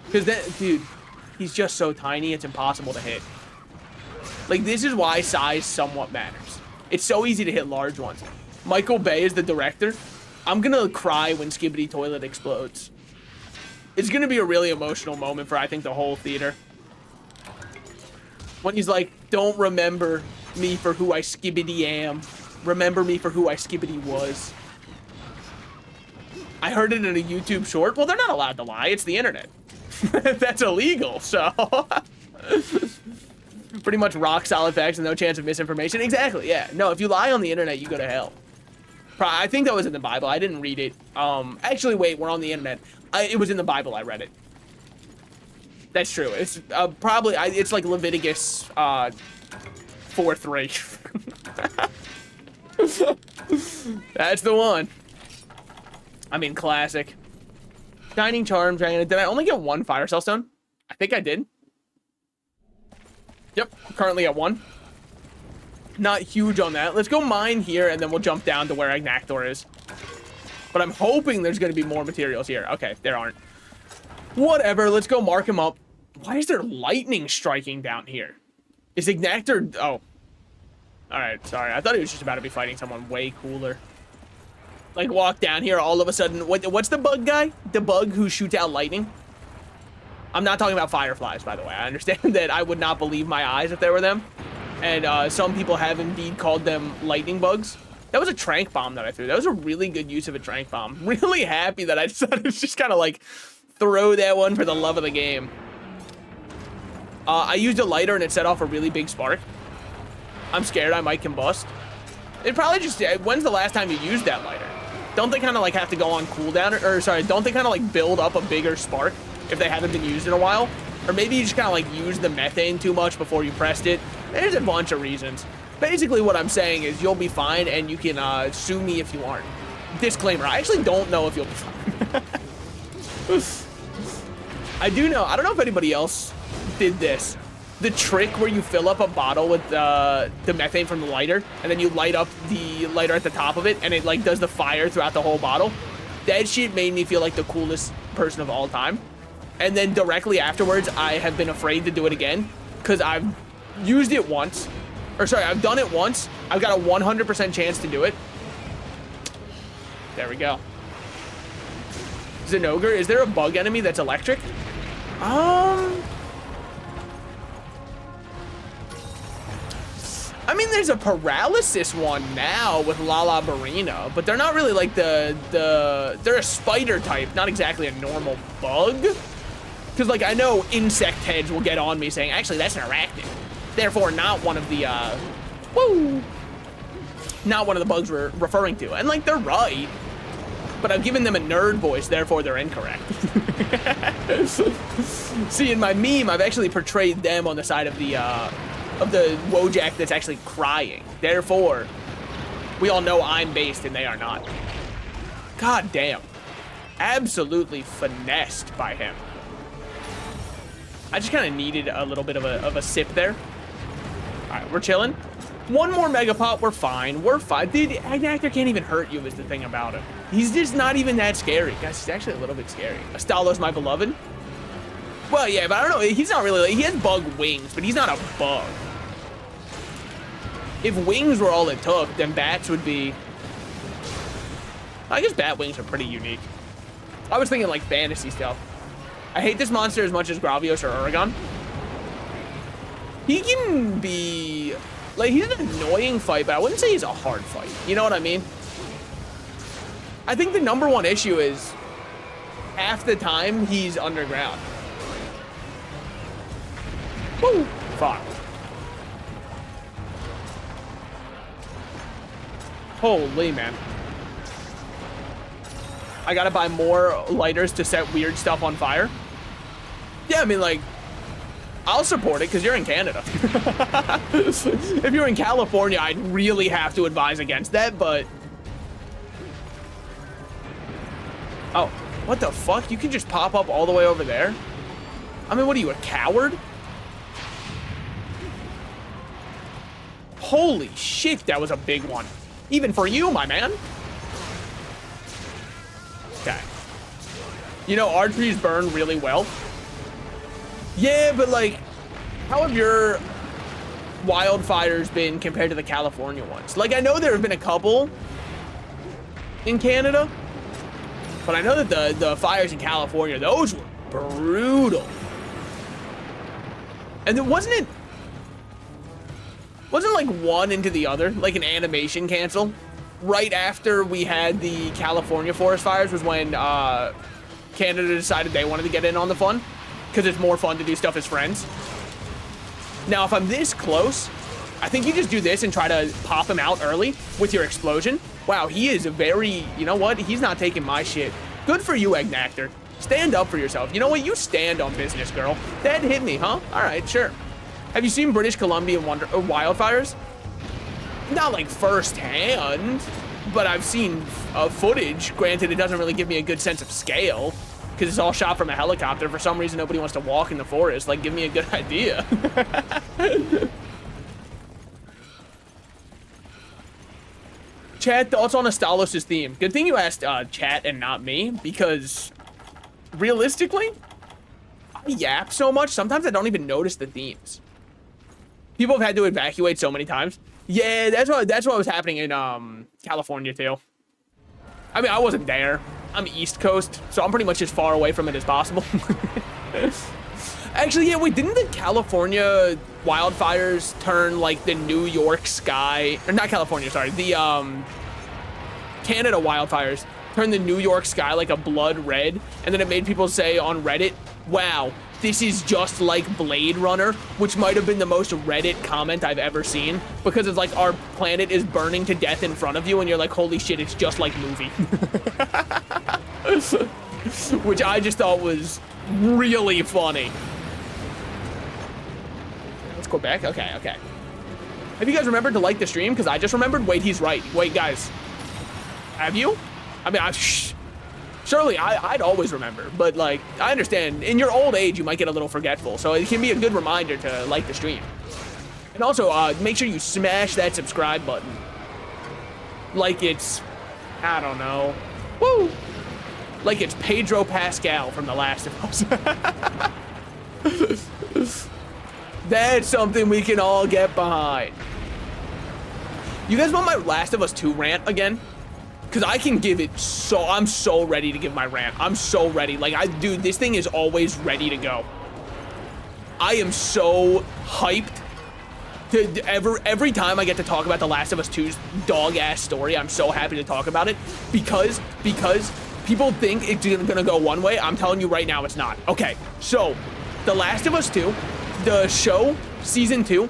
Because then, dude, he's just so tiny, it's impossible to hit. Like, this is why size somewhat matters. It's so easy to hit large ones. Michael Bay is the director. I'm gonna cry when Skibidi Toilet explodes. It's gonna be a really emotional moment for, I think, the whole theater. When he's like, don't remember me for who I Skibidi am. Remember me for who I Skibidi was. I heard it in a YouTube short. Well, they're not allowed to lie. It's the internet. That's illegal, so... Pretty much rock solid facts and no chance of misinformation. Exactly, yeah. No, if you lie on the internet, you go to hell. I think that was in the Bible. I didn't read it. Actually, wait, we're on the internet. It was in the Bible. I read it. That's true. It's probably, it's like Leviticus 4:3. That's the one. I mean, classic. Shining Charm, Dragon. Did I only get one fire cell stone? I think I did. Yep, currently at 1. Not huge on that. Let's go mine here, and then we'll jump down to where Ignactor is. But I'm hoping there's going to be more materials here. Okay, there aren't. Whatever, let's go mark him up. Why is there lightning striking down here? Is Ignactor... Oh. Alright, sorry. I thought he was just about to be fighting someone way cooler. Like, walk down here, all of a sudden... What's the bug guy? The bug who shoots out lightning? I'm not talking about fireflies, by the way. I understand that I would not believe my eyes if they were them. And some people have indeed called them lightning bugs. That was a trank bomb that I threw. That was a really good use of a trank bomb. Really happy that I decided to just kind of like throw that one for the love of the game. I used a lighter and it set off a really big spark. I'm scared I might combust. It probably just... When's the last time you used that lighter? Don't they kind of like have to go on cooldown? Or sorry, don't they kind of like build up a bigger spark if they haven't been used in a while? Or maybe you just kind of like used the methane too much before you pressed it. There's a bunch of reasons. Basically what I'm saying is you'll be fine and you can sue me if you aren't. Disclaimer, I actually don't know if you'll be fine. I do know, I don't know if anybody else did this. The trick where you fill up a bottle with the methane from the lighter and then you light up the lighter at the top of it and it like does the fire throughout the whole bottle. That shit made me feel like the coolest person of all time. And then directly afterwards, I have been afraid to do it again because I've used it once. Or sorry, I've done it once. I've got a 100% chance to do it. There we go. Zinogre, is there a bug enemy that's electric? I mean, there's a paralysis one now with Lala Barina, but they're not really like they're a spider type, not exactly a normal bug. Because, like, I know insect heads will get on me saying, actually, that's an arachnid. Therefore, not one of the, not one of the bugs we're referring to. And, like, they're right. But I've given them a nerd voice, therefore they're incorrect. See, in my meme, I've actually portrayed them on the side of the Wojak that's actually crying. Therefore, we all know I'm based and they are not. God damn. Absolutely finessed by him. I just kind of needed a little bit of a sip there. All right, we're chilling. One more Megapop, we're fine. We're fine. Dude, Agnactor can't even hurt you is the thing about him. He's just not even that scary. Guys, he's actually a little bit scary. Astalo's my beloved. Well, yeah, but I don't know. He's not really, he has bug wings, but he's not a bug. If wings were all it took, then bats would be... I guess bat wings are pretty unique. I was thinking like fantasy stuff. I hate this monster as much as Gravios or Uragon. He can be... Like, he's an annoying fight, but I wouldn't say he's a hard fight. You know what I mean? I think the #1 issue is half the time he's underground. Woo! Fuck. Holy man. I gotta buy more lighters to set weird stuff on fire. Yeah, I mean, like, I'll support it because you're in Canada. If you're in California, I'd really have to advise against that, but... Oh, what the fuck? You can just pop up all the way over there? I mean, what are you, a coward? Holy shit, that was a big one. Even for you, my man. Okay. You know, archeries burn really well. Yeah, but like, how have your wildfires been compared to the California ones? Like, I know there have been a couple in Canada, but I know that the fires in California, those were brutal. And then wasn't like one into the other, like an animation cancel? Right after we had the California forest fires was when Canada decided they wanted to get in on the fun, because it's more fun to do stuff as friends. Now, if I'm this close, I think you just do this and try to pop him out early with your explosion. Wow, he is a very, you know what? He's not taking my shit. Good for you, Agnactor. Stand up for yourself. You know what? You stand on business, girl. That hit me, huh? All right, sure. Have you seen British Columbia wildfires? Not like firsthand, but I've seen footage. Granted, it doesn't really give me a good sense of scale because it's all shot from a helicopter. For some reason, nobody wants to walk in the forest. Like, give me a good idea. Chat, thoughts on Astalos' theme? Good thing you asked chat and not me, because realistically, I yap so much, sometimes I don't even notice the themes. People have had to evacuate so many times. Yeah, that's what was happening in California too. I mean, I wasn't there. I'm East Coast, so I'm pretty much as far away from it as possible. Actually, yeah, wait, didn't the California wildfires turn like the New York sky, or not California, sorry, the Canada wildfires turned the New York sky like a blood red, and then it made people say on Reddit, wow, this is just like Blade Runner, which might have been the most Reddit comment I've ever seen, because it's like our planet is burning to death in front of you, and you're like, holy shit, it's just like movie. Which I just thought was really funny. Let's go back. Okay, okay. Have you guys remembered to like the stream? Because I just remembered. Wait, he's right. Wait, guys. Have you? I mean, surely I'd always remember, but like, I understand in your old age, you might get a little forgetful. So it can be a good reminder to like the stream. And also make sure you smash that subscribe button. Like it's, I don't know. Woo! Like it's Pedro Pascal from The Last of Us. That's something we can all get behind. You guys want my Last of Us 2 rant again? Because I can give it I'm so ready to give my rant. I'm so ready. Like, dude, this thing is always ready to go. I am so hyped to every time I get to talk about The Last of Us 2's dog-ass story, I'm so happy to talk about it because people think it's gonna go one way. I'm telling you right now, it's not. Okay, so The Last of Us 2, the show, season 2,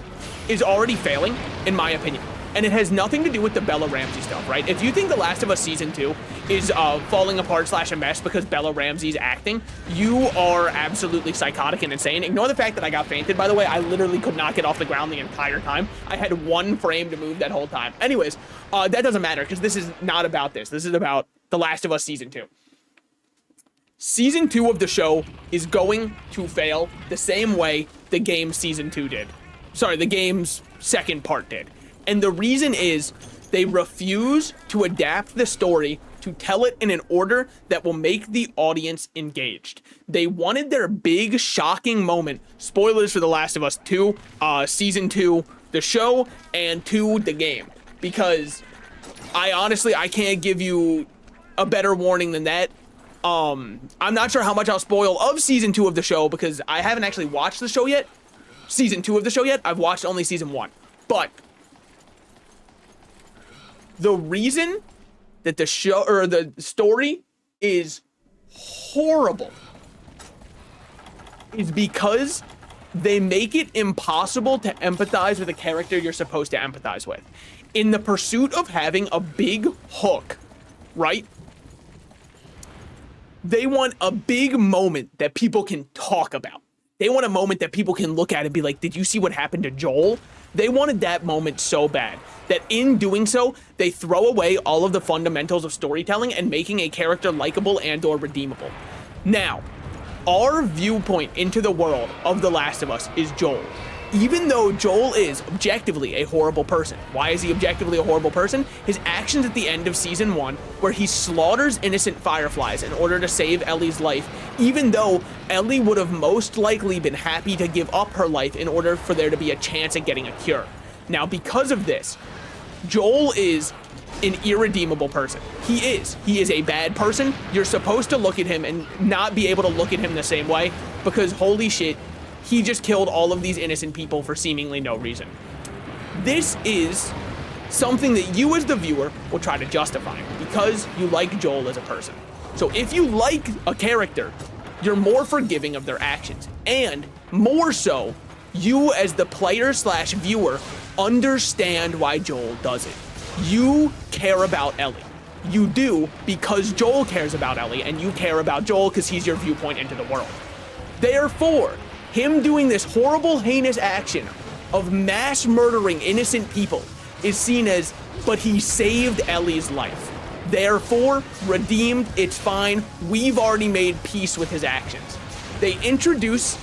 is already failing, in my opinion. And it has nothing to do with the Bella Ramsey stuff, right? If you think The Last of Us Season 2 is falling apart / a mess because Bella Ramsey's acting, you are absolutely psychotic and insane. Ignore the fact that I got fainted, by the way. I literally could not get off the ground the entire time. I had 1 frame to move that whole time. Anyways, that doesn't matter because this is not about this. This is about The Last of Us Season 2. Season 2 of the show is going to fail the same way the game's Season 2 did. Sorry, the game's second part did. And the reason is they refuse to adapt the story to tell it in an order that will make the audience engaged. They wanted their big, shocking moment. Spoilers for The Last of Us 2, Season 2, the show, and 2, the game. Because I can't give you a better warning than that. I'm not sure how much I'll spoil of Season 2 of the show because I haven't actually watched the show yet. Season 2 of the show yet. I've watched only Season 1. But the reason that the show or the story is horrible is because they make it impossible to empathize with a character you're supposed to empathize with. In the pursuit of having a big hook, right? They want a big moment that people can talk about. They want a moment that people can look at and be like, did you see what happened to Joel? They wanted that moment so bad that in doing so, they throw away all of the fundamentals of storytelling and making a character likable and or redeemable. Now, our viewpoint into the world of The Last of Us is Joel. Even though Joel is objectively a horrible person. Why is he objectively a horrible person? His actions at the end of Season 1, where he slaughters innocent fireflies in order to save Ellie's life, even though Ellie would have most likely been happy to give up her life in order for there to be a chance at getting a cure. Now, because of this, Joel is an irredeemable person. He is a bad person. You're supposed to look at him and not be able to look at him the same way because holy shit, he just killed all of these innocent people for seemingly no reason. This is something that you as the viewer will try to justify because you like Joel as a person. So if you like a character, you're more forgiving of their actions. And more so, you as the player / viewer understand why Joel does it. You care about Ellie. You do because Joel cares about Ellie and you care about Joel because he's your viewpoint into the world. Therefore, him doing this horrible, heinous action of mass murdering innocent people is seen as, but he saved Ellie's life. Therefore, redeemed, it's fine. We've already made peace with his actions. They introduce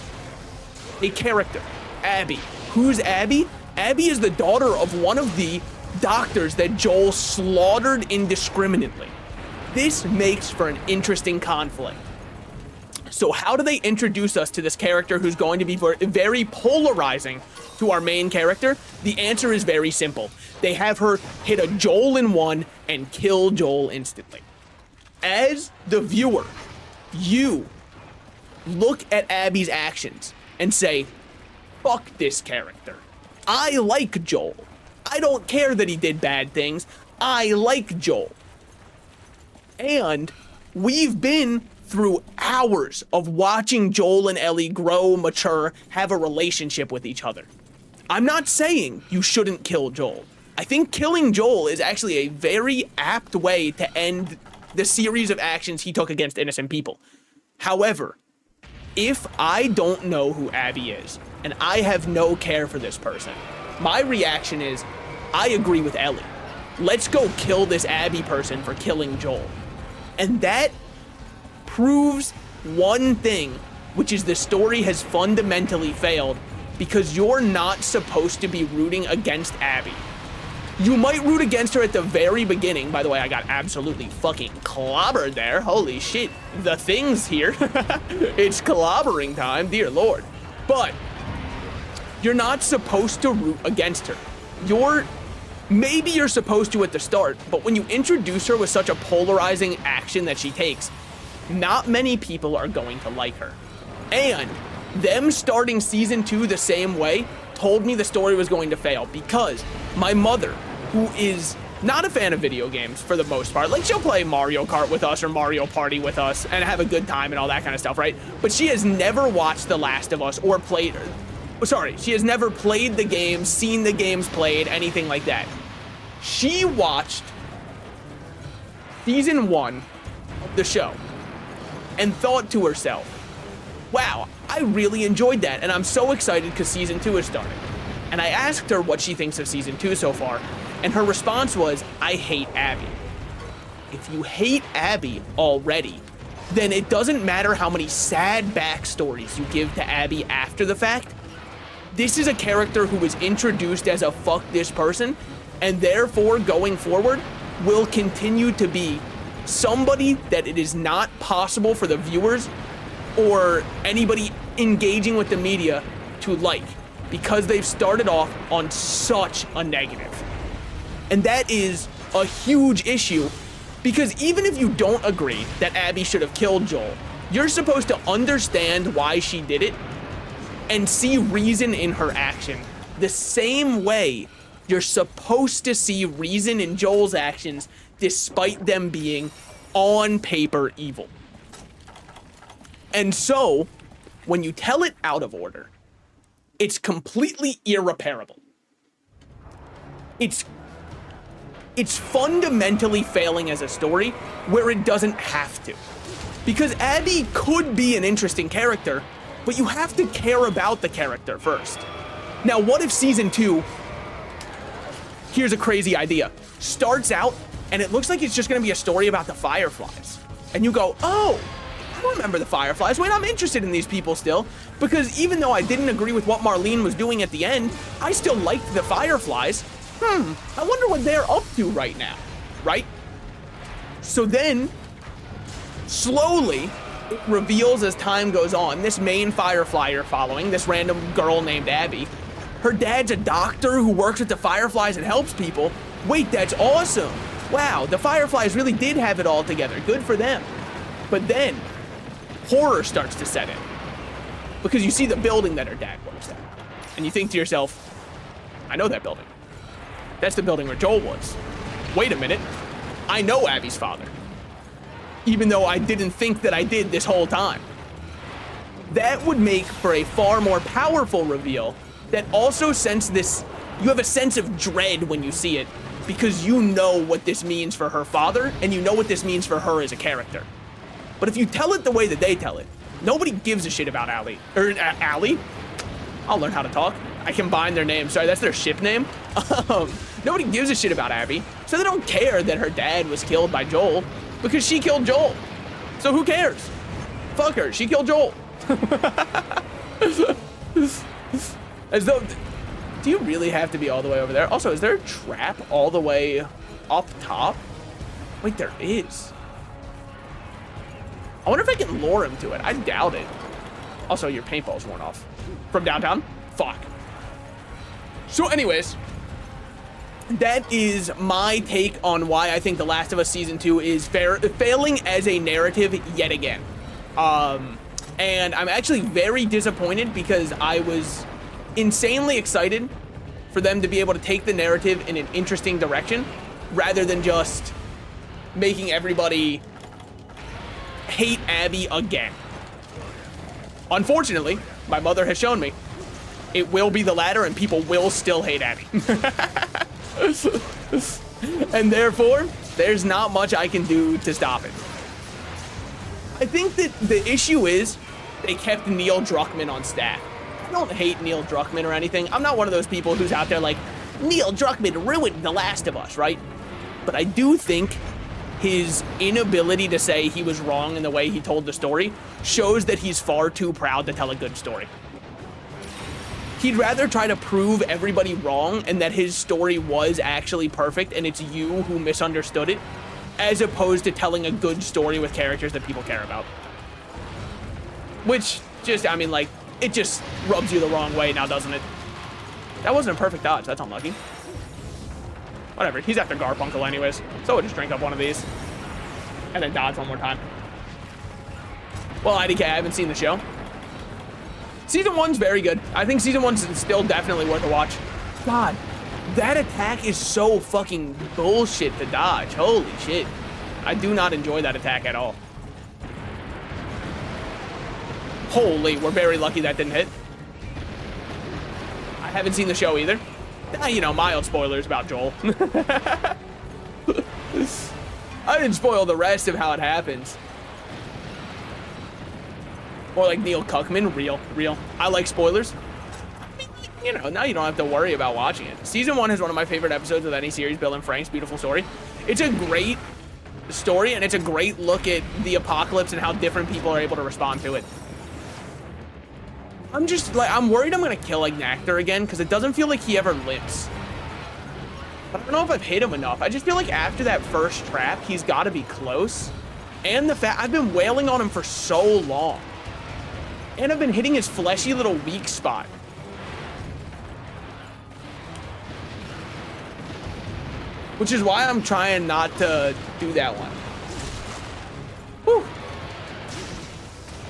a character, Abby. Who's Abby? Abby is the daughter of one of the doctors that Joel slaughtered indiscriminately. This makes for an interesting conflict. So how do they introduce us to this character who's going to be very polarizing to our main character? The answer is very simple. They have her hit a Joel in one and kill Joel instantly. As the viewer, you look at Abby's actions and say, fuck this character. I like Joel. I don't care that he did bad things. I like Joel. And we've been through hours of watching Joel and Ellie grow, mature, have a relationship with each other. I'm not saying you shouldn't kill Joel. I think killing Joel is actually a very apt way to end the series of actions he took against innocent people. However, if I don't know who Abby is, and I have no care for this person, my reaction is, I agree with Ellie. Let's go kill this Abby person for killing Joel. And that proves one thing, which is the story has fundamentally failed because you're not supposed to be rooting against Abby. You might root against her at the very beginning. By the way, I got absolutely fucking clobbered there. Holy shit. The thing's here. It's clobbering time, dear Lord. But you're not supposed to root against her. Maybe you're supposed to at the start, but when you introduce her with such a polarizing action that she takes, not many people are going to like her. And them starting season 2 the same way told me the story was going to fail because my mother, who is not a fan of video games for the most part, like she'll play Mario Kart with us or Mario Party with us and have a good time and all that kind of stuff, right? But she has never watched The Last of Us or she has never played the games, seen the games played, anything like that. She watched season 1 of the show and thought to herself, wow, I really enjoyed that, and I'm so excited because season 2 is starting. And I asked her what she thinks of season 2 so far, and her response was, I hate Abby. If you hate Abby already, then it doesn't matter how many sad backstories you give to Abby after the fact. This is a character who was introduced as a fuck this person, and therefore going forward will continue to be somebody that it is not possible for the viewers or anybody engaging with the media to like, because they've started off on such a negative. And that is a huge issue, because even if you don't agree that Abby should have killed Joel, you're supposed to understand why she did it and see reason in her action the same way you're supposed to see reason in Joel's actions despite them being on paper evil. And so, when you tell it out of order, it's completely irreparable. It's fundamentally failing as a story where it doesn't have to. Because Abby could be an interesting character, but you have to care about the character first. Now, what if season 2, here's a crazy idea, starts out and it looks like it's just gonna be a story about the Fireflies. And you go, oh, I remember the Fireflies. Wait, I'm interested in these people still. Because even though I didn't agree with what Marlene was doing at the end, I still liked the Fireflies. I wonder what they're up to right now, right? So then, slowly, it reveals as time goes on, this main Firefly you're following, this random girl named Abby, her dad's a doctor who works with the Fireflies and helps people. Wait, that's awesome. Wow, the Fireflies really did have it all together. Good for them. But then, horror starts to set in. Because you see the building that her dad works at. And you think to yourself, I know that building. That's the building where Joel was. Wait a minute. I know Abby's father. Even though I didn't think that I did this whole time. That would make for a far more powerful reveal that also you have a sense of dread when you see it, because you know what this means for her father, and you know what this means for her as a character. But if you tell it the way that they tell it, nobody gives a shit about Allie. Allie? I'll learn how to talk. I combined their names. Sorry, that's their ship name. Nobody gives a shit about Abby, so they don't care that her dad was killed by Joel, because she killed Joel. So who cares? Fuck her, she killed Joel. As though, do you really have to be all the way over there? Also, is there a trap all the way up top? Wait, there is. I wonder if I can lure him to it. I doubt it. Also, your paintball's worn off. From downtown? Fuck. So anyways, that is my take on why I think The Last of Us Season 2 is failing as a narrative yet again. And I'm actually very disappointed because I was insanely excited for them to be able to take the narrative in an interesting direction rather than just making everybody hate Abby again. Unfortunately, my mother has shown me it will be the latter and people will still hate Abby. And therefore, there's not much I can do to stop it. I think that the issue is they kept Neil Druckmann on staff. I don't hate Neil Druckmann or anything. I'm not one of those people who's out there like, Neil Druckmann ruined The Last of Us, right? But I do think his inability to say he was wrong in the way he told the story shows that he's far too proud to tell a good story. He'd rather try to prove everybody wrong and that his story was actually perfect and it's you who misunderstood it, as opposed to telling a good story with characters that people care about. Which just, I mean, like, it just rubs you the wrong way now, doesn't it? That wasn't a perfect dodge. That's unlucky. Whatever. He's after Garfunkel anyways. So we'll just drink up one of these. And then dodge one more time. Well, IDK, I haven't seen the show. Season 1's very good. I think Season 1's still definitely worth a watch. God, that attack is so fucking bullshit to dodge. Holy shit. I do not enjoy that attack at all. Holy, we're very lucky that didn't hit. I haven't seen the show either. You know, mild spoilers about Joel. I didn't spoil the rest of how it happens. Or like Neil Cuckman, real. I like spoilers. You know, now you don't have to worry about watching it. Season 1 is one of my favorite episodes of any series, Bill and Frank's Beautiful Story. It's a great story, and it's a great look at the apocalypse and how different people are able to respond to it. I'm just, like, I'm worried I'm gonna kill, like, Nectar again, because it doesn't feel like he ever lives. But I don't know if I've hit him enough. I just feel like after that first trap, he's gotta be close. And the fact, I've been wailing on him for so long. And I've been hitting his fleshy little weak spot. Which is why I'm trying not to do that one. Whew.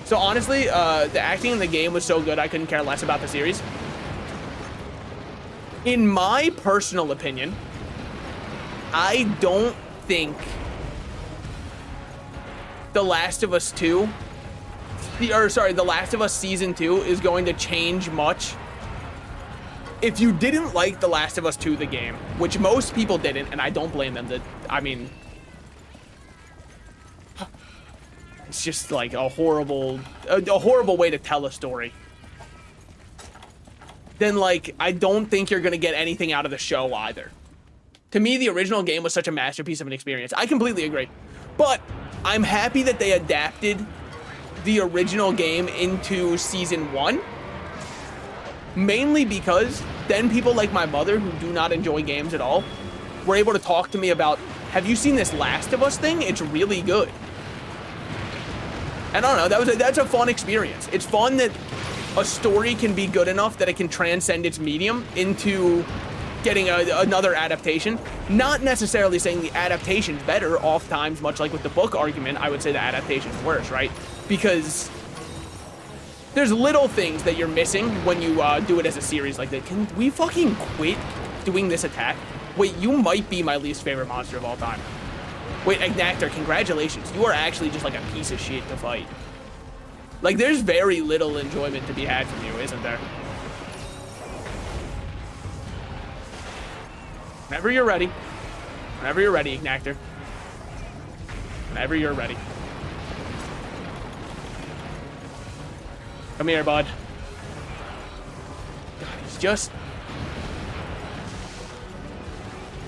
So honestly, the acting in the game was so good I couldn't care less about the series. In my personal opinion, I don't think The Last of Us 2, The Last of Us Season 2 is going to change much. If you didn't like The Last of Us 2, the game, which most people didn't, and I don't blame them, I mean, it's just like a horrible way to tell a story. Then, like, I don't think you're gonna get anything out of the show either. To me, the original game was such a masterpiece of an experience. I completely agree. But I'm happy that they adapted the original game into Season 1. Mainly because then people like my mother, who do not enjoy games at all, were able to talk to me about, have you seen this Last of Us thing? It's really good. And I don't know, that's a fun experience. It's fun that a story can be good enough that it can transcend its medium into getting another adaptation. Not necessarily saying the adaptation's better. Oftentimes, much like with the book argument, I would say the adaptation's worse, right? Because there's little things that you're missing when you do it as a series like that. Can we fucking quit doing this attack? Wait, you might be my least favorite monster of all time. Wait, Nectar, congratulations. You are actually just like a piece of shit to fight. Like, there's very little enjoyment to be had from you, isn't there? Whenever you're ready. Whenever you're ready, Nectar. Whenever you're ready. Come here, bud. God, he's just...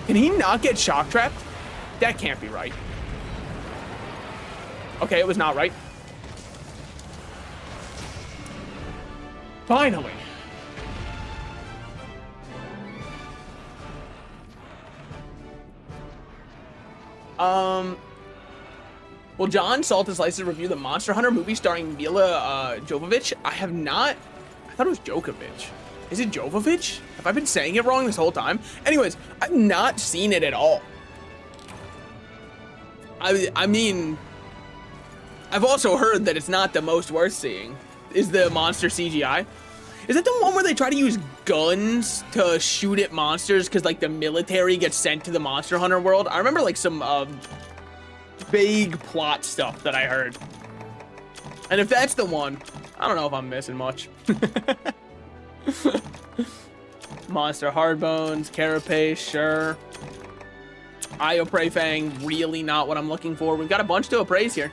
Can he not get shock trapped? That can't be right. Okay, it was not right. Finally. Will John Salt and Slices review the Monster Hunter movie starring Mila Jovovich? I have not. I thought it was Djokovic. Is it Jovovich? Have I been saying it wrong this whole time? Anyways, I've not seen it at all. I mean, I've also heard that it's not the most worth seeing. Is the monster CGI? Is that the one where they try to use guns to shoot at monsters because, like, the military gets sent to the Monster Hunter world? I remember, like, some vague plot stuff that I heard. And if that's the one, I don't know if I'm missing much. Monster Hardbones, Carapace, sure. Ioprey Fang, really not what I'm looking for. We've got a bunch to appraise here.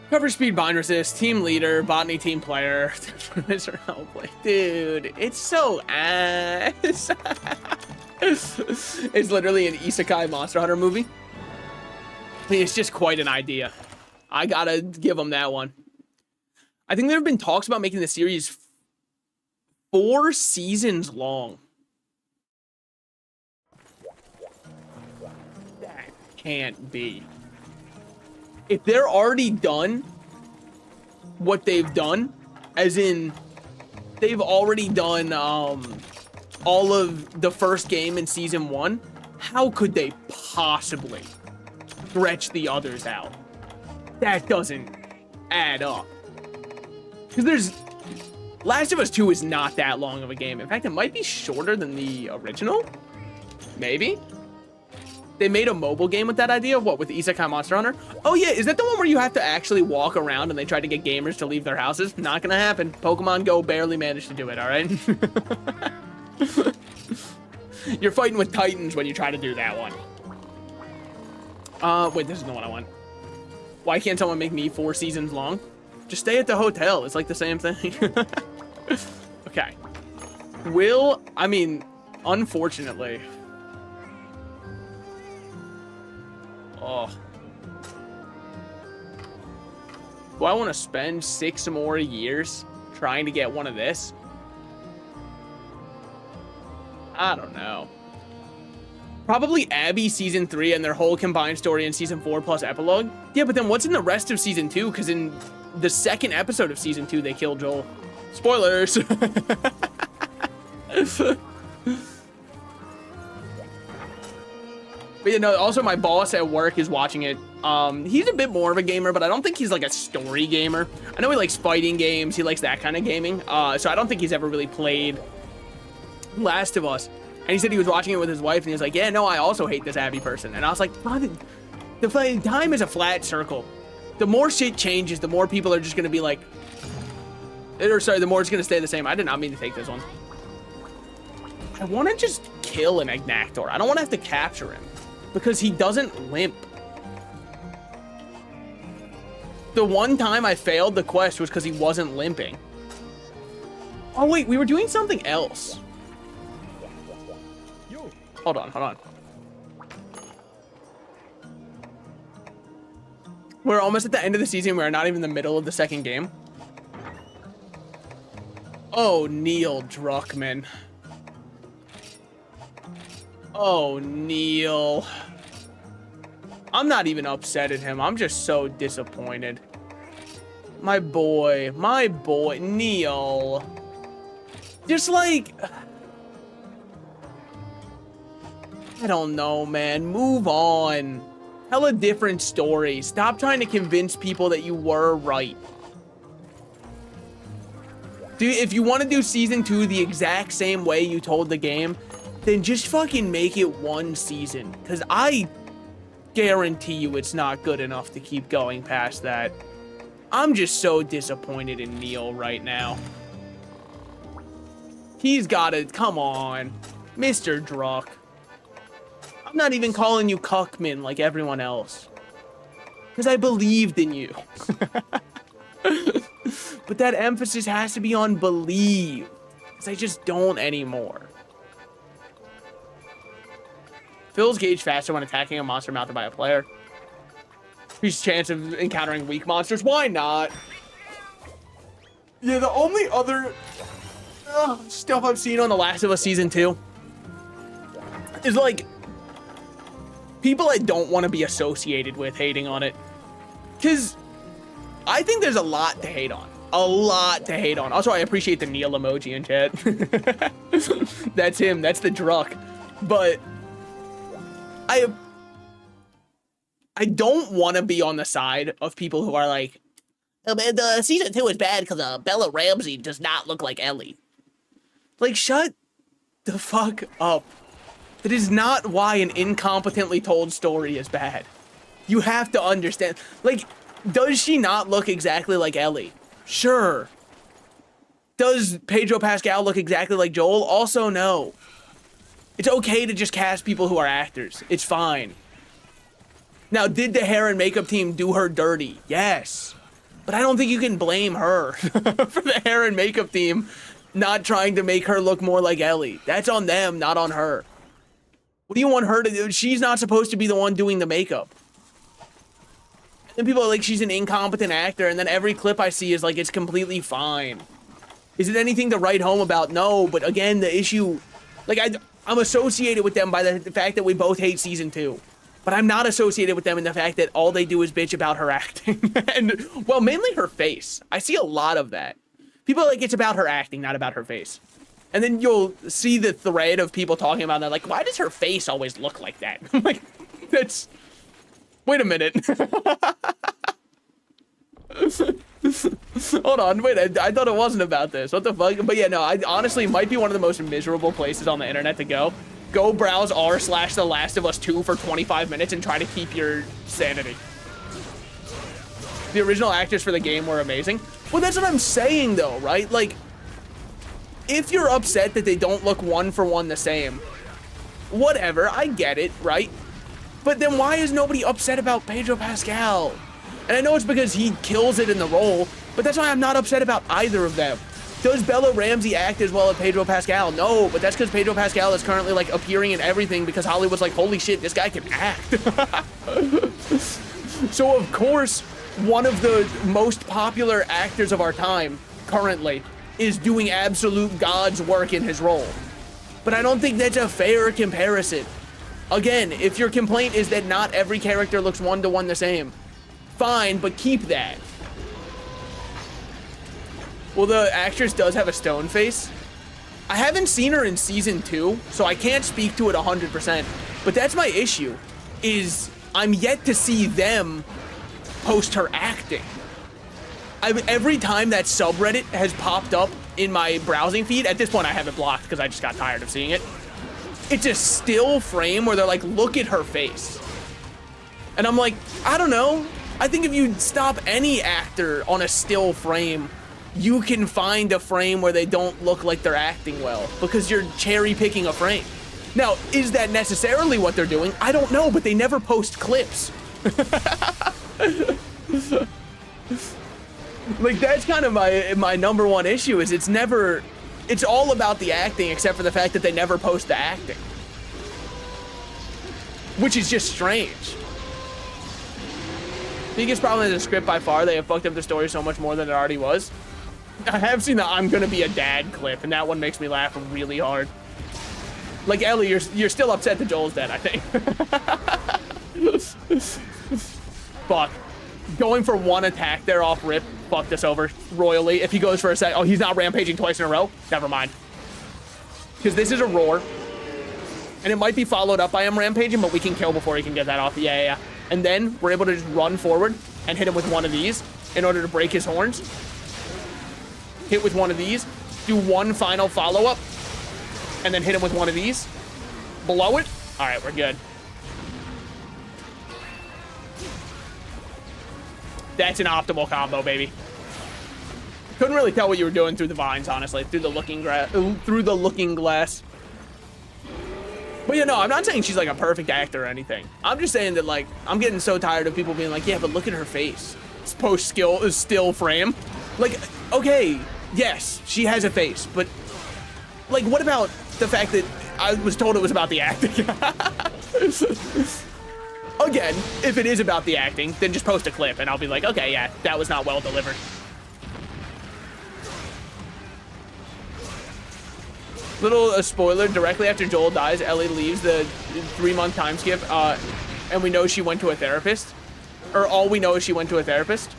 Cover speed, bind resist, team leader, botany team player. Dude, it's so ass. It's literally an isekai Monster Hunter movie. It's just quite an idea. I gotta give them that one. I think there have been talks about making the series 4 seasons long. That can't be. If they're already done what they've done, as in they've already done all of the first game in season 1, how could they possibly stretch the others out? That doesn't add up. Because there's... Last of Us 2 is not that long of a game. In fact, it might be shorter than the original. Maybe. They made a mobile game with that idea. What, with Isekai Monster Hunter? Oh yeah, is that the one where you have to actually walk around and they try to get gamers to leave their houses? Not gonna happen. Pokemon Go barely managed to do it, all right? You're fighting with titans when you try to do that one. Wait, this is not what I want. Why can't someone make me 4 seasons long? Just stay at the hotel. It's like the same thing. Okay. I mean, unfortunately. Oh. Do I want to spend 6 more years trying to get one of this? I don't know. Probably Abby season 3 and their whole combined story in season 4 plus epilogue. Yeah, but then what's in the rest of season 2? Because in the 2nd episode of season 2, they kill Joel. Spoilers. But you know, also my boss at work is watching it. He's a bit more of a gamer, but I don't think he's like a story gamer. I know he likes fighting games. He likes that kind of gaming. So I don't think he's ever really played Last of Us. And he said he was watching it with his wife, and he was like, yeah, no, I also hate this Abby person. And I was like, the time is a flat circle. The more shit changes, the more people are just going to be like, or sorry, the more it's going to stay the same. I did not mean to take this one. I want to just kill an Ignactor. I don't want to have to capture him because he doesn't limp. The one time I failed the quest was because he wasn't limping. Oh, wait, we were doing something else. Hold on. We're almost at the end of the season. We're not even in the middle of the 2nd game. Oh, Neil Druckmann. Oh, Neil. I'm not even upset at him. I'm just so disappointed. My boy, Neil. Just like... I don't know, man. Move on. Tell a different story. Stop trying to convince people that you were right. Dude, if you want to do season 2 the exact same way you told the game, then just fucking make it 1 season. Because I guarantee you it's not good enough to keep going past that. I'm just so disappointed in Neil right now. He's got to... Come on. Mr. Druck. I'm not even calling you Cuckman like everyone else. Because I believed in you. But that emphasis has to be on believe. Because I just don't anymore. Fills gauge faster when attacking a monster mounted by a player. Increased chance of encountering weak monsters. Why not? Yeah, the only other stuff I've seen on The Last of Us Season 2 is like... people I don't want to be associated with hating on it. Because I think there's a lot to hate on. A lot to hate on. Also, I appreciate the Neil emoji in chat. That's him. That's the Druck. But I don't want to be on the side of people who are like, oh man, the season 2 is bad because Bella Ramsey does not look like Ellie. Like, shut the fuck up. That is not why an incompetently told story is bad. You have to understand. Like, does she not look exactly like Ellie? Sure. Does Pedro Pascal look exactly like Joel? Also, no. It's okay to just cast people who are actors. It's fine. Now, did the hair and makeup team do her dirty? Yes. But I don't think you can blame her for the hair and makeup team not trying to make her look more like Ellie. That's on them, not on her. What do you want her to do? She's not supposed to be the one doing the makeup. And people are like, she's an incompetent actor, and then every clip I see is like, it's completely fine. Is it anything to write home about? No, but again, the issue... Like, I'm associated with them by the fact that we both hate season 2. But I'm not associated with them in the fact that all they do is bitch about her acting. And, well, mainly her face. I see a lot of that. People are like, it's about her acting, not about her face. And then you'll see the thread of people talking about that, like, why does her face always look like that? I'm like, that's... Wait a minute. Hold on, wait, I thought it wasn't about this. What the fuck? But yeah, no, I honestly might be one of the most miserable places on the internet to go. Go browse r/The Last of Us 2 for 25 minutes and try to keep your sanity. The original actors for the game were amazing. Well, that's what I'm saying though, right? Like, if you're upset that they don't look one for one the same, whatever, I get it, right? But then why is nobody upset about Pedro Pascal? And I know it's because he kills it in the role, but that's why I'm not upset about either of them. Does Bella Ramsey act as well as Pedro Pascal? No, but that's because Pedro Pascal is currently like appearing in everything because Hollywood's like, holy shit, this guy can act. So of course, one of the most popular actors of our time currently is doing absolute God's work in his role. But I don't think that's a fair comparison. Again, if your complaint is that not every character looks one-to-one the same, fine, but keep that. Well, the actress does have a stone face. I haven't seen her in season 2, so I can't speak to it 100%. But that's my issue, is I'm yet to see them post her acting. Every time that subreddit has popped up in my browsing feed, at this point I have it blocked because I just got tired of seeing it. It's a still frame where they're like, look at her face. And I'm like, I don't know. I think if you stop any actor on a still frame, you can find a frame where they don't look like they're acting well because you're cherry picking a frame. Now, is that necessarily what they're doing? I don't know, but they never post clips. Like, that's kind of my number one issue is it's all about the acting except for the fact that they never post the acting. Which is just strange. Biggest problem is the script by far. They have fucked up the story so much more than it already was. I have seen the I'm gonna be a dad clip, and that one makes me laugh really hard. Like, Ellie, you're still upset that Joel's dead, I think. Fuck. Going for one attack there off rip fucked us over royally. If he goes for a sec, oh, he's not rampaging twice in a row? Never mind. Because this is a roar. And it might be followed up by him rampaging, but we can kill before he can get that off. Yeah. And then we're able to just run forward and hit him with one of these in order to break his horns. Hit with one of these, do one final follow-up, and then hit him with one of these. Blow it. All right, we're good. That's an optimal combo, baby. Couldn't really tell what you were doing through the vines, honestly, through the looking glass. But you know, I'm not saying she's like a perfect actor or anything. I'm just saying that, like, I'm getting so tired of people being like, yeah, but look at her face. It's still frame. Like, okay, yes, she has a face, but like, what about the fact that I was told it was about the acting? Again, if it is about the acting, then just post a clip and I'll be like, okay, yeah, that was not well delivered. Little spoiler, directly after Joel dies, Ellie leaves the 3-month time skip, and we know she went to a therapist. Or all we know is she went to a therapist.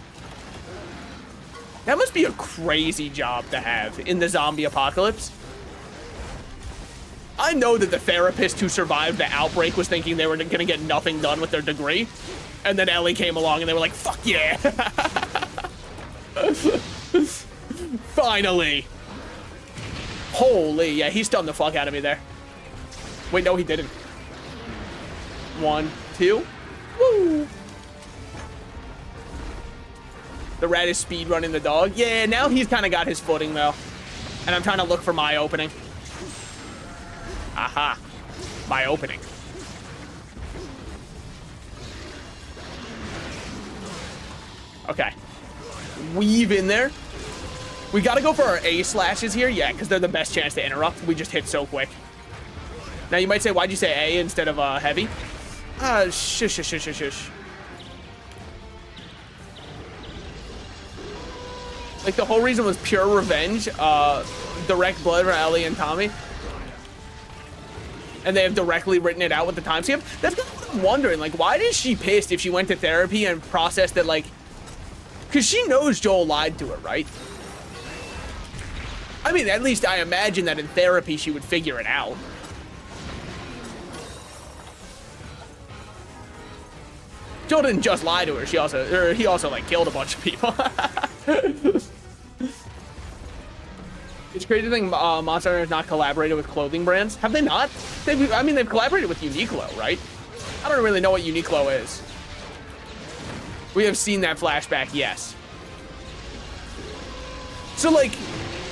That must be a crazy job to have in the zombie apocalypse. I know that the therapist who survived the outbreak was thinking they were gonna get nothing done with their degree. And then Ellie came along and they were like, fuck yeah. Finally. Holy, yeah, he stunned the fuck out of me there. Wait, no, he didn't. 1, 2. Woo. The rat is speed running the dog. Yeah, now he's kind of got his footing, though. And I'm trying to look for my opening. Aha. My opening. Okay. Weave in there. We gotta go for our A slashes here. Yeah, because they're the best chance to interrupt. We just hit so quick. Now, you might say, why'd you say A instead of heavy? Shush. Like, the whole reason was pure revenge. Direct blood for Ellie and Tommy. And they have directly written it out with the time skip. That's kind of what I'm wondering. Like, why is she pissed if she went to therapy and processed that, like... Because she knows Joel lied to her, right? I mean, at least I imagine that in therapy she would figure it out. Joel didn't just lie to her. He also like killed a bunch of people. It's crazy to think Monster Hunter has not collaborated with clothing brands. Have they not? I mean, they've collaborated with Uniqlo, right? I don't really know what Uniqlo is. We have seen that flashback, yes. So, like,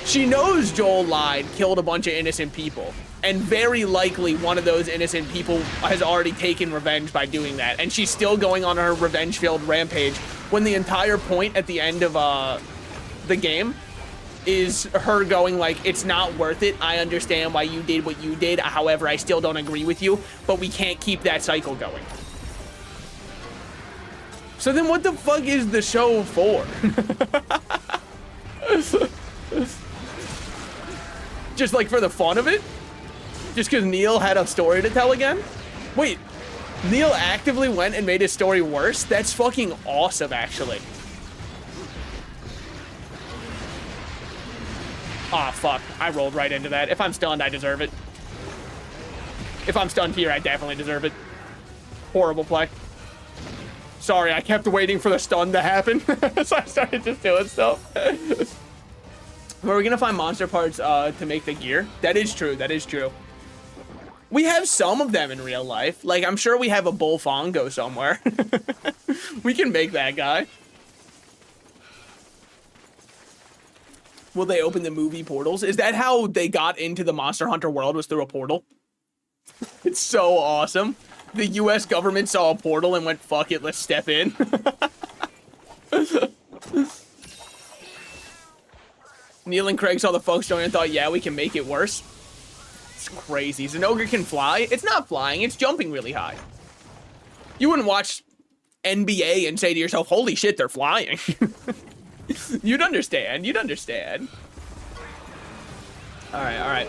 she knows Joel lied, killed a bunch of innocent people, And very likely one of those innocent people has already taken revenge by doing that. And she's still going on her revenge-filled rampage when the entire point at the end of the game is her going like, it's not worth it. I understand why you did what you did. However, I still don't agree with you, but we can't keep that cycle going. So then what the fuck is the show for? Just like for the fun of it? Just because Neil had a story to tell again? Wait, Neil actively went and made his story worse? That's fucking awesome, actually. Aw, fuck. I rolled right into that. If I'm stunned, I deserve it. If I'm stunned here, I definitely deserve it. Horrible play. Sorry, I kept waiting for the stun to happen. So I started just doing stuff. We're gonna find monster parts to make the gear. That is true, that is true. We have some of them in real life. Like, I'm sure we have a Bullfongo somewhere. We can make that guy. Will they open the movie portals? Is that how they got into the Monster Hunter world, was through a portal? It's so awesome. The US government saw a portal and went, fuck it, let's step in. Neil and Craig saw the folk story and thought, yeah, we can make it worse. It's crazy. Zenogre can fly? It's not flying, it's jumping really high. You wouldn't watch NBA and say to yourself, holy shit, they're flying. You'd understand, you'd understand. All right, all right.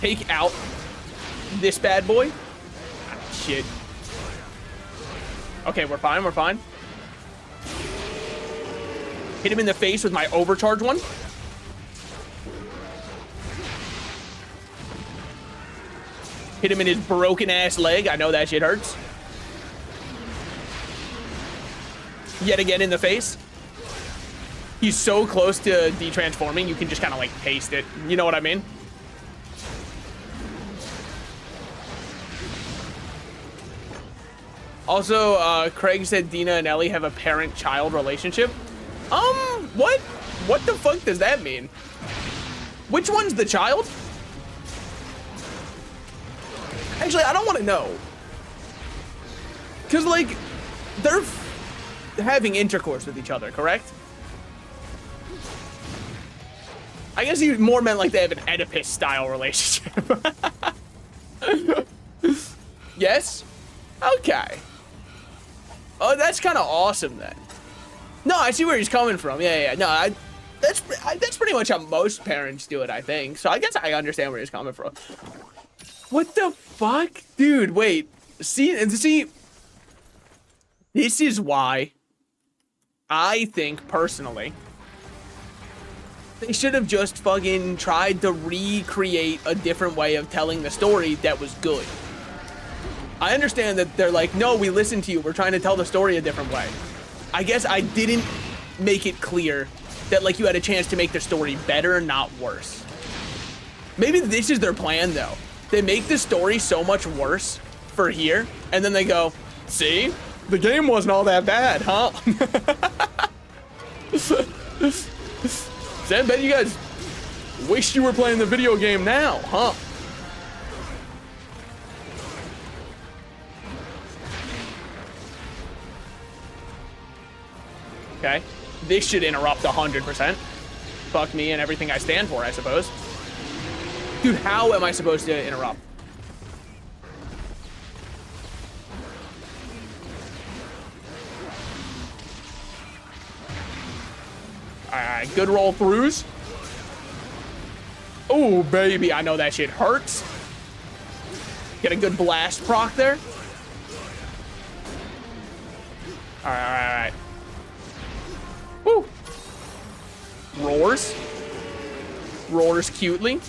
Take out this bad boy. Ah, shit. Okay, we're fine, we're fine. Hit him in the face with my overcharge one. Hit him in his broken ass leg. I know that shit hurts. Yet again in the face. He's so close to de-transforming, you can just kind of like taste it. You know what I mean? Also, Craig said Dina and Ellie have a parent-child relationship. What? What the fuck does that mean? Which one's the child? Actually, I don't want to know. Because, like, they're having intercourse with each other, correct? I guess he more meant like they have an Oedipus-style relationship. Yes? Okay. Oh, that's kind of awesome, then. No, I see where he's coming from. Yeah. No, that's pretty much how most parents do it, I think. So I guess I understand where he's coming from. What the fuck? Dude, wait. See, this is why I think, personally, they should have just fucking tried to recreate a different way of telling the story that was good. I understand that they're like, no, we listened to you. We're trying to tell the story a different way. I guess I didn't make it clear that, like, you had a chance to make the story better, not worse. Maybe this is their plan, though. They make the story so much worse for here, and then they go, see? The game wasn't all that bad, huh? So I bet you guys wish you were playing the video game now, huh? Okay, this should interrupt 100%. Fuck me and everything I stand for, I suppose. Dude, how am I supposed to interrupt? Alright, good roll throughs. Oh, baby, I know that shit hurts. Get a good blast proc there. Alright. Woo. Roars. Roars cutely.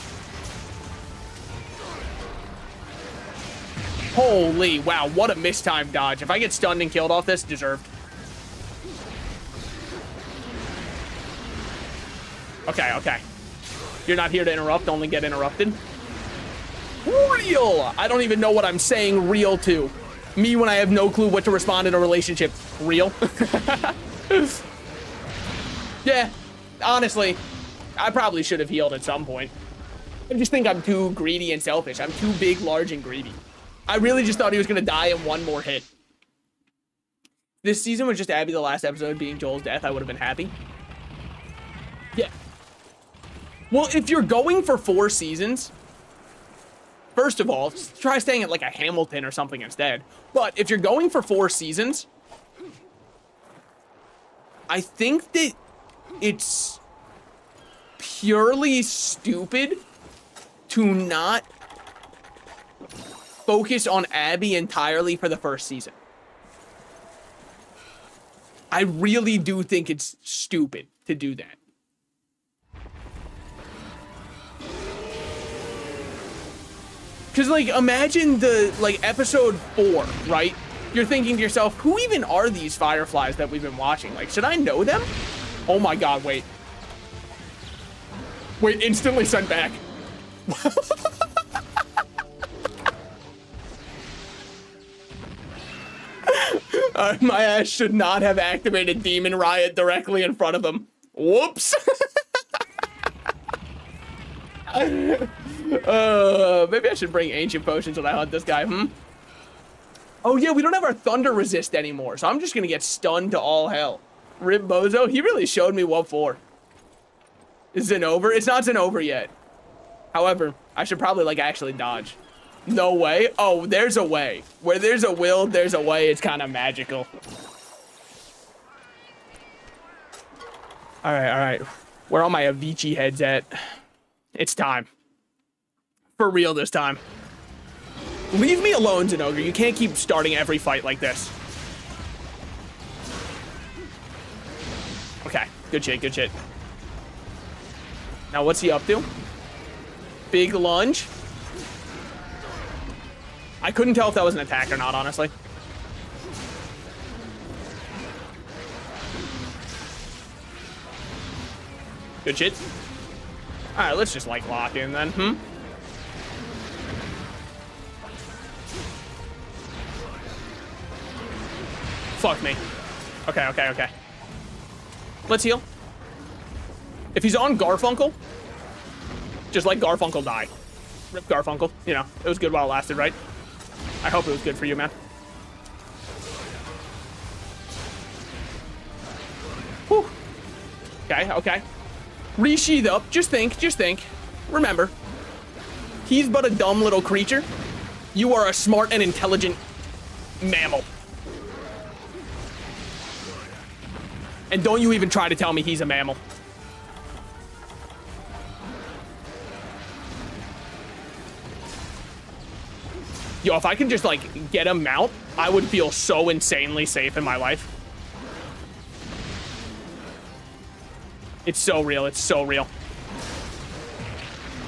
Holy, wow, what a mistimed dodge. If I get stunned and killed off this, deserved. Okay. You're not here to interrupt, only get interrupted. Real! I don't even know what I'm saying real to. Me when I have no clue what to respond in a relationship. Real? Yeah, honestly, I probably should have healed at some point. I just think I'm too greedy and selfish. I'm too big, large, and greedy. I really just thought he was going to die in one more hit. This season was just Abby the last episode being Joel's death. I would have been happy. Yeah. Well, if you're going for 4 seasons, first of all, try staying at like a Hamilton or something instead. But if you're going for 4 seasons, I think that it's purely stupid to not focus on Abby entirely for the first season. I really do think it's stupid to do that. Because, like, imagine the, like, episode 4, right? You're thinking to yourself, who even are these fireflies that we've been watching? Like, should I know them? Oh my god, wait. Wait, instantly sent back. My ass should not have activated Demon Riot directly in front of him. Whoops. Maybe I should bring ancient potions when I hunt this guy, Oh yeah, we don't have our thunder resist anymore, so I'm just gonna get stunned to all hell. Rip Bozo, he really showed me what for. Is it over? It's not over yet. However, I should probably like actually dodge. No way. Oh, there's a way. Where there's a will, there's a way. It's kind of magical. All right. Where are my Avicii heads at? It's time. For real this time. Leave me alone, Zenogre. You can't keep starting every fight like this. Okay, good shit. Now what's he up to? Big lunge. I couldn't tell if that was an attack or not, honestly. Good shit. Alright, let's just like lock in then, Fuck me. Okay. Let's heal. If he's on Garfunkel, just let Garfunkel die. Rip Garfunkel. You know, it was good while it lasted, right? I hope it was good for you, man. Whew. Okay. Resheath up. Just think. Remember, he's but a dumb little creature. You are a smart and intelligent mammal. And don't you even try to tell me he's a mammal. Yo, if I can just, like, get him out, I would feel so insanely safe in my life. It's so real.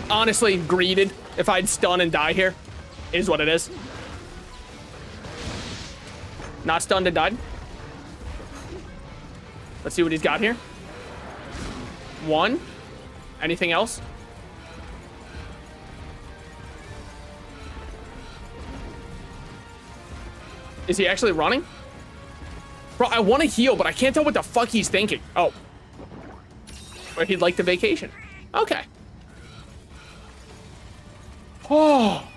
Honestly, greeted. If I'd stun and die here, is what it is. Not stunned and died. Let's see what he's got here. 1. Anything else? Is he actually running? Bro, I want to heal, but I can't tell what the fuck he's thinking. Oh. But he'd like the vacation. Okay. Oh.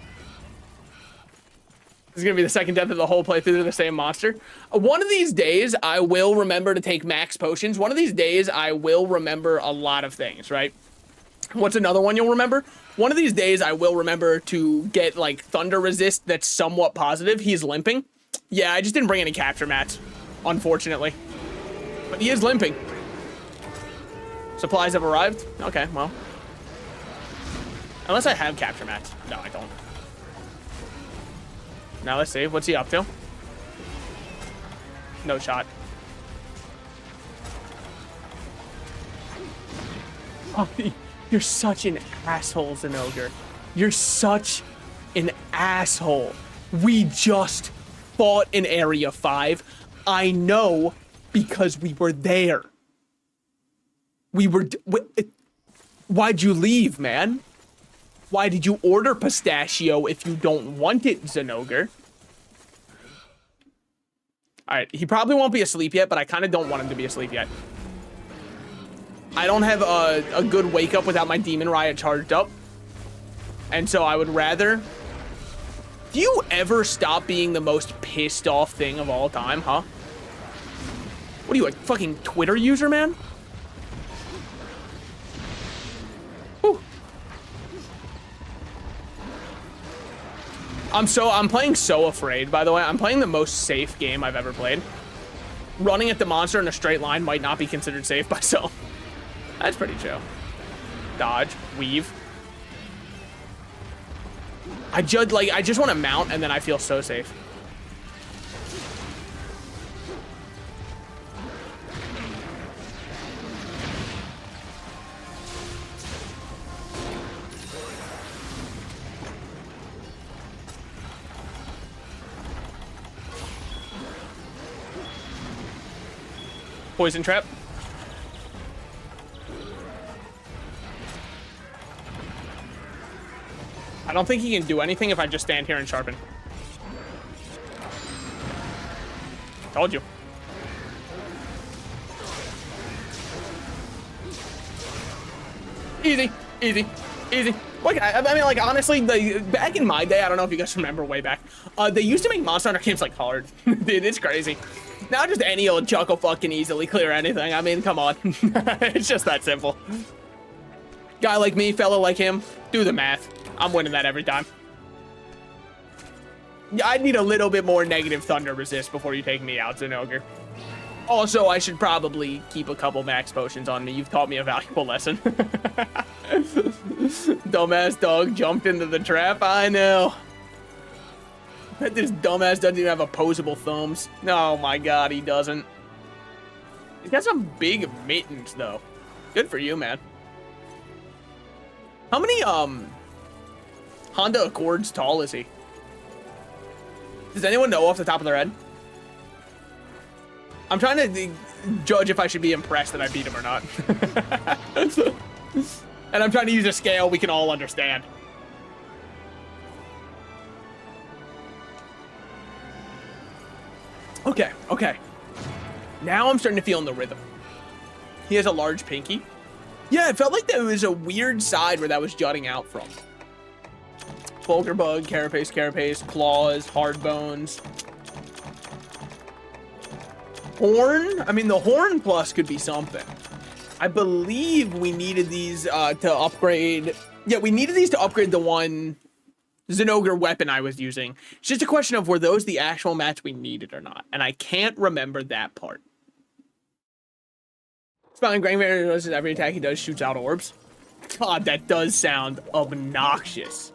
This is going to be the second death of the whole playthrough to the same monster. One of these days, I will remember to take max potions. One of these days, I will remember a lot of things, right? What's another one you'll remember? One of these days, I will remember to get, like, thunder resist that's somewhat positive. He's limping. Yeah, I just didn't bring any capture mats, unfortunately. But he is limping. Supplies have arrived? Okay, well. Unless I have capture mats. No, I don't. Now let's see. What's he up to? No shot. Oh, you're such an asshole, Zenogre. You're such an asshole. We just fought in Area 5. I know because we were there. Why'd you leave, man? Why did you order pistachio if you don't want it, Zenogre? Alright, he probably won't be asleep yet, but I kind of don't want him to be asleep yet. I don't have a good wake up without my Demon Riot charged up. And so I would rather... Do you ever stop being the most pissed off thing of all time, huh? What are you, a fucking Twitter user, man? Whew. I'm playing so afraid, by the way. I'm playing the most safe game I've ever played. Running at the monster in a straight line might not be considered safe by some. That's pretty chill. Dodge, weave. I just want to mount and then I feel so safe. Poison trap. I don't think he can do anything if I just stand here and sharpen. Told you. Easy, easy, easy. Like, I mean, like, honestly, back in my day, I don't know if you guys remember way back, they used to make Monster Hunter games, like, hard. Dude, it's crazy. Now just any old chuckle fucking easily clear anything. I mean, come on. It's just that simple. Guy like me, fella like him, do the math. I'm winning that every time. I need a little bit more negative thunder resist before you take me out, Zinogre. Also, I should probably keep a couple max potions on me. You've taught me a valuable lesson. Dumbass dog jumped into the trap. I know. I bet this dumbass doesn't even have opposable thumbs. Oh my god, he doesn't. He's got some big mittens, though. Good for you, man. How many, Honda Accords tall is he? Does anyone know off the top of their head? I'm trying to judge if I should be impressed that I beat him or not. And I'm trying to use a scale we can all understand. Okay, okay. Now I'm starting to feel in the rhythm. He has a large pinky. Yeah, it felt like there was a weird side where that was jutting out from. Fulgur Bug, Carapace, Claws, Hard Bones. Horn? I mean, the Horn Plus could be something. I believe we needed these to upgrade. Yeah, we needed these to upgrade the one Zinogre weapon I was using. It's just a question of were those the actual match we needed or not. And I can't remember that part. Spine Grangbear does every attack he does shoots out orbs. God, that does sound obnoxious.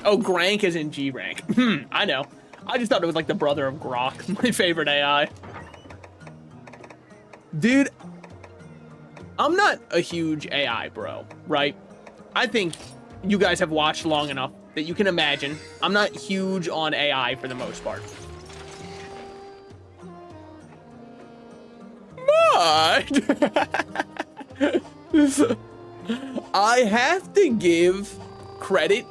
Oh, Grank is in G rank. I know. I just thought it was like the brother of Grok, my favorite AI. Dude, I'm not a huge AI bro, right? I think you guys have watched long enough that you can imagine I'm not huge on AI for the most part. But I have to give credit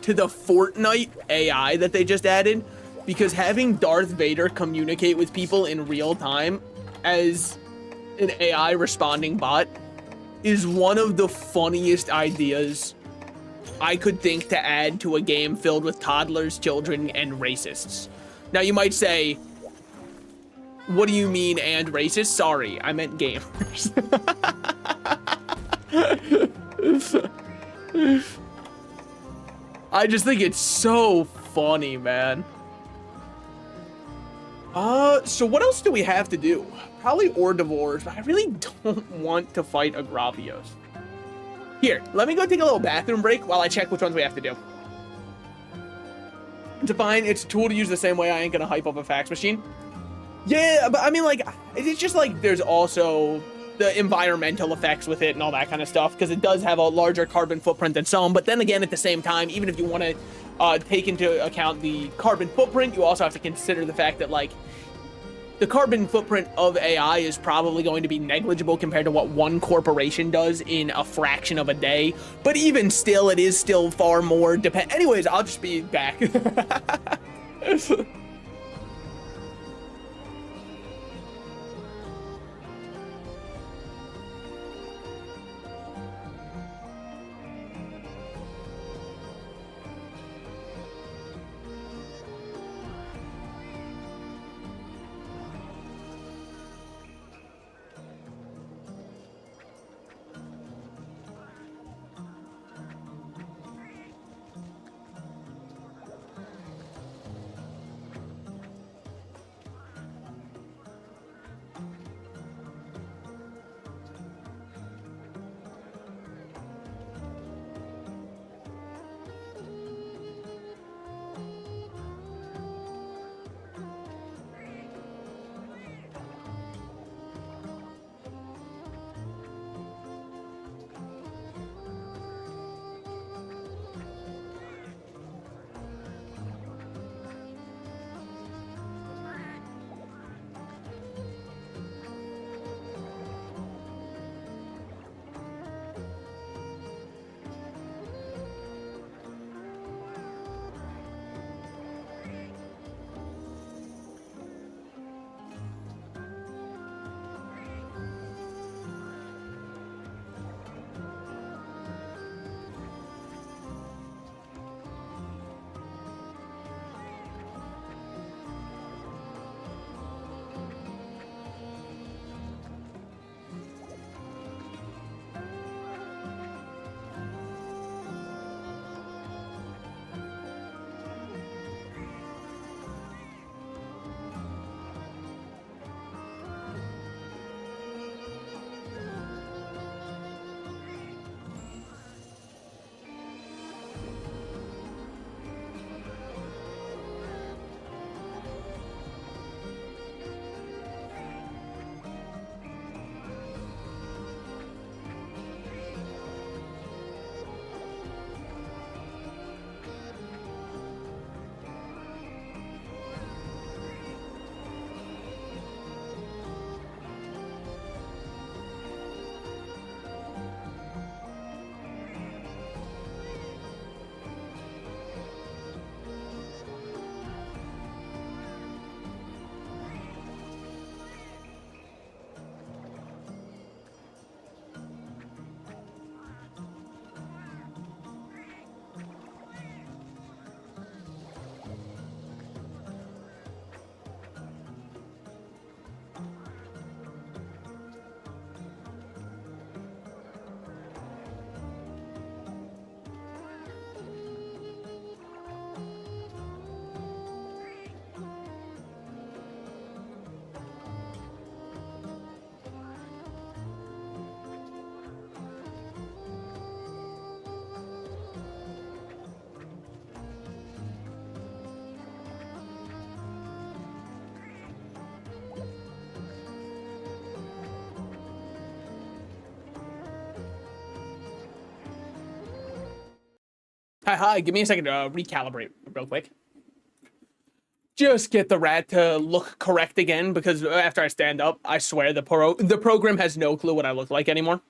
to the Fortnite AI that they just added, because having Darth Vader communicate with people in real time as an AI responding bot is one of the funniest ideas I could think to add to a game filled with toddlers, children, and racists. Now you might say, what do you mean and racist? Sorry, I meant gamers. I just think it's so funny, man. So what else do we have to do? Probably Ordivores, but I really don't want to fight Agravios. Here, let me go take a little bathroom break while I check which ones we have to do. Define, it's a tool to use the same way. I ain't gonna hype up a fax machine. Yeah, but I mean, like, it's just like there's also the environmental effects with it and all that kind of stuff, because it does have a larger carbon footprint than some. But then again, at the same time, even if you want to take into account the carbon footprint, you also have to consider the fact that, like, the carbon footprint of AI is probably going to be negligible compared to what one corporation does in a fraction of a day. But even still, it is still far more anyways, I'll just be back. Hi, give me a second to recalibrate real quick. Just get the rat to look correct again, because after I stand up, I swear the program has no clue what I look like anymore.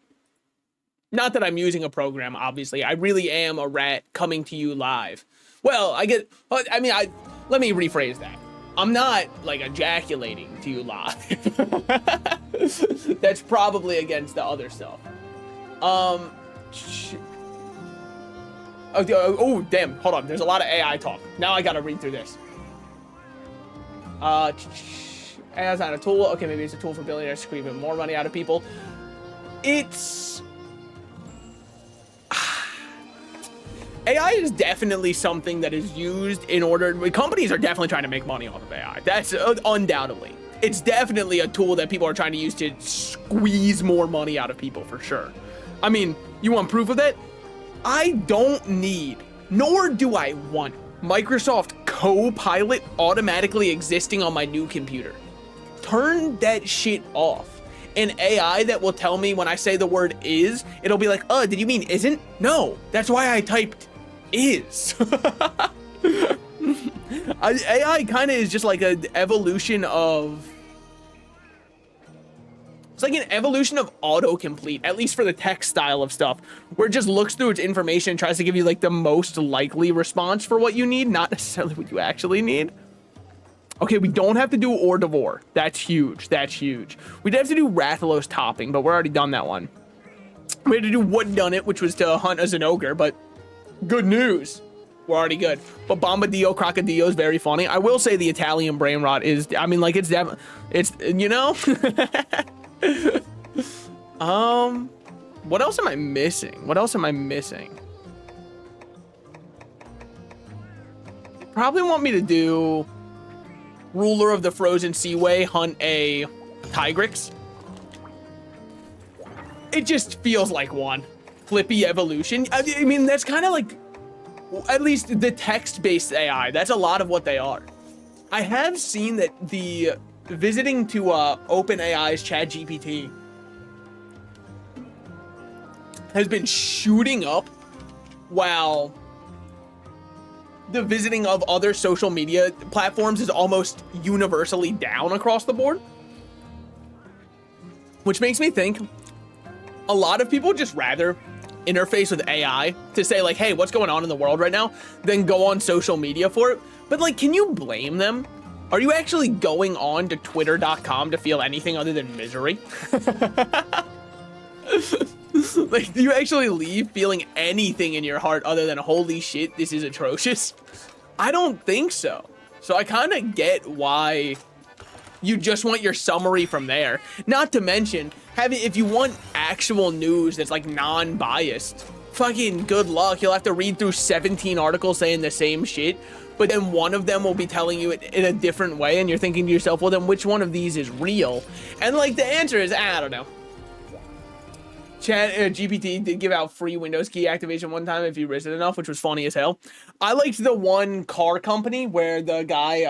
Not that I'm using a program, obviously. I really am a rat coming to you live. Well, let me rephrase that. I'm not, like, ejaculating to you live. That's probably against the other stuff. Oh, damn, hold on. There's a lot of AI talk. Now I gotta read through this. AI's not a tool. Okay, maybe it's a tool for billionaires to squeeze more money out of people. It's... AI is definitely something that is used in order... Companies are definitely trying to make money off of AI. That's undoubtedly. It's definitely a tool that people are trying to use to squeeze more money out of people, for sure. I mean, you want proof of that? I don't need, nor do I want, Microsoft Copilot automatically existing on my new computer. Turn that shit off. An AI that will tell me when I say the word is, it'll be like, did you mean isn't? No, that's why I typed is. AI kind of is just like an evolution of... It's like an evolution of autocomplete, at least for the text style of stuff, where it just looks through its information and tries to give you like the most likely response for what you need, not necessarily what you actually need. Okay, we don't have to do or devore. That's huge. That's huge. We did have to do Rathalos topping, but we're already done that one. We had to do What Done It, which was to hunt as an ogre, but good news. We're already good. But Bombadillo Crocodillo is very funny. I will say the Italian brain rot is, I mean, like, it's definitely, it's, you know? What else am I missing? What else am I missing? They probably want me to do Ruler of the Frozen Seaway, hunt a Tigrix. It just feels like one. Flippy evolution. I mean, that's kind of like, at least the text-based AI. That's a lot of what they are. I have seen that the visiting to OpenAI's ChatGPT has been shooting up, while the visiting of other social media platforms is almost universally down across the board. Which makes me think a lot of people just rather interface with AI to say like, hey, what's going on in the world right now, than go on social media for it. But like, can you blame them? Are you actually going on to twitter.com to feel anything other than misery? Like, do you actually leave feeling anything in your heart other than, holy shit, this is atrocious? I don't think so. So I kind of get why you just want your summary from there. Not to mention, if you want actual news that's like non-biased, fucking good luck. You'll have to read through 17 articles saying the same shit, but then one of them will be telling you it in a different way, and you're thinking to yourself, well, then which one of these is real? And like, the answer is, I don't know. GPT did give out free Windows key activation one time if you risked it enough, which was funny as hell. I liked the one car company where the guy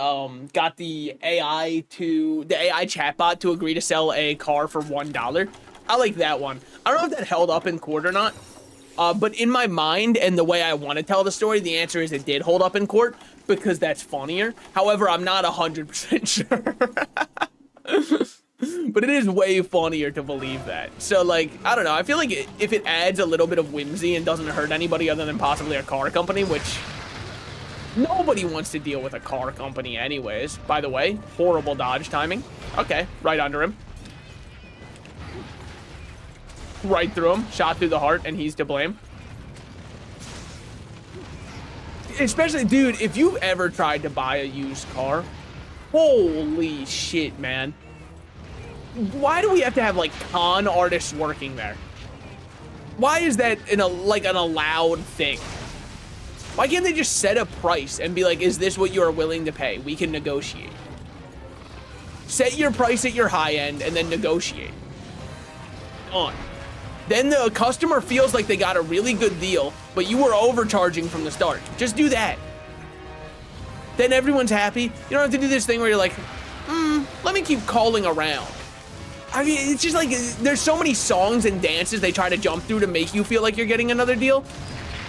got the AI chatbot to agree to sell a car for $1. I like that one. I don't know if that held up in court or not, but in my mind and the way I want to tell the story, the answer is it did hold up in court, because that's funnier. However, I'm not 100% sure. But it is way funnier to believe that. So, like, I don't know. I feel like if it adds a little bit of whimsy and doesn't hurt anybody other than possibly a car company, which nobody wants to deal with a car company anyways. By the way, horrible dodge timing. Okay, right under him. Right through him. Shot through the heart, and he's to blame. Especially, dude, if you've ever tried to buy a used car, holy shit, man. Why do we have to have like con artists working there? Why is that an allowed thing? Why can't they just set a price and be like, is this what you are willing to pay? We can negotiate. Set your price at your high end and then negotiate. On. Then the customer feels like they got a really good deal, but you were overcharging from the start. Just do that. Then everyone's happy. You don't have to do this thing where you're like, let me keep calling around. I mean, it's just like, there's so many songs and dances they try to jump through to make you feel like you're getting another deal.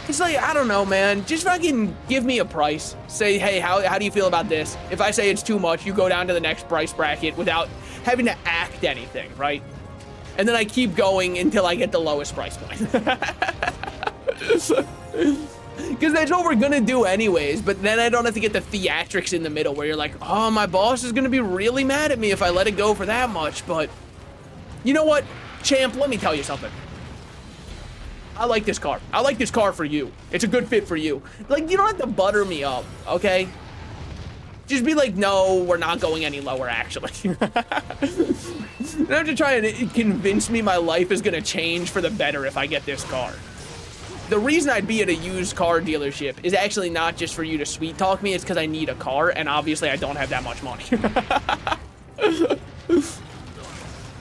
It's like, I don't know, man. Just fucking give me a price. Say, hey, how do you feel about this? If I say it's too much, you go down to the next price bracket without having to act anything, right? And then I keep going until I get the lowest price point. Because that's what we're gonna do anyways, but then I don't have to get the theatrics in the middle where you're like, oh, my boss is gonna be really mad at me if I let it go for that much. But you know what, champ, let me tell you something. I like this car. I like this car for you. It's a good fit for you. Like, you don't have to butter me up, okay? Just be like, no, we're not going any lower, actually. You don't have to try and convince me my life is gonna change for the better if I get this car. The reason I'd be at a used car dealership is actually not just for you to sweet talk me, it's because I need a car, and obviously I don't have that much money.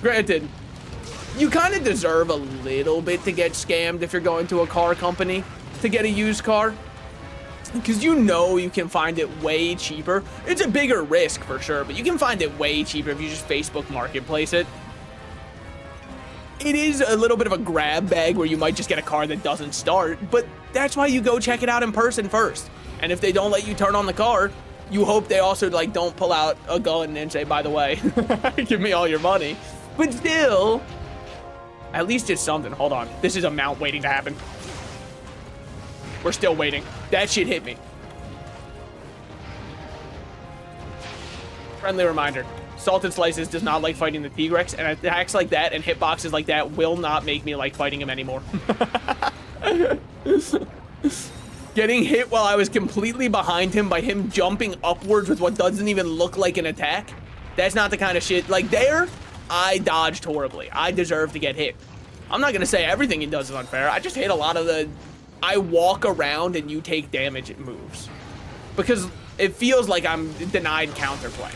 Granted, you kind of deserve a little bit to get scammed if you're going to a car company to get a used car. Because you know you can find it way cheaper. It's a bigger risk for sure, but you can find it way cheaper if you just Facebook Marketplace it. It is a little bit of a grab bag where you might just get a car that doesn't start, but that's why you go check it out in person first. And if they don't let you turn on the car, you hope they also like don't pull out a gun and say, by the way, give me all your money. But still, at least it's something. Hold on. This is a mount waiting to happen. We're still waiting. That shit hit me. Friendly reminder. Salted Slices does not like fighting the T-Rex, and attacks like that and hitboxes like that will not make me like fighting him anymore. Getting hit while I was completely behind him by him jumping upwards with what doesn't even look like an attack. That's not the kind of shit. Like there, I dodged horribly. I deserve to get hit. I'm not gonna say everything he does is unfair. I just hate a lot of the I walk around and you take damage it moves. Because it feels like I'm denied counterplay.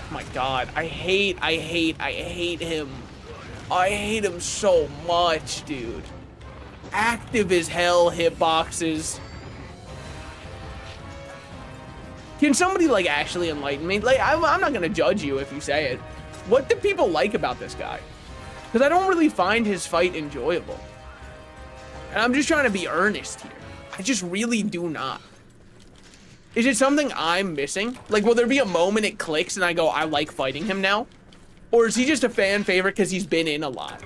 Oh my god, I hate him. I hate him so much, dude. Active as hell hitboxes. Can somebody like actually enlighten me? Like, I'm not gonna judge you if you say it. What do people like about this guy? Because I don't really find his fight enjoyable. And I'm just trying to be earnest here. I just really do not. Is it something I'm missing? Like, will there be a moment it clicks and I go, I like fighting him now? Or is he just a fan favorite because he's been in a lot?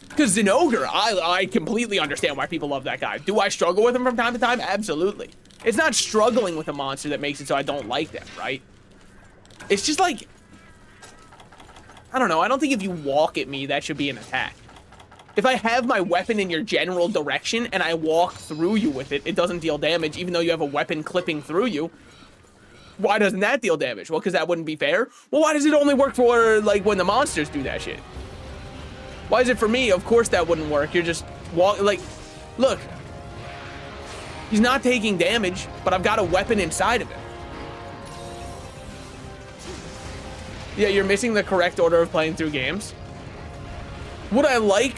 Because Zinogre, I completely understand why people love that guy. Do I struggle with him from time to time? Absolutely. It's not struggling with a monster that makes it so I don't like them, right? It's just like, I don't know. I don't think if you walk at me, that should be an attack. If I have my weapon in your general direction and I walk through you with it, it doesn't deal damage, even though you have a weapon clipping through you. Why doesn't that deal damage? Well, because that wouldn't be fair. Well, why does it only work for, like, when the monsters do that shit? Why is it for me? Of course that wouldn't work. You're just like, look. He's not taking damage, but I've got a weapon inside of him. Yeah, you're missing the correct order of playing through games. Would I like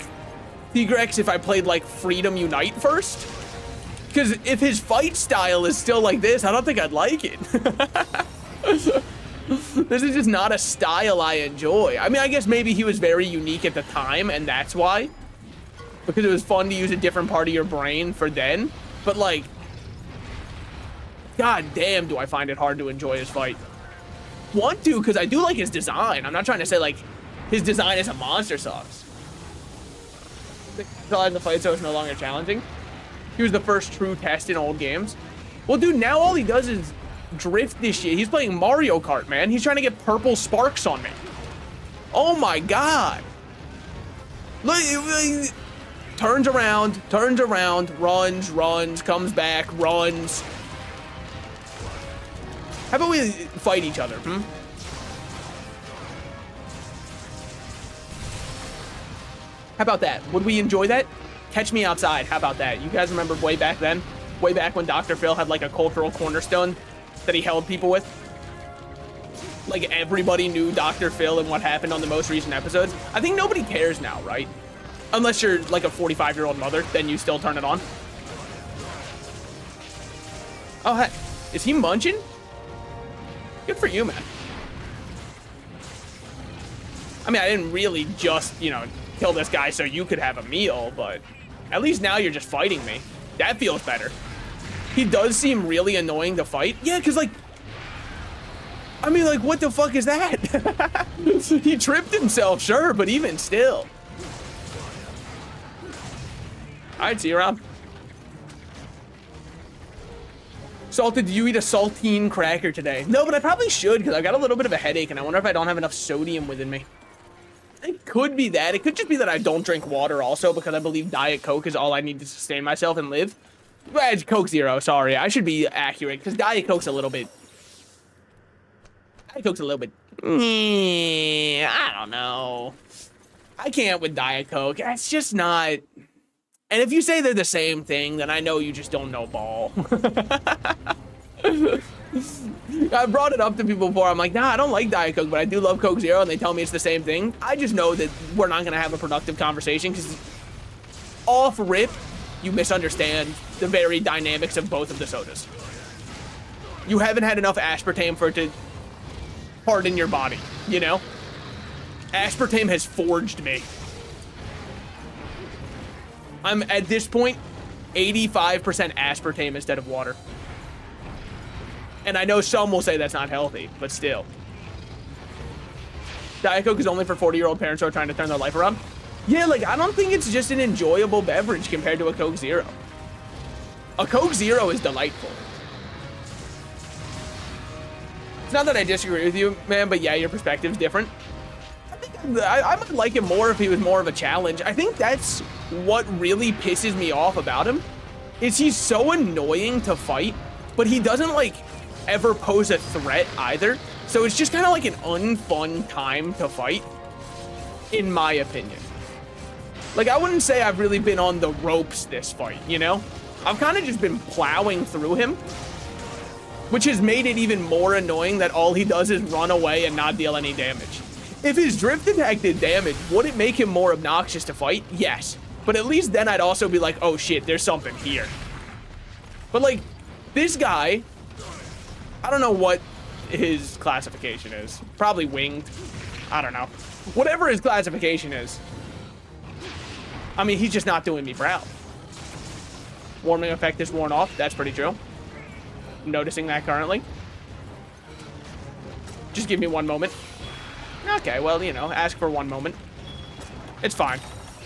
Tigrex if I played like Freedom Unite first? Because if his fight style is still like this, I don't think I'd like it. This is just not a style I enjoy. I mean, I guess maybe he was very unique at the time, and that's why. Because it was fun to use a different part of your brain for then. But like, god damn, do I find it hard to enjoy his fight. Want to, because I do like his design. I'm not trying to say like his design as a monster sucks. The fight so it's no longer challenging. He was the first true test in old games. Well, dude, now all he does is drift this shit. He's playing Mario Kart, man. He's trying to get purple sparks on me. Oh my god. Look, turns around, runs, comes back, runs. How about we fight each other, How about that? Would we enjoy that? Catch me outside. How about that? You guys remember way back then? Way back when Dr. Phil had like a cultural cornerstone that he held people with? Like everybody knew Dr. Phil and what happened on the most recent episodes. I think nobody cares now, right? Unless you're like a 45-year-old mother, then you still turn it on. Oh, heck. Is he munching? Good for you, man. I mean, I didn't really just, you know, kill this guy so you could have a meal, but at least now you're just fighting me. That feels better. He does seem really annoying to fight. Yeah, because, like, I mean, like, what the fuck is that? He tripped himself, sure, but even still. All right, see you around. Salted, did you eat a saltine cracker today? No, but I probably should, because I got a little bit of a headache, and I wonder if I don't have enough sodium within me. It could be that. It could just be that I don't drink water also, because I believe Diet Coke is all I need to sustain myself and live. Well, it's Coke Zero, sorry. I should be accurate, because Diet Coke's a little bit... I don't know. I can't with Diet Coke. It's just not... And if you say they're the same thing, then I know you just don't know ball. I brought it up to people before. I'm like, nah, I don't like Diet Coke, but I do love Coke Zero, and they tell me it's the same thing. I just know that we're not going to have a productive conversation, because off rip, you misunderstand the very dynamics of both of the sodas. You haven't had enough aspartame for it to harden your body, you know? Aspartame has forged me. I'm, at this point, 85% aspartame instead of water. And I know some will say that's not healthy, but still. Diet Coke is only for 40-year-old parents who are trying to turn their life around. Yeah, like, I don't think it's just an enjoyable beverage compared to a Coke Zero. A Coke Zero is delightful. It's not that I disagree with you, man, but yeah, your perspective's different. I might like him more if he was more of a challenge. I think that's what really pisses me off about him, is he's so annoying to fight, but he doesn't, like, ever pose a threat either. So it's just kind of like an unfun time to fight, in my opinion. Like, I wouldn't say I've really been on the ropes this fight, you know? I've kind of just been plowing through him, which has made it even more annoying that all he does is run away and not deal any damage. If his drift attack did damage, would it make him more obnoxious to fight? Yes. But at least then I'd also be like, oh shit, there's something here. But like, this guy, I don't know what his classification is. Probably winged. I don't know. Whatever his classification is. I mean, he's just not doing me proud. Warming effect is worn off. That's pretty true. Noticing that currently. Just give me one moment. Okay, well, you know, ask for one moment. It's fine.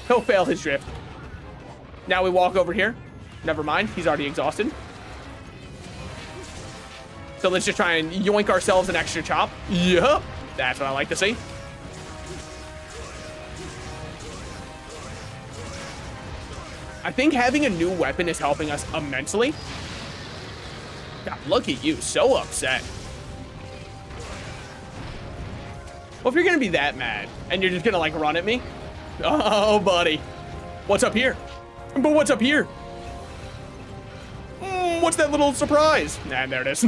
He'll fail his drift. Now we walk over here. Never mind, he's already exhausted. So let's just try and yoink ourselves an extra chop. Yup, that's what I like to see. I think having a new weapon is helping us immensely. God, look at you, so upset. Well, if you're gonna be that mad, and you're just gonna, like, run at me. Oh, buddy. What's up here? But what's up here? What's that little surprise? And there it is.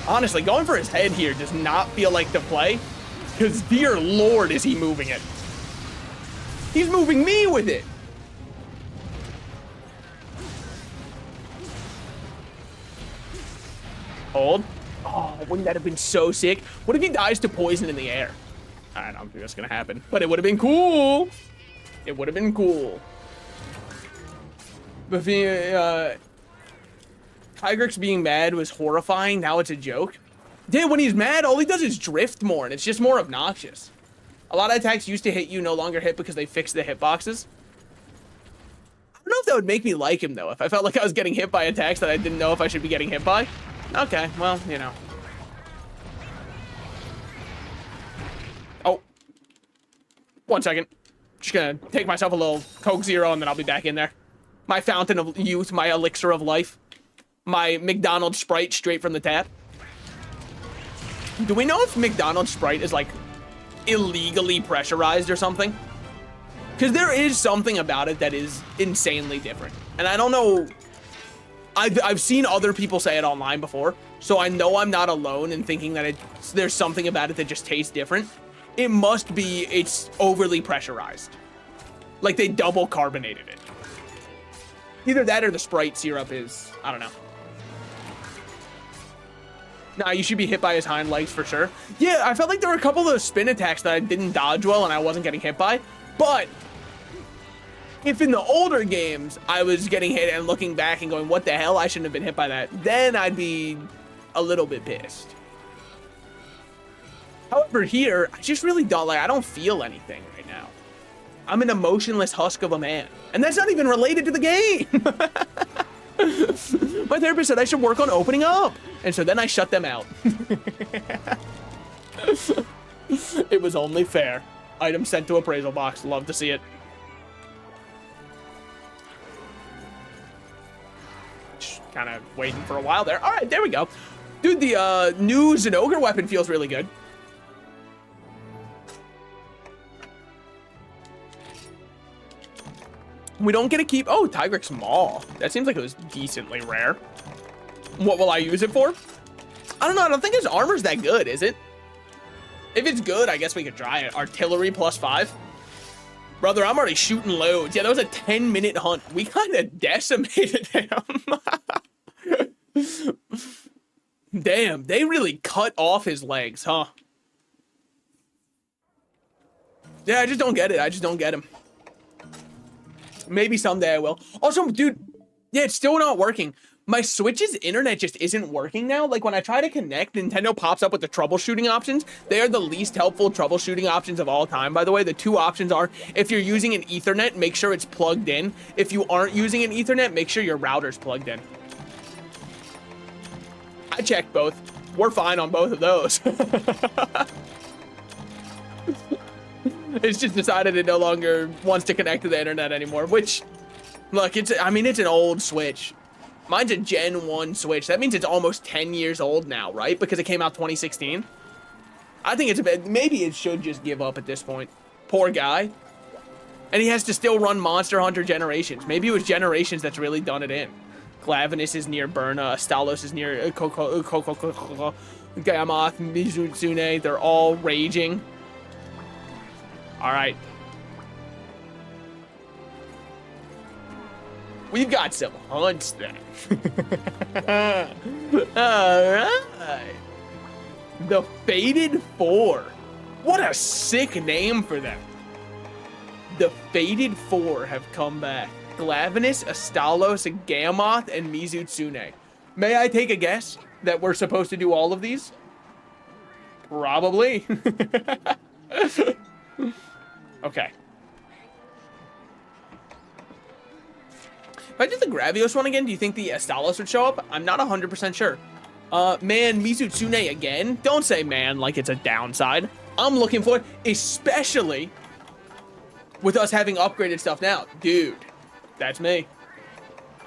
Honestly, going for his head here does not feel like the play, because dear Lord, is he moving it. He's moving me with it. Hold. Oh, wouldn't that have been so sick? What if he dies to poison in the air? I don't think that's gonna happen, but it would have been cool. It would have been cool. But Tigrex being mad was horrifying. Now it's a joke. Yeah, when he's mad, all he does is drift more, and it's just more obnoxious. A lot of attacks used to hit you, no longer hit because they fixed the hitboxes. I don't know if that would make me like him, though. If I felt like I was getting hit by attacks that I didn't know if I should be getting hit by. Okay, well, you know. Oh. 1 second. Just gonna take myself a little Coke Zero and then I'll be back in there. My fountain of youth, my elixir of life. My McDonald's Sprite straight from the tap. Do we know if McDonald's Sprite is, like, illegally pressurized or something? Because there is something about it that is insanely different. And I don't know... I've seen other people say it online before, so I know I'm not alone in thinking that there's something about it that just tastes different. It must be it's overly pressurized. Like they double carbonated it. Either that or the Sprite syrup is, I don't know. Nah, you should be hit by his hind legs for sure. Yeah, I felt like there were a couple of those spin attacks that I didn't dodge well and I wasn't getting hit by. But if in the older games I was getting hit and looking back and going, what the hell, I shouldn't have been hit by that, then I'd be a little bit pissed. However, here, I just really don't, like, I don't feel anything right now. I'm an emotionless husk of a man. And that's not even related to the game. My therapist said I should work on opening up. And so then I shut them out. It was only fair. Item sent to appraisal box. Love to see it. Just kind of waiting for a while there. All right, there we go. Dude, the new Zinogre weapon feels really good. We don't get to keep... Oh, Tigrex Maw. That seems like it was decently rare. What will I use it for? I don't know. I don't think his armor's that good, is it? If it's good, I guess we could try it. Artillery +5. Brother, I'm already shooting loads. Yeah, that was a 10-minute hunt. We kind of decimated him. Damn, they really cut off his legs, huh? Yeah, I just don't get it. I just don't get him. Maybe someday I will. Also, dude, yeah, it's still not working. My Switch's internet just isn't working now. Like, when I try to connect, Nintendo pops up with the troubleshooting options. They are the least helpful troubleshooting options of all time, by the way. The two options are, if you're using an Ethernet, make sure it's plugged in. If you aren't using an Ethernet, make sure your router's plugged in. I checked both. We're fine on both of those. It's just decided it no longer wants to connect to the internet anymore, which, look, I mean, it's an old Switch. Mine's a Gen 1 Switch. That means it's almost 10 years old now, right? Because it came out 2016. I think it's a bit, maybe it should just give up at this point. Poor guy. And he has to still run Monster Hunter Generations. Maybe it was Generations that's really done it in. Glavenus is near Burna. Stalos is near Gamath, Mizutsune. They're all raging. All right. We've got some hunts then. All right. The Fated Four. What a sick name for them. The Fated Four have come back. Glavenus, Astalos, Gamath, and Mizutsune. May I take a guess that we're supposed to do all of these? Probably. Okay. If I did the Gravios one again, do you think the Astalos would show up? I'm not 100% sure. Man, Mizutsune again? Don't say man like it's a downside. I'm looking for it, especially with us having upgraded stuff now. Dude, that's me.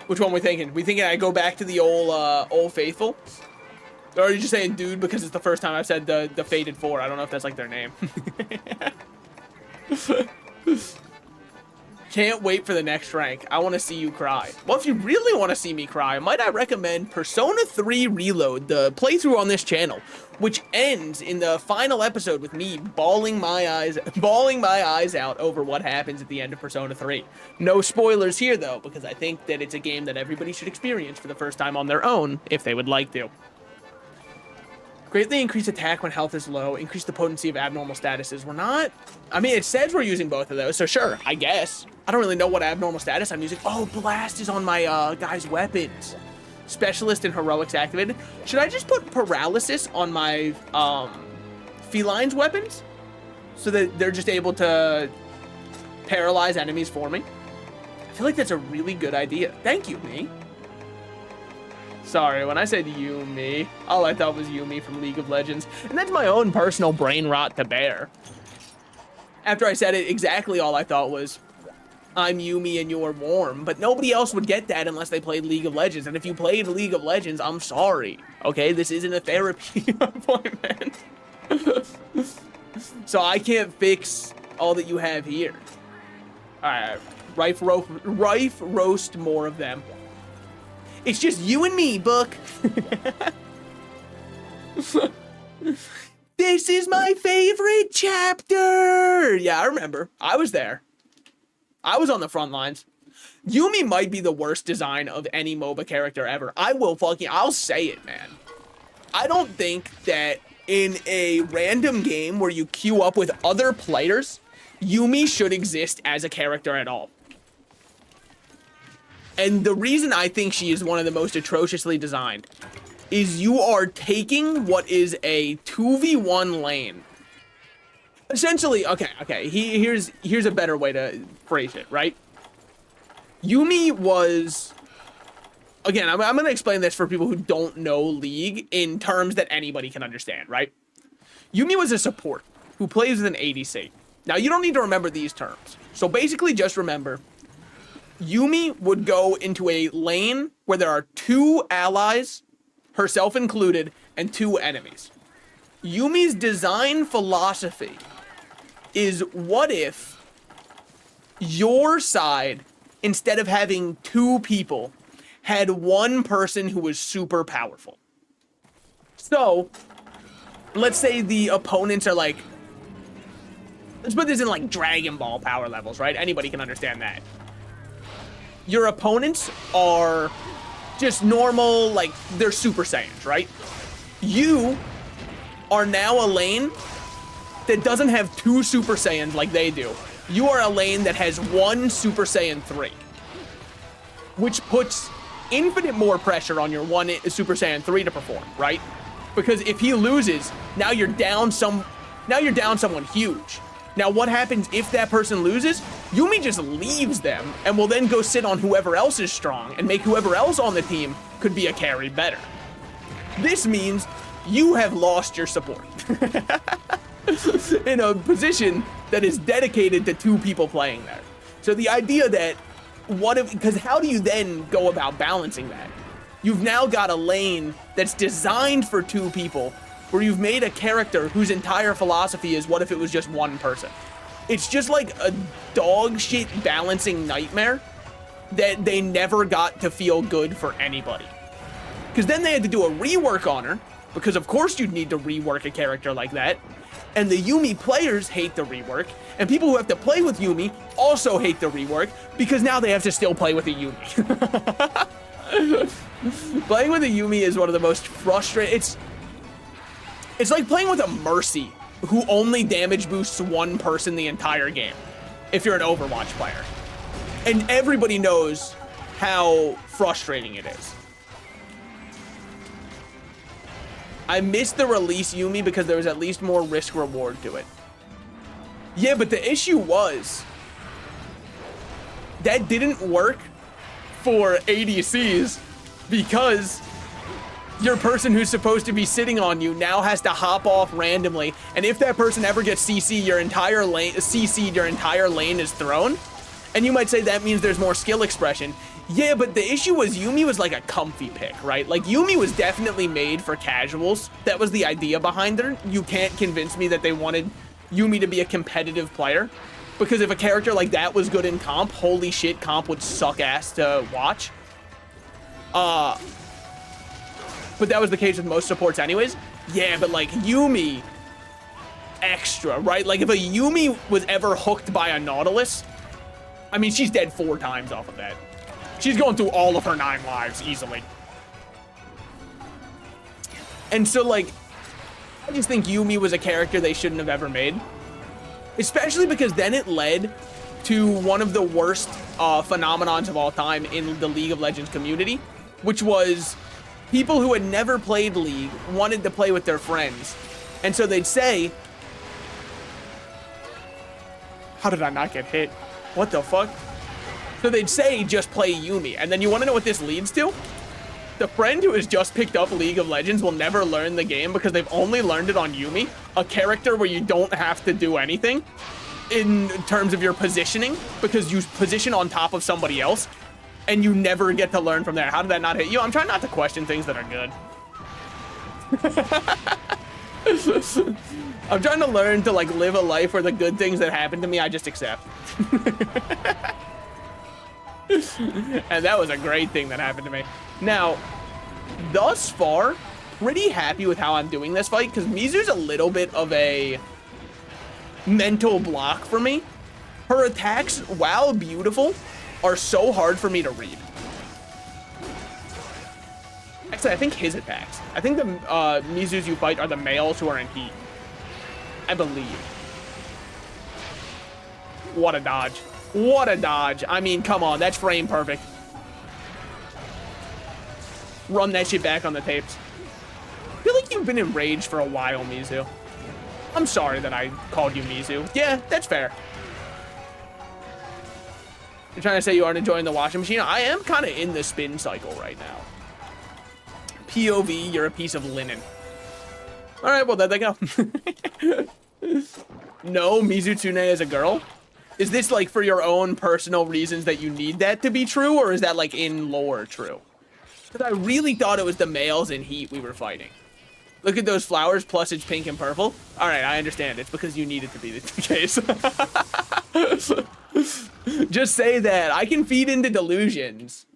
Which one we thinking? We thinking I go back to the old faithful? Or are you just saying dude because it's the first time I've said the Fated Four? I don't know if that's like their name. Can't wait for the next rank. I want to see you cry. Well, if you really want to see me cry, might I recommend Persona 3 Reload, the playthrough on this channel, which ends in the final episode with me bawling my eyes out over what happens at the end of Persona 3. No spoilers here though, because I think that it's a game that everybody should experience for the first time on their own if they would like to. Greatly increase attack when health is low. Increase the potency of abnormal statuses. We're not... I mean, it says we're using both of those, so sure, I guess. I don't really know what abnormal status I'm using. Oh, Blast is on my guy's weapons. Specialist and Heroics activated. Should I just put Paralysis on my Feline's weapons? So that they're just able to paralyze enemies for me? I feel like that's a really good idea. Thank you, me. Sorry, when I said Yumi, all I thought was Yumi from League of Legends. And that's my own personal brain rot to bear. After I said it, exactly all I thought was, I'm Yumi and you're warm. But nobody else would get that unless they played League of Legends. And if you played League of Legends, I'm sorry. Okay, this isn't a therapy appointment. So I can't fix all that you have here. Alright, Rife roast more of them. It's just you and me, Book. This is my favorite chapter. Yeah, I remember. I was there. I was on the front lines. Yumi might be the worst design of any MOBA character ever. I'll say it, man. I don't think that in a random game where you queue up with other players, Yuumi should exist as a character at all. And the reason I think she is one of the most atrociously designed is you are taking what is a 2v1 lane. Essentially, okay, here's a better way to phrase it, right? Yuumi was, again, I'm going to explain this for people who don't know League in terms that anybody can understand, right? Yuumi was a support who plays with an ADC. Now, you don't need to remember these terms. So basically just remember, Yuumi would go into a lane where there are 2 allies, herself included, and 2 enemies. Yuumi's design philosophy is, what if your side, instead of having 2 people, had 1 person who was super powerful? So, let's say the opponents are like, let's put this in like Dragon Ball power levels, right? Anybody can understand that. Your opponents are just normal, like, they're Super Saiyans, right? You are now a lane that doesn't have 2 Super Saiyans like they do. You are a lane that has 1 Super Saiyan 3, which puts infinite more pressure on your 1 Super Saiyan 3 to perform, right? Because if he loses, now you're down someone huge. Now, what happens if that person loses? Yuumi just leaves them and will then go sit on whoever else is strong and make whoever else on the team could be a carry better. This means you have lost your support in a position that is dedicated to 2 people playing there. So the idea that, because how do you then go about balancing that? You've now got a lane that's designed for 2 people, where you've made a character whose entire philosophy is, what if it was just 1 person? It's just like a dog shit balancing nightmare that they never got to feel good for anybody. Because then they had to do a rework on her, because of course you'd need to rework a character like that. And the Yuumi players hate the rework, and people who have to play with Yuumi also hate the rework, because now they have to still play with a Yuumi. Playing with a Yuumi is one of the most frustrating. It's like playing with a Mercy who only damage boosts 1 person the entire game, if you're an Overwatch player. And everybody knows how frustrating it is. I missed the release Yuumi because there was at least more risk reward to it. Yeah, but the issue was that didn't work for ADCs because your person who's supposed to be sitting on you now has to hop off randomly, and if that person ever gets CC'd, your entire lane is thrown. And you might say that means there's more skill expression. Yeah, but the issue was Yuumi was like a comfy pick, right? Like, Yuumi was definitely made for casuals. That was the idea behind her. You can't convince me that they wanted Yuumi to be a competitive player, because if a character like that was good in comp, holy shit, comp would suck ass to watch. But that was the case with most supports anyways. Yeah, but like Yuumi, extra, right? Like if a Yuumi was ever hooked by a Nautilus, I mean, she's dead 4 times off of that. She's going through all of her 9 lives easily. And so like, I just think Yuumi was a character they shouldn't have ever made. Especially because then it led to one of the worst phenomenons of all time in the League of Legends community, which was people who had never played League wanted to play with their friends. And so they'd say, how did I not get hit? What the fuck? So they'd say, just play Yuumi. And then you want to know what this leads to? The friend who has just picked up League of Legends will never learn the game because they've only learned it on Yuumi, a character where you don't have to do anything in terms of your positioning, because you position on top of somebody else and you never get to learn from there. How did that not hit you? I'm trying not to question things that are good. I'm trying to learn to like live a life where the good things that happen to me, I just accept. And that was a great thing that happened to me. Now, thus far, pretty happy with how I'm doing this fight, because Mizu's a little bit of a mental block for me. Her attacks, while beautiful, are so hard for me to read. So I think his attacks. I think the Mizus you fight are the males who are in heat. I believe. What a dodge. What a dodge. I mean, come on. That's frame perfect. Run that shit back on the tapes. I feel like you've been enraged for a while, Mizu. I'm sorry that I called you Mizu. Yeah, that's fair. You're trying to say you aren't enjoying the washing machine? I am kind of in the spin cycle right now. POV, you're a piece of linen. All right, well, there they go. No, Mizutune is a girl? Is this like for your own personal reasons that you need that to be true, or is that like in lore true? Because I really thought it was the males in heat we were fighting. Look at those flowers, plus it's pink and purple. All right, I understand. It's because you need it to be the case. Just say that. I can feed into delusions.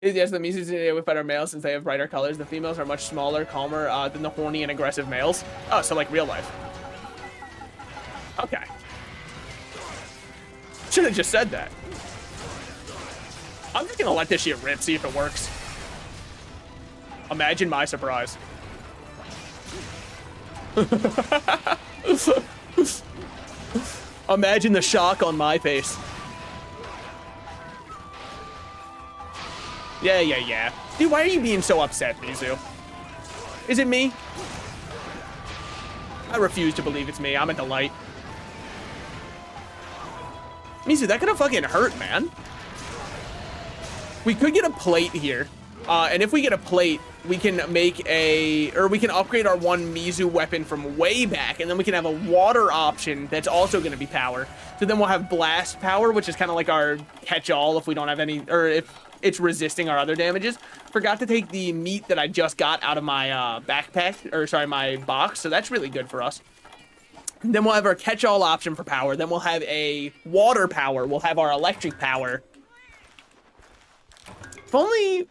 Yes, the Mizutune we fight are males since they have brighter colors. The females are much smaller, calmer than the horny and aggressive males. Oh, so like real life. Okay. Should have just said that. I'm just gonna let this shit rip, see if it works. Imagine my surprise. Imagine the shock on my face. Yeah. Dude, why are you being so upset, Mizu? Is it me? I refuse to believe it's me. I'm a delight. Mizu, that could have fucking hurt, man. We could get a plate here. And if we get a plate, we can make we can upgrade our one Mizu weapon from way back, and then we can have a water option that's also going to be power. So then we'll have blast power, which is kind of like our catch-all if we don't have any, or if it's resisting our other damages. Forgot to take the meat that I just got out of my backpack, or sorry, my box, so that's really good for us. Then we'll have our catch-all option for power. Then we'll have a water power. We'll have our electric power. If only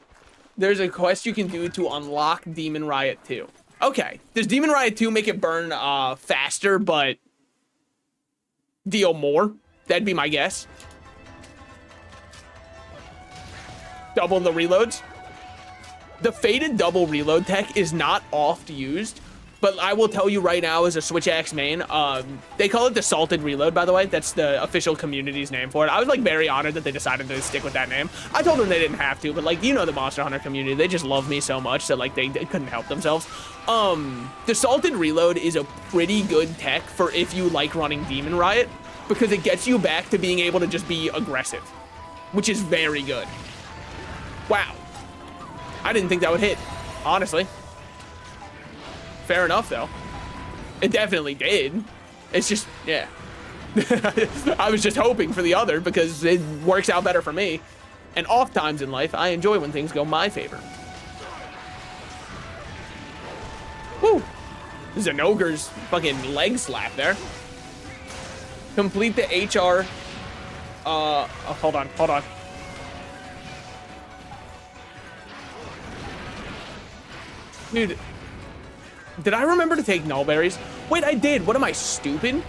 there's a quest you can do to unlock Demon Riot 2. Okay. Does Demon Riot 2 make it burn faster, but deal more? That'd be my guess. Double the reloads. The faded double reload tech is not oft used, but I will tell you right now, as a Switch Axe main, they call it the Salted Reload, by the way. That's the official community's name for it. I was, like, very honored that they decided to stick with that name. I told them they didn't have to, but, like, you know the Monster Hunter community. They just love me so much that, like, they couldn't help themselves. The Salted Reload is a pretty good tech for if you like running Demon Riot, because it gets you back to being able to just be aggressive, which is very good. Wow. I didn't think that would hit, honestly. Fair enough, though. It definitely did. It's just, yeah. I was just hoping for the other because it works out better for me. And oft times in life, I enjoy when things go my favor. Woo! This is an ogre's fucking leg slap there. Complete the HR. Oh, hold on. Dude. Did I remember to take nullberries? Wait, I did. What am I, stupid?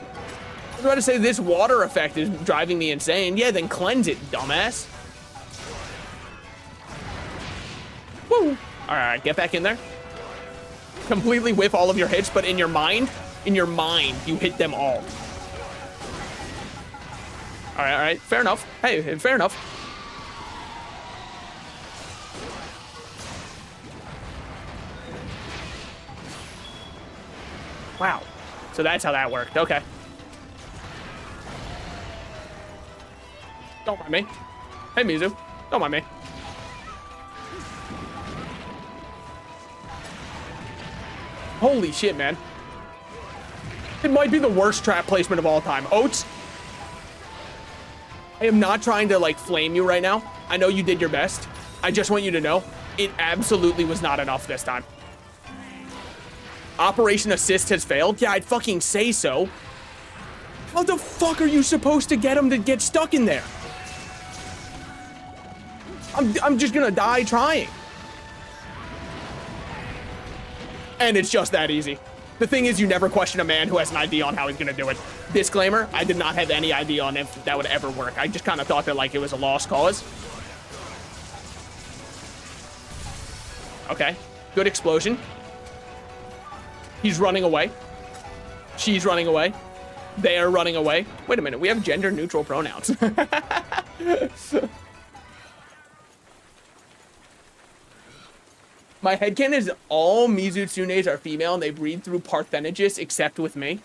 I was about to say this water effect is driving me insane. Yeah, then cleanse it, dumbass. Woo. All right, get back in there. Completely whiff all of your hits, but in your mind, you hit them all. All right. Fair enough. Hey, fair enough. Wow. So that's how that worked. Okay. Don't mind me. Hey, Mizu. Don't mind me. Holy shit, man. It might be the worst trap placement of all time. Oats, I am not trying to, like, flame you right now. I know you did your best. I just want you to know it absolutely was not enough this time. Operation Assist has failed? Yeah, I'd fucking say so. How the fuck are you supposed to get him to get stuck in there? I'm just gonna die trying. And it's just that easy. The thing is, you never question a man who has an idea on how he's gonna do it. Disclaimer, I did not have any idea on if that would ever work. I just kind of thought that, like, it was a lost cause. Okay. Good explosion. He's running away. She's running away. They're running away. Wait a minute. We have gender neutral pronouns. My headcanon is all Mizutsunes are female and they breed through parthenogenesis except with me.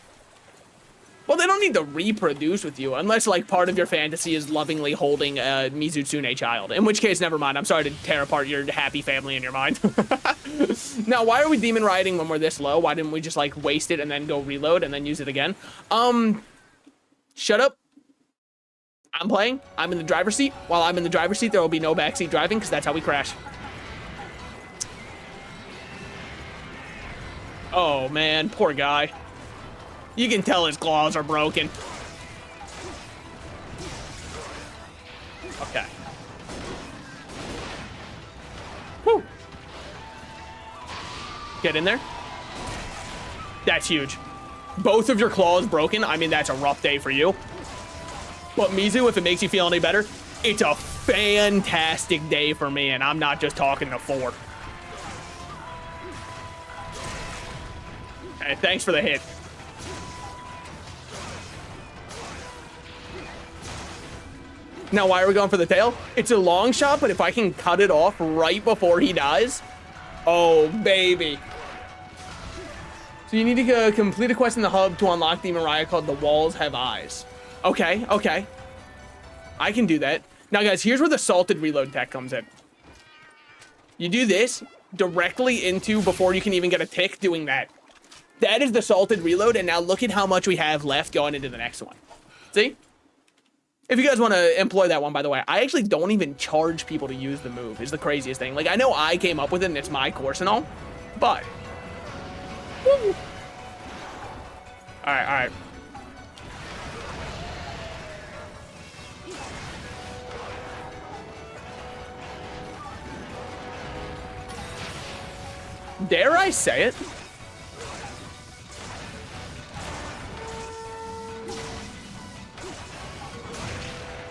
Well, they don't need to reproduce with you unless, like, part of your fantasy is lovingly holding a Mizutsune child. In which case, never mind. I'm sorry to tear apart your happy family in your mind. Now, why are we demon riding when we're this low? Why didn't we just, like, waste it and then go reload and then use it again? Shut up. I'm playing. I'm in the driver's seat. While I'm in the driver's seat, there will be no backseat driving because that's how we crash. Oh, man. Poor guy. You can tell his claws are broken. Okay. Woo. Get in there. That's huge. Both of your claws broken. I mean, that's a rough day for you. But Mizu, if it makes you feel any better, it's a fantastic day for me, and I'm not just talking to 4. Hey, thanks for the hit. Now, why are we going for the tail? It's a long shot, but if I can cut it off right before he dies, oh, baby. So you need to complete a quest in the hub to unlock the Mariah called The Walls Have Eyes. Okay, okay. I can do that. Now, guys, here's where the salted reload tech comes in. You do this directly into, before you can even get a tick, doing that. That is the salted reload, and now look at how much we have left going into the next one. See? If you guys want to employ that one, by the way, I actually don't even charge people to use the move, is the craziest thing. Like, I know I came up with it, and it's my course and all, but... Woo. All right, all right. Dare I say it?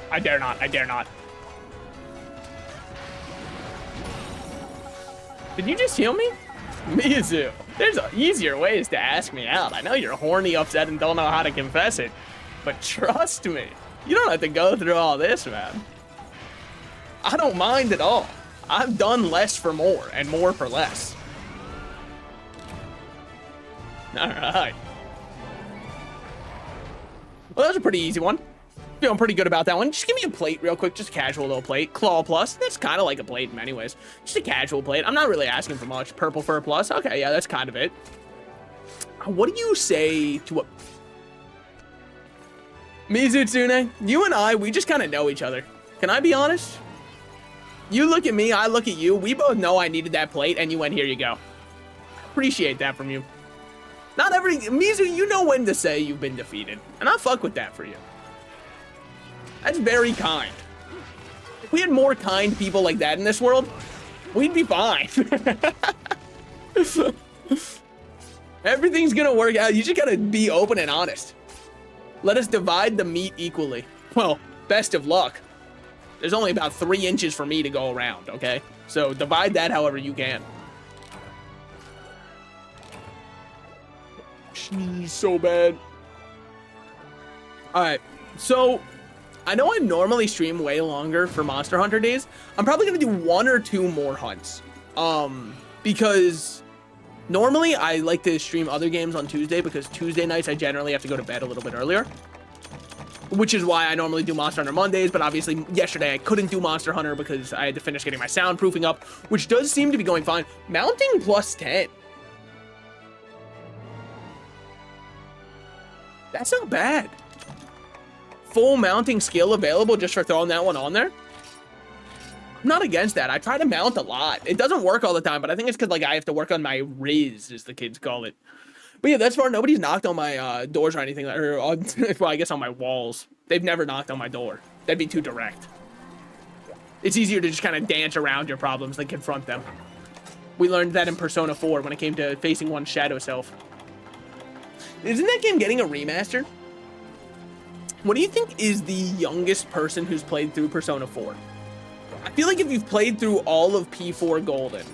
I dare not. I dare not. Did you just heal me? Mizu, there's easier ways to ask me out. I know you're horny, upset, and don't know how to confess it. But trust me, you don't have to go through all this, man. I don't mind at all. I've done less for more, and more for less. All right. Well, that was a pretty easy one. Feeling pretty good about that one. Just give me a plate real quick. Just a casual little plate. Claw plus. That's kind of like a plate in many ways. Just a casual plate. I'm not really asking for much. Purple fur plus. Okay, yeah, that's kind of it. What do you say to a... Mizutsune, you and I, we just kind of know each other. Can I be honest? You look at me, I look at you. We both know I needed that plate, and you went, here you go. Appreciate that from you. Not every... Mizu, you know when to say you've been defeated. And I fuck with that for you. That's very kind. If we had more kind people like that in this world, we'd be fine. Everything's gonna work out. You just gotta be open and honest. Let us divide the meat equally. Well, best of luck. There's only about 3 inches for me to go around, okay? So divide that however you can. She's so bad. All right, so I know I normally stream way longer for Monster Hunter days. I'm probably gonna do 1 or 2 more hunts. Because normally I like to stream other games on Tuesday because Tuesday nights I generally have to go to bed a little bit earlier. Which is why I normally do Monster Hunter Mondays, but obviously yesterday I couldn't do Monster Hunter because I had to finish getting my soundproofing up, which does seem to be going fine. Mounting plus 10. That's not bad. Full mounting skill available just for throwing that one on there. I'm not against that. I try to mount a lot. It doesn't work all the time, but I think it's because like I have to work on my riz, as the kids call it. But yeah, that's far. Nobody's knocked on my doors or anything, or on, well, I guess on my walls. They've never knocked on my door. That'd be too direct. It's easier to just kind of dance around your problems than confront them. We learned that in Persona 4 when it came to facing one's shadow self. Isn't that game getting a remaster? What do you think is the youngest person who's played through Persona 4? I feel like if you've played through all of P4 Golden,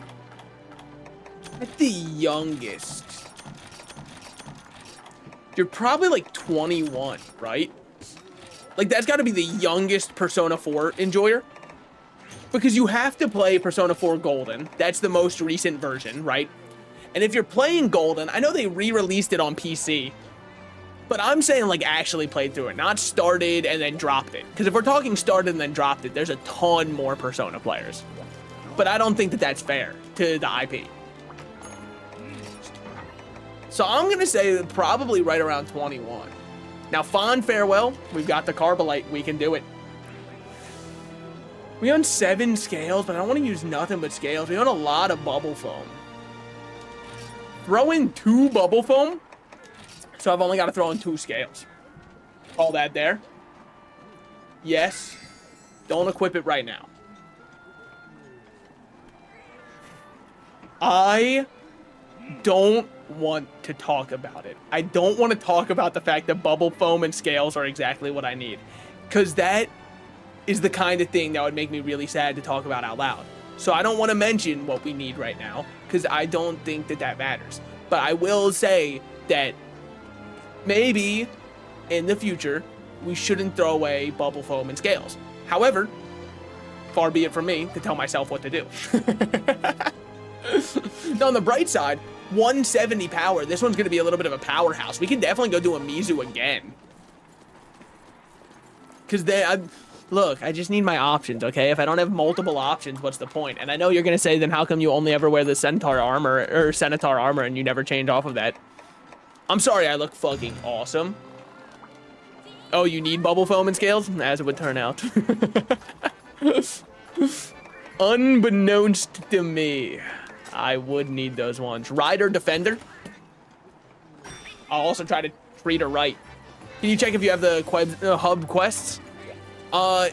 At the youngest, you're probably like 21, right? Like, that's got to be the youngest Persona 4 enjoyer. Because you have to play Persona 4 Golden. That's the most recent version, right? And if you're playing Golden, I know they re-released it on PC. But I'm saying, like, actually played through it. Not started and then dropped it. Because if we're talking started and then dropped it, there's a ton more Persona players. But I don't think that that's fair to the IP. So I'm going to say probably right around 21. Now, fond farewell. We've got the Carbolite. We can do it. We own 7 scales, but I don't want to use nothing but scales. We own a lot of bubble foam. Throw in 2 bubble foam. So I've only got to throw in 2 scales. All that there. Yes. Don't equip it right now. I don't want to talk about it. I don't want to talk about the fact that bubble foam and scales are exactly what I need. Because that is the kind of thing that would make me really sad to talk about out loud. So I don't want to mention what we need right now. Because I don't think that that matters. But I will say that maybe in the future, we shouldn't throw away bubble foam and scales. However, far be it from me to tell myself what to do. Now, on the bright side, 170 power. This one's going to be a little bit of a powerhouse. We can definitely go do a Mizu again. Because look, I just need my options, okay? If I don't have multiple options, what's the point? And I know you're going to say, then how come you only ever wear the Centaur armor or Centaur armor and you never change off of that? I'm sorry, I look fucking awesome. Oh, you need bubble foam and scales? As it would turn out. Unbeknownst to me, I would need those ones. Rider Defender. I'll also try to treat her right. Can you check if you have the hub quests?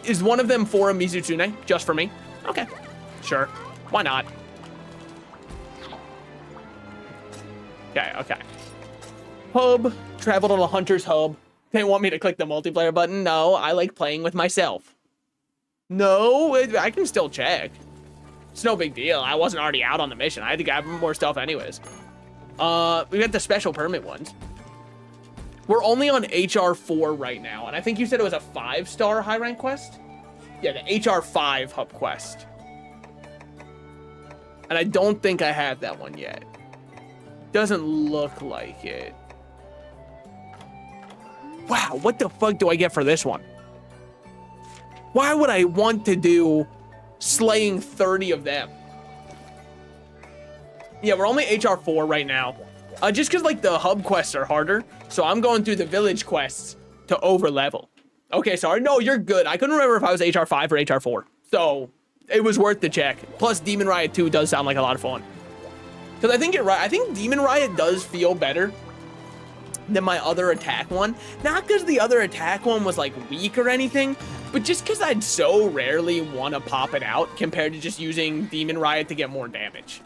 Is one of them for a Mizutsune? Just for me? Okay. Sure. Why not? Okay, okay. Hub. Traveled on a hunter's hub. They want me to click the multiplayer button? No, I like playing with myself. No, I can still check. It's no big deal. I wasn't already out on the mission. I had to grab more stuff anyways. We got the special permit ones. We're only on HR4 right now, and I think you said it was a 5-star high rank quest? Yeah, the HR5 hub quest. And I don't think I have that one yet. Doesn't look like it. Wow, what the fuck do I get for this one? Why would I want to do slaying 30 of them? Yeah, we're only HR4 right now. Just because, like, the hub quests are harder. So I'm going through the village quests to over-level. Okay, sorry. No, you're good. I couldn't remember if I was HR5 or HR4. So it was worth the check. Plus, Demon Riot 2 does sound like a lot of fun. Because I think you're right. I think Demon Riot does feel better than my other attack one. Not because the other attack one was, like, weak or anything. But just because I'd so rarely want to pop it out compared to just using Demon Riot to get more damage.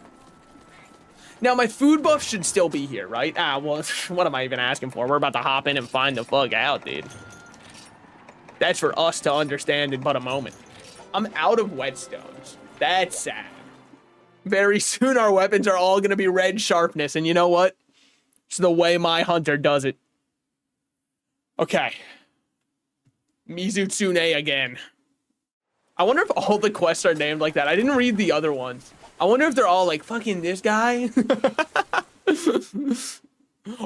Now, my food buff should still be here, right? Ah, well, what am I even asking for? We're about to hop in and find the fuck out, dude. That's for us to understand in but a moment. I'm out of whetstones. That's sad. Very soon, our weapons are all going to be red sharpness, and you know what? It's the way my hunter does it. Okay. Mizutsune again. I wonder if all the quests are named like that. I didn't read the other ones. I wonder if they're all like, fucking this guy.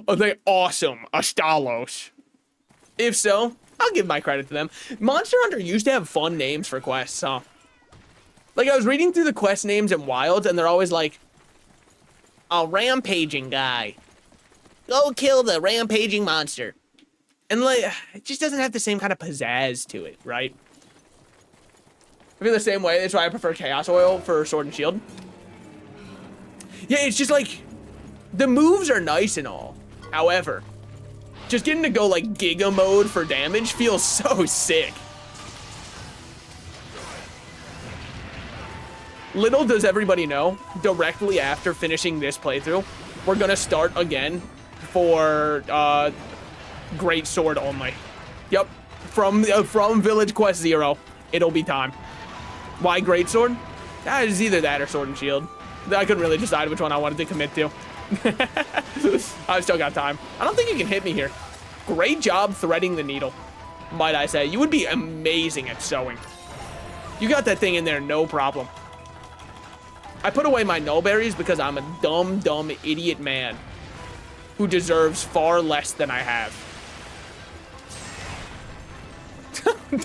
Are they awesome? Astalos. If so, I'll give my credit to them. Monster Hunter used to have fun names for quests, huh? Like, I was reading through the quest names in Wilds, and they're always like, a rampaging guy. Go kill the rampaging monster. And, like, it just doesn't have the same kind of pizzazz to it, right? I feel the same way. That's why I prefer Chaos Oil for Sword and Shield. Yeah, it's just like, the moves are nice and all. However, just getting to go like Giga mode for damage feels so sick. Little does everybody know, directly after finishing this playthrough, we're gonna start again for Great Sword only. Yep, from Village Quest 0, it'll be time. Why Great Sword? It's either that or Sword and Shield. I couldn't really decide which one I wanted to commit to. I've still got time. I don't think you can hit me here. Great job threading the needle, might I say. You would be amazing at sewing. You got that thing in there, no problem. I put away my nullberries because I'm a dumb, dumb idiot man who deserves far less than I have.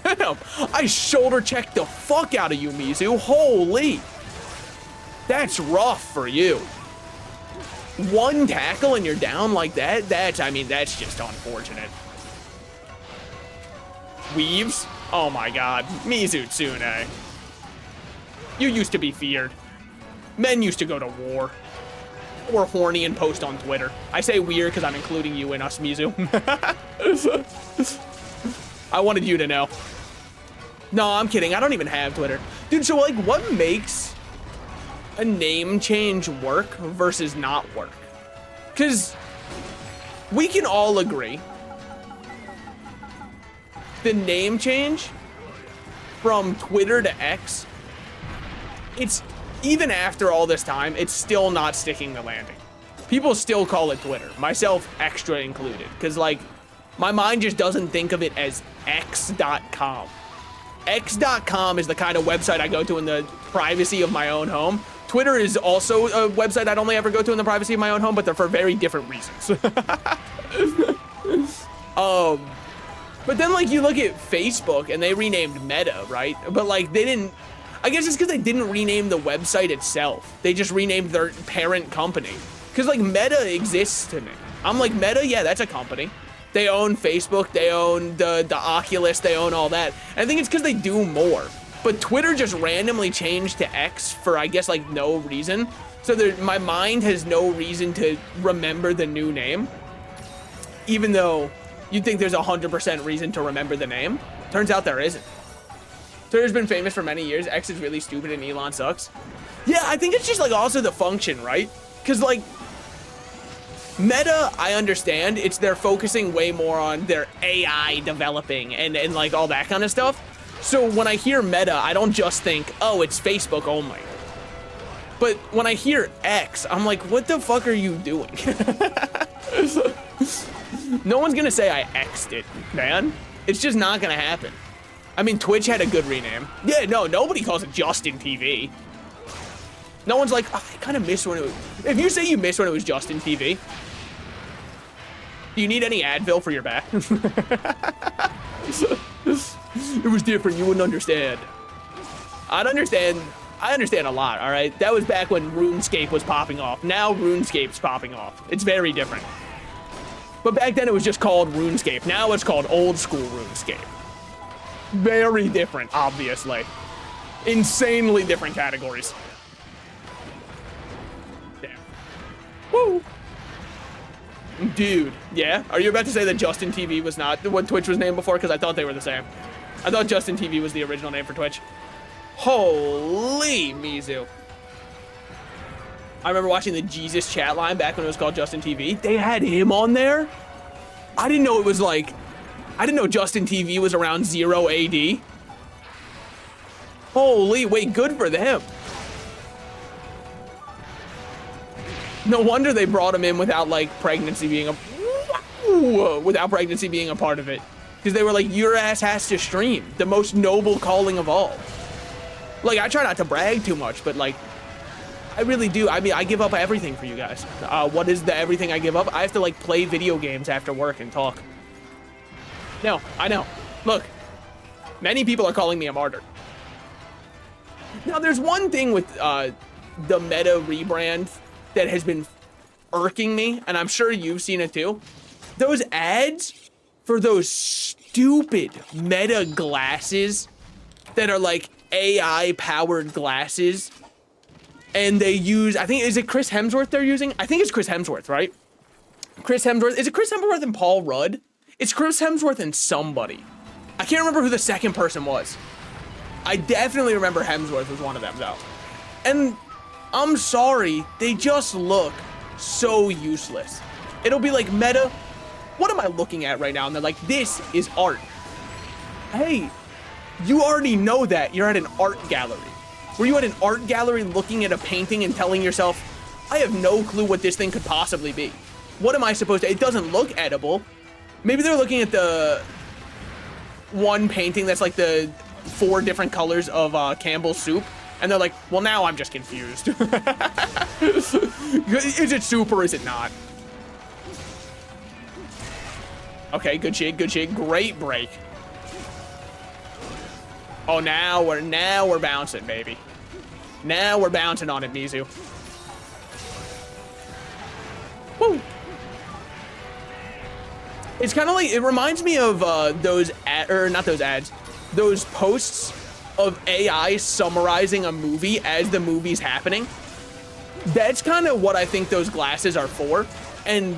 Damn, I shoulder checked the fuck out of you, Mizu. Holy. That's rough for you. One tackle and you're down like that? I mean, that's just unfortunate. Weaves? Oh my god. Mizu Tsune. You used to be feared. Men used to go to war. Or horny and post on Twitter. I say weird because I'm including you in us, Mizu. I wanted you to know. No, I'm kidding. I don't even have Twitter. Dude, so like what makes a name change work versus not work? Because we can all agree the name change from Twitter to X, it's even after all this time, it's still not sticking the landing. People still call it Twitter, myself extra included, because like my mind just doesn't think of it as x.com. X.com is the kind of website I go to in the privacy of my own home. Twitter is also a website I'd only ever go to in the privacy of my own home, but they're for very different reasons. But then like you look at Facebook and they renamed Meta, right? But like they didn't, I guess it's because they didn't rename the website itself. They just renamed their parent company. Because like Meta exists to me. I'm like, Meta, yeah, that's a company. They own Facebook, they own the Oculus, they own all that. And I think it's because they do more. But Twitter just randomly changed to X for, I guess, like no reason. So my mind has no reason to remember the new name. Even though you'd think there's 100% reason to remember the name. Turns out there isn't. Twitter's been famous for many years. X is really stupid and Elon sucks. Yeah, I think it's just like also the function, right? Because like, Meta, I understand, it's they're focusing way more on their AI developing and like all that kind of stuff. So when I hear Meta, I don't just think, oh, it's Facebook only. But when I hear X, I'm like, what the fuck are you doing? No one's gonna say I X'd it, man. It's just not gonna happen. I mean, Twitch had a good rename. Yeah, no, nobody calls it Justin TV. No one's like, oh, I kind of miss when it was... If you say you miss when it was Justin TV, do you need any Advil for your back? It was different, you wouldn't understand. I understand a lot, all right? That was back when RuneScape was popping off. Now RuneScape's popping off. It's very different. But back then it was just called RuneScape. Now it's called old school RuneScape. Very different, obviously. Insanely different categories. Damn. Woo! Dude, yeah? Are you about to say that Justin TV was not what Twitch was named before? Because I thought they were the same. I thought Justin TV was the original name for Twitch. Holy Mizu. I remember watching the Jesus chat line back when it was called Justin TV. They had him on there? I didn't know it was like... I didn't know Justin TV was around 0 AD. Holy, wait, good for them. No wonder they brought him in without like pregnancy being a part of it. Because they were like, your ass has to stream. The most noble calling of all. Like, I try not to brag too much, but like, I really do. I mean, I give up everything for you guys. What is the everything I give up? I have to like play video games after work and talk. No, I know. Look, many people are calling me a martyr. Now, there's one thing with the Meta rebrand that has been irking me, and I'm sure you've seen it too. Those ads for those stupid Meta glasses that are like AI-powered glasses, and they use, I think, is it Chris Hemsworth they're using? I think it's Chris Hemsworth, right? Chris Hemsworth. Is it Chris Hemsworth and Paul Rudd? It's Chris Hemsworth and somebody. I can't remember who the second person was. I definitely remember Hemsworth was one of them, though. And I'm sorry, they just look so useless. It'll be like, Meta, what am I looking at right now? And they're like, this is art. Hey, you already know that. You're at an art gallery. Were you at an art gallery looking at a painting and telling yourself, I have no clue what this thing could possibly be? What am I supposed to, it doesn't look edible. Maybe they're looking at the one painting that's like the 4 different colors of Campbell's soup, and they're like, well, now I'm just confused. Is it soup or is it not? Okay, good shit, good shit. Great break. Oh, now we're bouncing, baby. Now we're bouncing on it, Mizu. Woo. It's kind of like, it reminds me of those those posts of AI summarizing a movie as the movie's happening. That's kind of what I think those glasses are for. And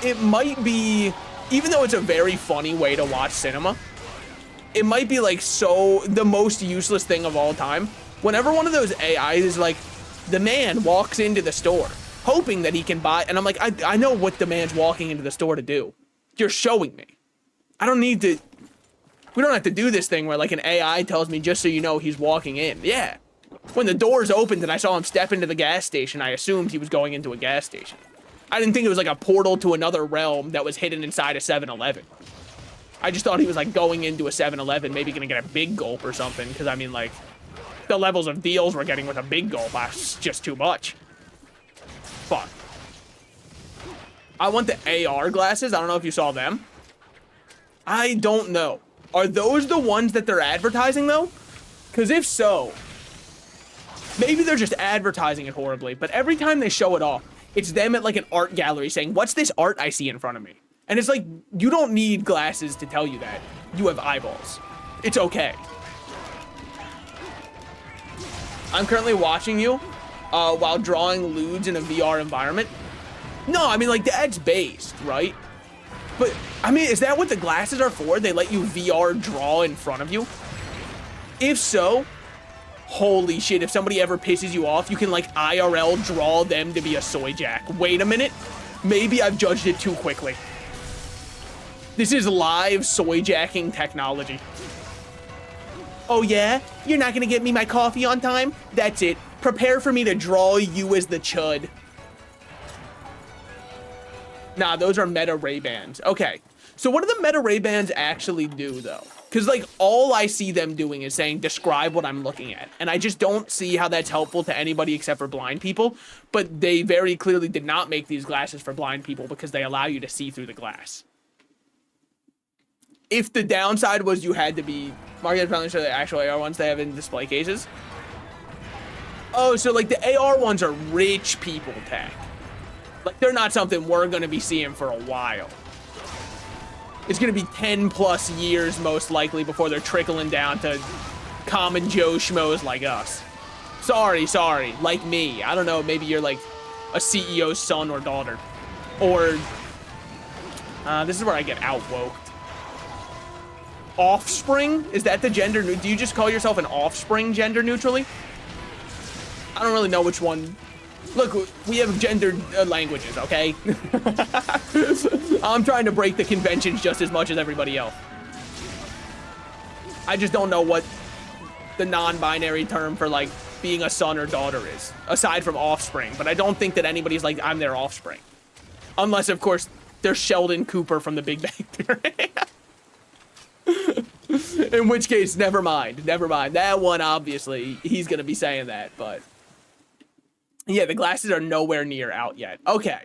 it might be, even though it's a very funny way to watch cinema, it might be like the most useless thing of all time. Whenever one of those AIs is like, the man walks into the store hoping that he can buy, and I'm like, I know what the man's walking into the store to do. You're showing me. I don't need to, we don't have to do this thing where like an AI tells me just so you know he's walking in. Yeah. When the doors opened and I saw him step into the gas station, I assumed he was going into a gas station. I didn't think it was like a portal to another realm that was hidden inside a 7-Eleven. I just thought he was like going into a 7-Eleven, maybe gonna get a big gulp or something, because I mean like, the levels of deals we're getting with a big gulp, that's just too much. Fuck. I want the AR glasses. I don't know if you saw them. I don't know. Are those the ones that they're advertising though? Because if so, maybe they're just advertising it horribly, but every time they show it off, it's them at like an art gallery saying, what's this art I see in front of me? And it's like, you don't need glasses to tell you that. You have eyeballs. It's okay. I'm currently watching you while drawing lewds in a VR environment. No, I mean like that's based, right? But I mean, is that what the glasses are for? They let you VR draw in front of you? If so, holy shit, if somebody ever pisses you off, you can like IRL draw them to be a soy jack. Wait a minute. Maybe I've judged it too quickly. This is live soy jacking technology. Oh yeah? You're not gonna get me my coffee on time? That's it. Prepare for me to draw you as the chud. Nah, those are Meta Ray-Bans. Okay. So what do the Meta Ray-Bans actually do though? Because like all I see them doing is saying, describe what I'm looking at. And I just don't see how that's helpful to anybody except for blind people. But they very clearly did not make these glasses for blind people because they allow you to see through the glass. If the downside was you had to be, Market finally show the actual AR ones they have in display cases. Oh, so like the AR ones are rich people tech. Like they're not something we're gonna be seeing for a while. It's gonna be 10 plus years most likely before they're trickling down to common Joe schmoes like us. Sorry, like me. I don't know, maybe you're like a CEO's son or daughter. Or, this is where I get outwoked. Offspring? Is that the gender? Do you just call yourself an offspring gender neutrally? I don't really know which one. Look, we have gendered languages, okay? I'm trying to break the conventions just as much as everybody else. I just don't know what the non-binary term for like being a son or daughter is, aside from offspring. But I don't think that anybody's like, I'm their offspring. Unless, of course, they're Sheldon Cooper from the Big Bang Theory. In which case, never mind. That one, obviously, he's gonna be saying that, but yeah, the glasses are nowhere near out yet. Okay.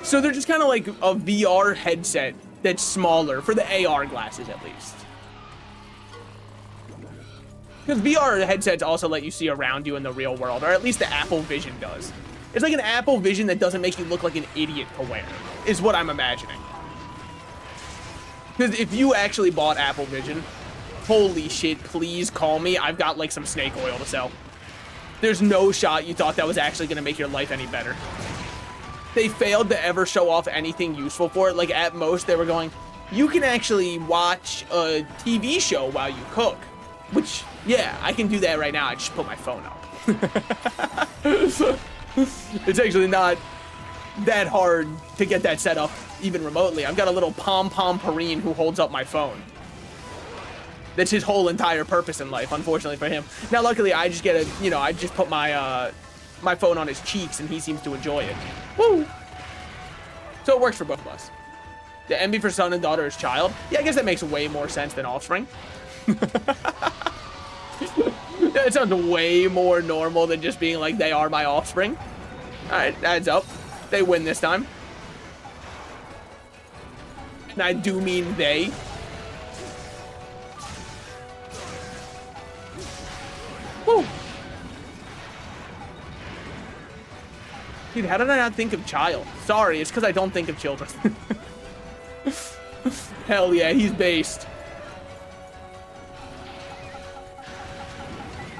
So they're just kind of like a VR headset that's smaller, for the AR glasses at least. Because VR headsets also let you see around you in the real world, or at least the Apple Vision does. It's like an Apple Vision that doesn't make you look like an idiot to wear, is what I'm imagining. Because if you actually bought Apple Vision, holy shit, please call me. I've got like some snake oil to sell. There's no shot you thought that was actually going to make your life any better. They failed to ever show off anything useful for it. Like at most they were going, you can actually watch a TV show while you cook. Which, yeah, I can do that right now. I just put my phone up. It's actually not that hard to get that set up even remotely. I've got a little pom-pom Perrine who holds up my phone. That's his whole entire purpose in life, unfortunately for him. Now, luckily, I just get a, you know, I just put my my phone on his cheeks, and he seems to enjoy it. Woo! So it works for both of us. The envy for son and daughter is child. Yeah, I guess that makes way more sense than offspring. That sounds way more normal than just being like, they are my offspring. All right, adds up. They win this time. And I do mean they. Woo. Dude, how did I not think of child? Sorry, it's because I don't think of children. Hell yeah, he's based.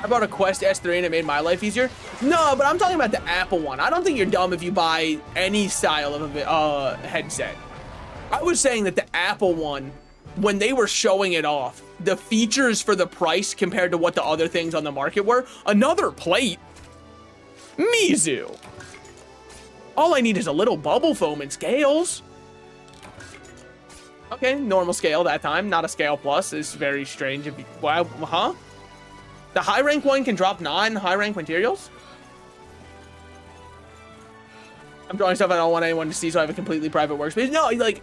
I bought a Quest S3 and it made my life easier. No, but I'm talking about the Apple one. I don't think you're dumb if you buy any style of a headset. I was saying that the Apple one, when they were showing it off, the features for the price compared to what the other things on the market were, another plate, Mizu. All I need is a little bubble foam and scales. Okay, normal scale that time, not a scale plus. It's very strange if you, wow, huh? The high rank one can drop 9 high rank materials? I'm drawing stuff I don't want anyone to see, so I have a completely private workspace. No, like,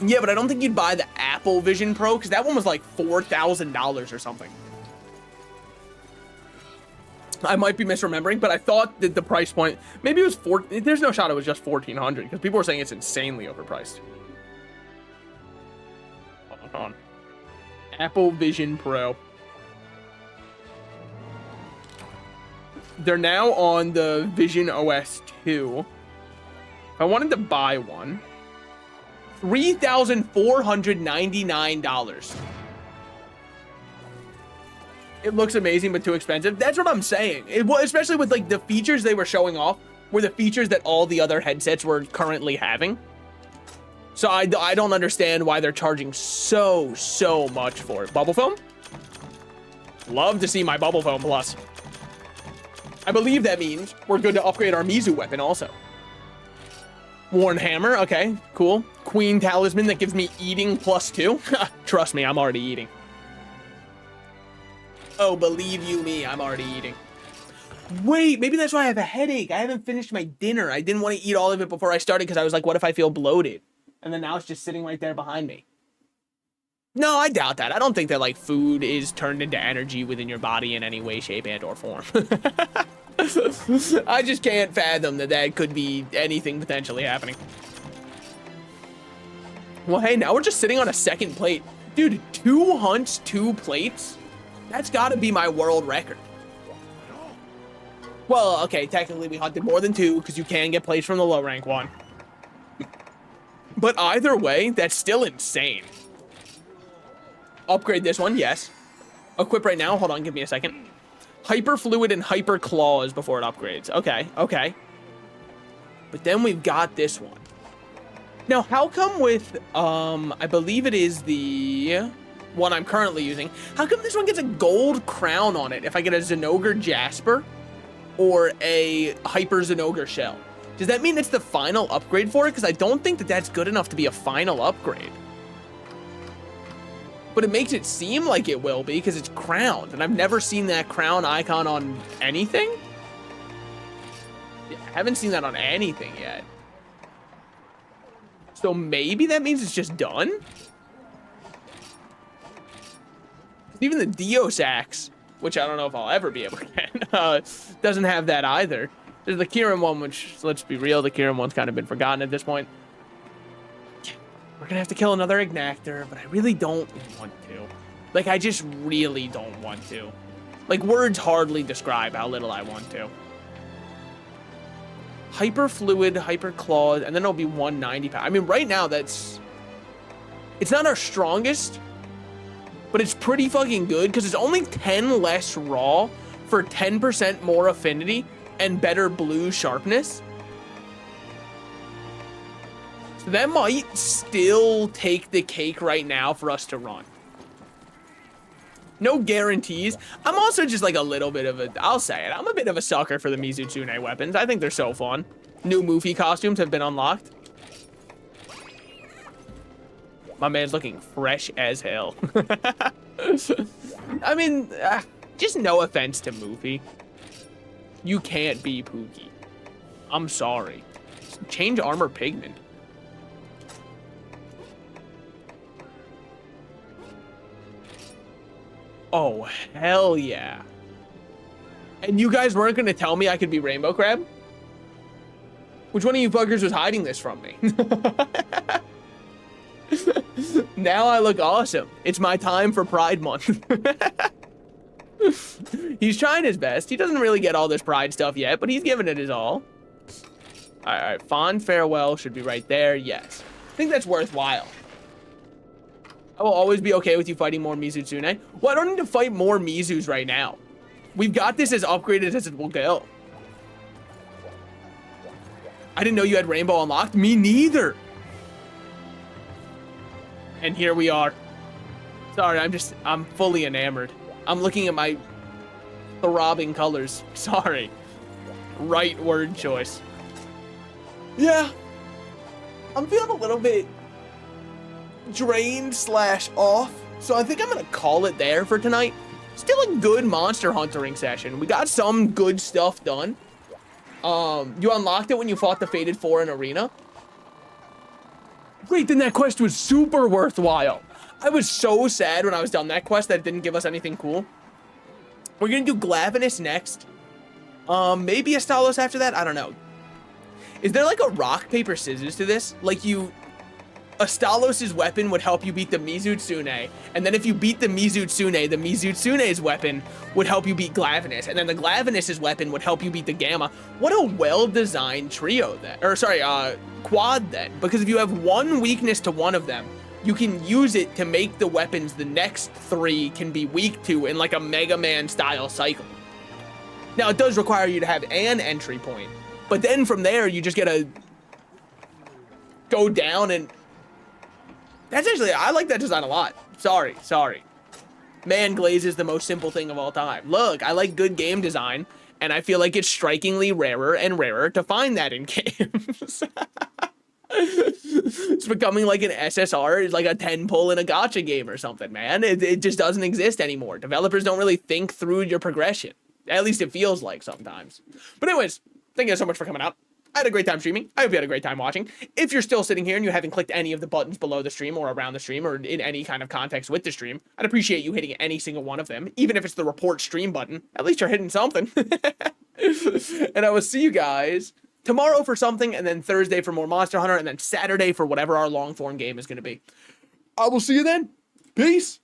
yeah, but I don't think you'd buy the Apple Vision Pro, because that one was like $4,000 or something. I might be misremembering, but I thought that the price point, maybe it was there's no shot it was just 1,400, because people were saying it's insanely overpriced. Hold on. Apple Vision Pro. They're now on the Vision OS 2. If I wanted to buy one, $3,499. It looks amazing, but too expensive. That's what I'm saying. Especially with like the features they were showing off were the features that all the other headsets were currently having. So I don't understand why they're charging so much for it. Bubble foam? Love to see my bubble foam plus. I believe that means we're good to upgrade our Mizu weapon also. Worn hammer, okay, cool. Queen talisman that gives me eating +2. Trust me, I'm already eating. Oh, believe you me, I'm already eating. Wait, maybe that's why I have a headache. I haven't finished my dinner. I didn't want to eat all of it before I started because I was like, what if I feel bloated? And then now it's just sitting right there behind me. No, I doubt that. I don't think that like food is turned into energy within your body in any way, shape, and or form. I just can't fathom that could be anything potentially happening. Well, hey, now we're just sitting on a second plate. Dude, 2 hunts, 2 plates? That's gotta be my world record. Well, okay, technically we hunted more than 2 because you can get plates from the low rank one. But either way, that's still insane. Upgrade this one, yes. Equip right now, hold on, give me a second. Hyper fluid and hyper claws before it upgrades. Okay, okay. But then we've got this one. Now, how come with, I believe it is the one I'm currently using, how come this one gets a gold crown on it if I get a Zinogre Jasper or a Hyper Zinogre Shell? Does that mean it's the final upgrade for it? Because I don't think that that's good enough to be a final upgrade. But it makes it seem like it will be because it's crowned, and I've never seen that crown icon on anything. Yeah, I haven't seen that on anything yet. So maybe that means it's just done? Even the Dios Axe, which I don't know if I'll ever be able to get, doesn't have that either. There's the Kirin one, which, let's be real, the Kirin one's kind of been forgotten at this point. We're gonna have to kill another Ignactor, but I really don't want to. Like, I just really don't want to. Like, words hardly describe how little I want to. Hyper Fluid, Hyper Claws, and then it'll be 190 pounds. I mean, right now, it's not our strongest, but it's pretty fucking good because it's only 10 less raw for 10% more affinity and better blue sharpness. So that might still take the cake right now for us to run. No guarantees. I'm also just like a little bit of I'll say it, I'm a bit of a sucker for the Mizutsune weapons. I think they're so fun. New Mufi costumes have been unlocked. My man's looking fresh as hell. I mean, just no offense to Moofy. You can't be Pookie. I'm sorry. Change armor pigment. Oh, hell yeah. And you guys weren't going to tell me I could be Rainbow Crab? Which one of you fuckers was hiding this from me? Now I look awesome. It's my time for Pride Month. He's trying his best. He doesn't really get all this Pride stuff yet, but he's giving it his all. All right, fond farewell should be right there. Yes. I think that's worthwhile. I will always be okay with you fighting more Mizutsune. Well, I don't need to fight more Mizus right now. We've got this as upgraded as it will go. I didn't know you had Rainbow unlocked. Me neither. And here we are. Sorry, I'm fully enamored. I'm looking at my throbbing colors. Sorry. Right word choice. Yeah. I'm feeling a little bit drained / off. So I think I'm going to call it there for tonight. Still a good monster huntering session. We got some good stuff done. You unlocked it when you fought the Fated Four in Arena. Great, then that quest was super worthwhile. I was so sad when I was done that quest that it didn't give us anything cool. We're gonna do Glavenus next. Maybe a Stalos after that? I don't know. Is there like a rock, paper, scissors to this? Like a Stalos' weapon would help you beat the Mizutsune, and then if you beat the Mizutsune's weapon would help you beat Glavenus, and then the Glavenus' weapon would help you beat the Gamma. What a well-designed trio then, or sorry, quad then, because if you have one weakness to one of them, you can use it to make the weapons the next three can be weak to in like a Mega Man style cycle. Now it does require you to have an entry point, but then from there you just gotta go down and that's actually, I like that design a lot. Sorry. Man glaze is the most simple thing of all time. Look, I like good game design, and I feel like it's strikingly rarer and rarer to find that in games. It's becoming like an SSR, like a 10 pull in a gacha game or something, man. It just doesn't exist anymore. Developers don't really think through your progression. At least it feels like sometimes. But anyways, thank you so much for coming out. I had a great time streaming. I hope you had a great time watching. If you're still sitting here and you haven't clicked any of the buttons below the stream or around the stream or in any kind of context with the stream, I'd appreciate you hitting any single one of them, even if it's the report stream button. At least you're hitting something. And I will see you guys tomorrow for something, and then Thursday for more Monster Hunter, and then Saturday for whatever our long form game is going to be. I will see you then. Peace.